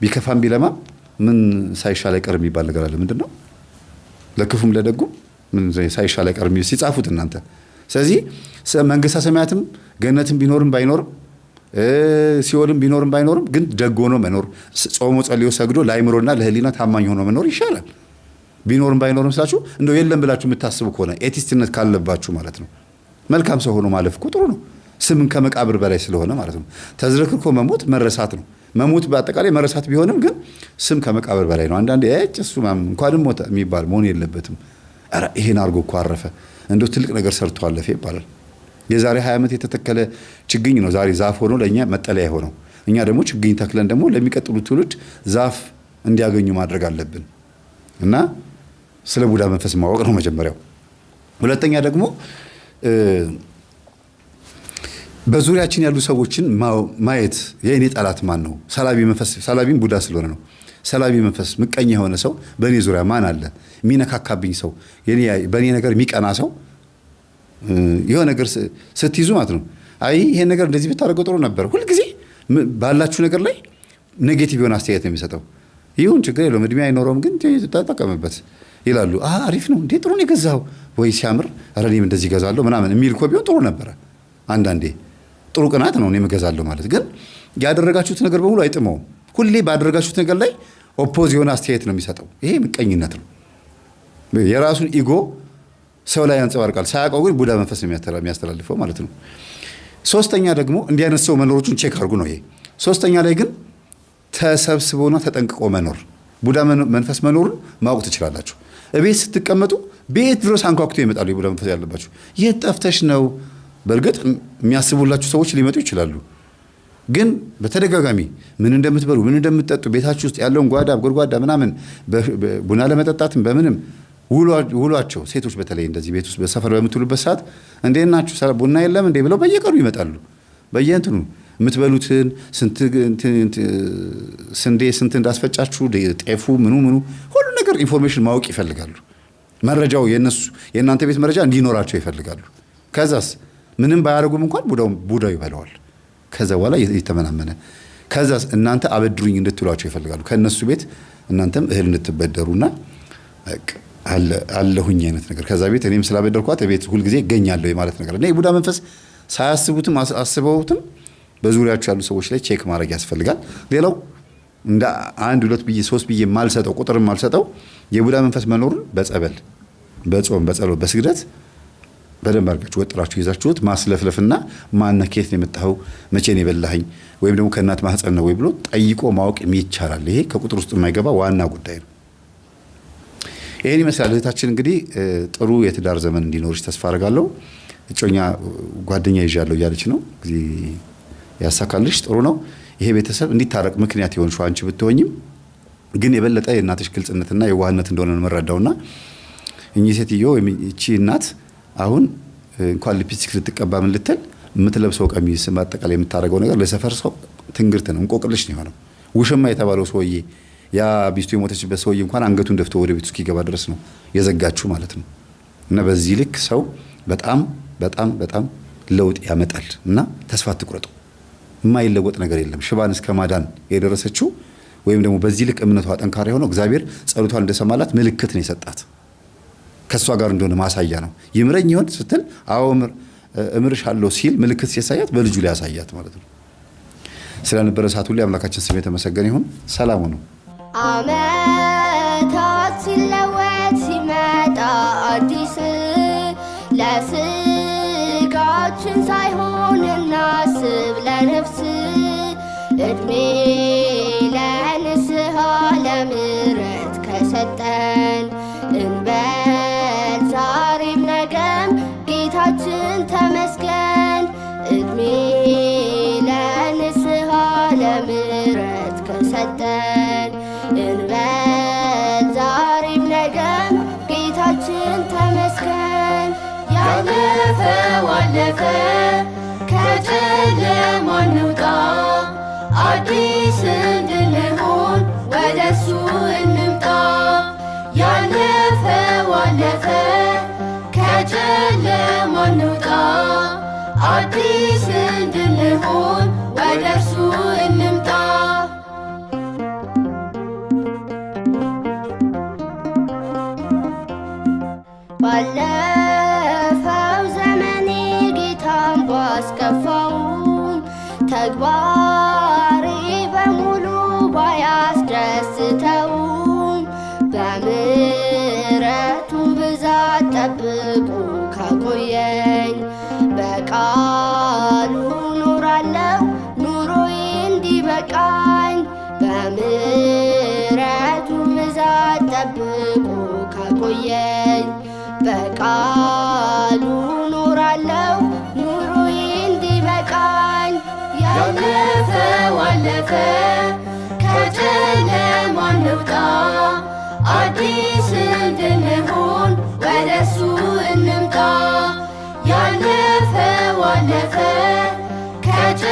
ቢከፋም ቢለማም ምን ሳይሻል አይቀር የሚባል ነገር አለ። ምንድን ነው? ለክፉም ለደጉም ምን ሳይሻል አይቀር ሲጻፉት እናንተ። ስለዚህ መንግስተ ሰማያትም ገነትም ቢኖርም ባይኖርም ሲኦልም ቢኖርም ባይኖርም ግን ደግ ሆኖ መኖር፣ ጾሞ ጸልዮ ሰግዶ ለአይምሮና ለህሊና ታማኝ ሆኖ መኖር ይሻላል። ቢኖርም ባይኖርም ስላችሁ እንደው የለም ብላችሁ የምታስቡ ከሆነ ኤቲስትነት ካለባችሁ ማለት ነው። መልካም ሰው ሆኖ ማለፍ እኮ ጥሩ ነው። ስምን ከመቃብር በላይ ስለሆነ ማለት ነው። ተዝረክርኮ መሞት መረሳት ነው። መሞት በአጠቃላይ መረሳት ቢሆንም ግን ስም ከመቃብር በላይ ነው። አንዳንዴ እሱ እንኳንም ሞተ የሚባል መሆን የለበትም። ኧረ ይሄን አድርጎ እኮ አረፈ እንደው ትልቅ ነገር ሰርቶ አለፈ ይባላል። የዛሬ 20 ዓመት የተተከለ ችግኝ ነው ዛሬ ዛፍ ሆኖ ለእኛ መጠለያ ሆነው። እኛ ደግሞ ችግኝ ተክለን ደግሞ ለሚቀጥሉ ትውልድ ዛፍ እንዲያገኙ ማድረግ አለብን። እና ስለ ቡዳ መንፈስ ማወቅ ነው መጀመሪያው። ሁለተኛ ደግሞ በዙሪያችን ያሉ ሰዎችን ማየት የእኔ ጠላት ማን ነው? ሰላቢም ቡዳ ስለሆነ ነው። ሰላቢ መንፈስ ምቀኛ የሆነ ሰው በእኔ ዙሪያ ማን አለ? የሚነካካብኝ ሰው፣ በእኔ ነገር የሚቀና ሰው የሆነ ነገር ስትይዙ ማለት ነው። አይ ይሄን ነገር እንደዚህ ብታደርገው ጥሩ ነበር። ሁልጊዜ ባላችሁ ነገር ላይ ኔጌቲቭ የሆነ አስተያየት ነው የሚሰጠው። ይሁን ችግር የለውም እድሜ አይኖረውም ግን ተጠቀምበት ይላሉ። አሪፍ ነው እንዴ ጥሩ ነው የገዛው ወይ ሲያምር ኧረ እኔም እንደዚህ እገዛለሁ ምናምን የሚል እኮ ቢሆን ጥሩ ነበረ። አንዳንዴ ጥሩ ቅናት ነው እኔም እገዛለሁ ማለት። ግን ያደረጋችሁት ነገር በሙሉ አይጥመውም። ሁሌ ባደረጋችሁት ነገር ላይ ኦፖዝ የሆነ አስተያየት ነው የሚሰጠው። ይሄ ምቀኝነት ነው። የራሱን ኢጎ ሰው ላይ ያንጸባርቃል። ሳያውቀው ግን ቡዳ መንፈስ ነው የሚያስተላልፈው ማለት ነው። ሶስተኛ ደግሞ እንዲህ አይነት ሰው መኖሮቹን ቼክ አድርጉ ነው ይሄ። ሶስተኛ ላይ ግን ተሰብስቦና ተጠንቅቆ መኖር፣ ቡዳ መንፈስ መኖሩን ማወቅ ትችላላችሁ። እቤት ስትቀመጡ ቤት ድረስ አንኳኩቶ ይመጣሉ የቡዳ መንፈስ ያለባችሁ። የት ጠፍተሽ ነው? በእርግጥ የሚያስቡላችሁ ሰዎች ሊመጡ ይችላሉ። ግን በተደጋጋሚ ምን እንደምትበሉ ምን እንደምትጠጡ ቤታችሁ ውስጥ ያለውን ጓዳ ጎድጓዳ ምናምን ቡና ለመጠጣትም በምንም ውሏቸው ሴቶች በተለይ እንደዚህ ቤት ውስጥ በሰፈር በምትውሉበት ሰዓት እንዴት ናችሁ ቡና የለም እንዴ ብለው በየቀኑ ይመጣሉ። በየእንትኑ የምትበሉትን ስንዴ ስንት እንዳስፈጫችሁ ጤፉ ምኑ ሁሉ ነገር ኢንፎርሜሽን ማወቅ ይፈልጋሉ። መረጃው የእናንተ ቤት መረጃ እንዲኖራቸው ይፈልጋሉ። ከዛስ ምንም ባያደርጉም እንኳን ቡዳው ይበለዋል። ከዛ በኋላ የተመናመነ ከዛስ እናንተ አበድሩኝ እንድትሏቸው ይፈልጋሉ። ከነሱ ቤት እናንተም እህል እንድትበደሩና አለሁኝ አይነት ነገር ከዛ ቤት እኔም ስላበደርኳት ቤት ሁልጊዜ እገኛለሁ የማለት ነገር እና የቡዳ መንፈስ ሳያስቡትም አስበውትም በዙሪያቸው ያሉ ሰዎች ላይ ቼክ ማድረግ ያስፈልጋል። ሌላው እንደ 1 2 ብዬ 3 ብዬ ማልሰጠው ቁጥርም ማልሰጠው የቡዳ መንፈስ መኖሩን በጸበል በጾም በጸሎት በስግደት በደንብ አድርጋችሁ ወጥራችሁ ይዛችሁት ማስለፍለፍና ማነኬት ነው የመጣው መቼ ነው የበላኸኝ ወይም ደግሞ ከእናት ማህፀን ነው ወይ ብሎ ጠይቆ ማወቅ ይቻላል። ይሄ ከቁጥር ውስጥ የማይገባ ዋና ጉዳይ ነው። ይሄን ይመስላል። እህታችን እንግዲህ ጥሩ የትዳር ዘመን እንዲኖርሽ ተስፋ አደርጋለሁ። እጮኛ ጓደኛ ይዣለሁ እያለች ነው። ጊዜ ያሳካልሽ። ጥሩ ነው። ይሄ ቤተሰብ እንዲታረቅ ምክንያት ይሆንሽ አንቺ ብትሆኝም ግን የበለጠ የእናትሽ ግልጽነትና የዋህነት እንደሆነ ነው የምረዳውና እኚህ ሴትዮ እቺ እናት አሁን እንኳን ሊፕስቲክ ልትቀባ ምን ልትል የምትለብሰው ቀሚስ ማጠቃላይ የምታደርገው ነገር ለሰፈር ሰው ትንግርት ነው፣ እንቆቅልሽ ነው የሆነው። ውሽማ የተባለው ሰውዬ ያ ሚስቱ የሞተችበት ሰውዬ እንኳን አንገቱን ደፍቶ ወደ ቤቱ እስኪገባ ድረስ ነው የዘጋችሁ ማለት ነው። እና በዚህ ልክ ሰው በጣም በጣም በጣም ለውጥ ያመጣል እና ተስፋ አትቁረጡ። የማይለወጥ ነገር የለም። ሽባን እስከ ማዳን የደረሰችው ወይም ደግሞ በዚህ ልክ እምነቷ ጠንካራ የሆነው እግዚአብሔር ጸሎቷን እንደሰማላት ምልክት ነው የሰጣት። ከሷ ጋር እንደሆነ ማሳያ ነው። ይምረኝ ይሆን ስትል አዎ እምርሻለሁ ሲል ምልክት ሲያሳያት በልጁ ላይ ያሳያት ማለት ነው። ስለነበረ ሰዓት ሁሉ አምላካችን ስም የተመሰገነ ይሁን። ሰላም ነው። ዓመታት ሲለወጥ ሲመጣ አዲስ ለስጋችን ሳይሆን እናስብ ለነፍስ እድሜ ለንስሐ ለምሕረት ከሰጠን እንበል ዛሬም ነገም ጌታችን ተመስገን። እድሜ ለንስሐ ለምሕረት ከሰጠን እንበል ዛሬም ነገም ጌታችን ተመስገን። ያለፈው አለፈ ከጨለማ እንውጣ አዲስ እንድንሆን ወደሱ እንምጣ። ያለፈው አለፈ ከጨለማ እንውጣ አዲስ እንድንሆን ወደሱ እንምጣ። ባለፈው ዘመኔ ጌታን ባስከፋውም ተግባሬ በሙሉ ባያስደስተውም በምሕረቱ ብዛት ጠብቆ ካቆየኝ በቃሉ ኖራለሁ ኑሮዬ እንዲበቃኝ። በምሕረቱ ብዛት ጠብቆ ካቆየኝ በቃሉ ኖራለሁ ኑሮዬ እንዲበቃኝ። ያለፈው አለፈ ከጨለማ እንውጣ አዲስ እንድንሆን ወደሱ እንምጣ። ያለፈው አለፈ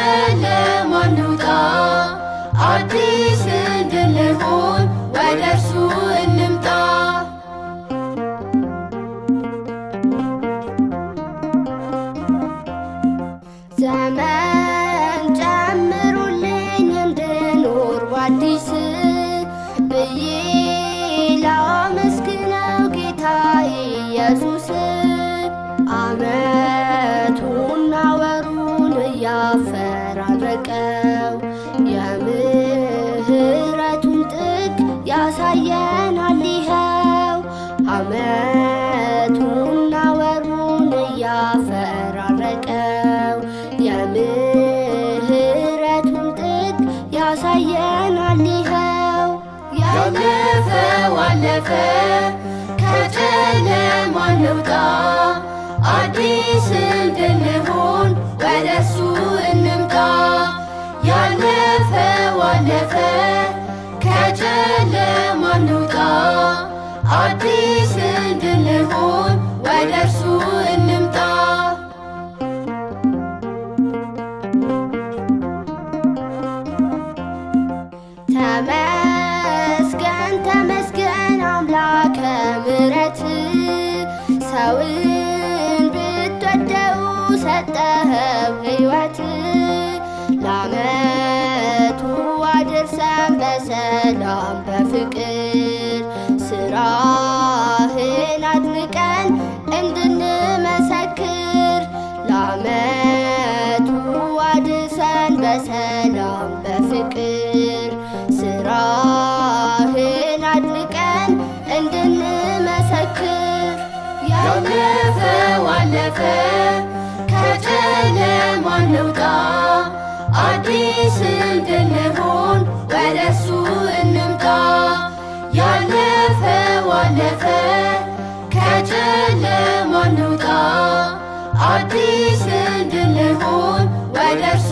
ከጨለማ እንውጣ አዲስ እንድንሆን ወደ እርሱ እንምጣ። ዘመን ጨምሩልኝ እንድኖር በአዲስ ብዬ ላመስግነው ጌታ ኢየሱስ። ዓመቱና ወሩን እያፈራረቀው የምህረቱን ጥግ ያሳየናል ይኸው። ዓመቱና ወሩን እያፈራረቀው የምህረቱን ጥግ ያሳየናል ይኸው። ያለፈው አለፈ ከጨለማ እንውጣ አዲስ እንድንሆን ወደ እርሱ እንምጣ። ያለፈው አለፈ ከጨለማ እንውጣ አዲስ እንድንሆን ወደ እርሱ እንምጣ። ተመስገን ተመስገን አምላከ ምሕረት ሰውን ብትወደው ሰጠኸው ሕይወት። ለዓመቱ አድርሰን በሰላም በፍቅር ስራህን አድንቀን እንድንመሰክር። ለዓመቱ አድርሰን በሰላም በፍቅር ስራህን አድንቀን እንድንመሰክር። ያለፈው አለፈ ከጨለማ እንውጣ አዲስ እንድንሆን ወደ እርሱ እንምጣ። ያለፈው አለፈ ከጨለማ እንውጣ አዲስ እንድንሆን ወደ እርሱ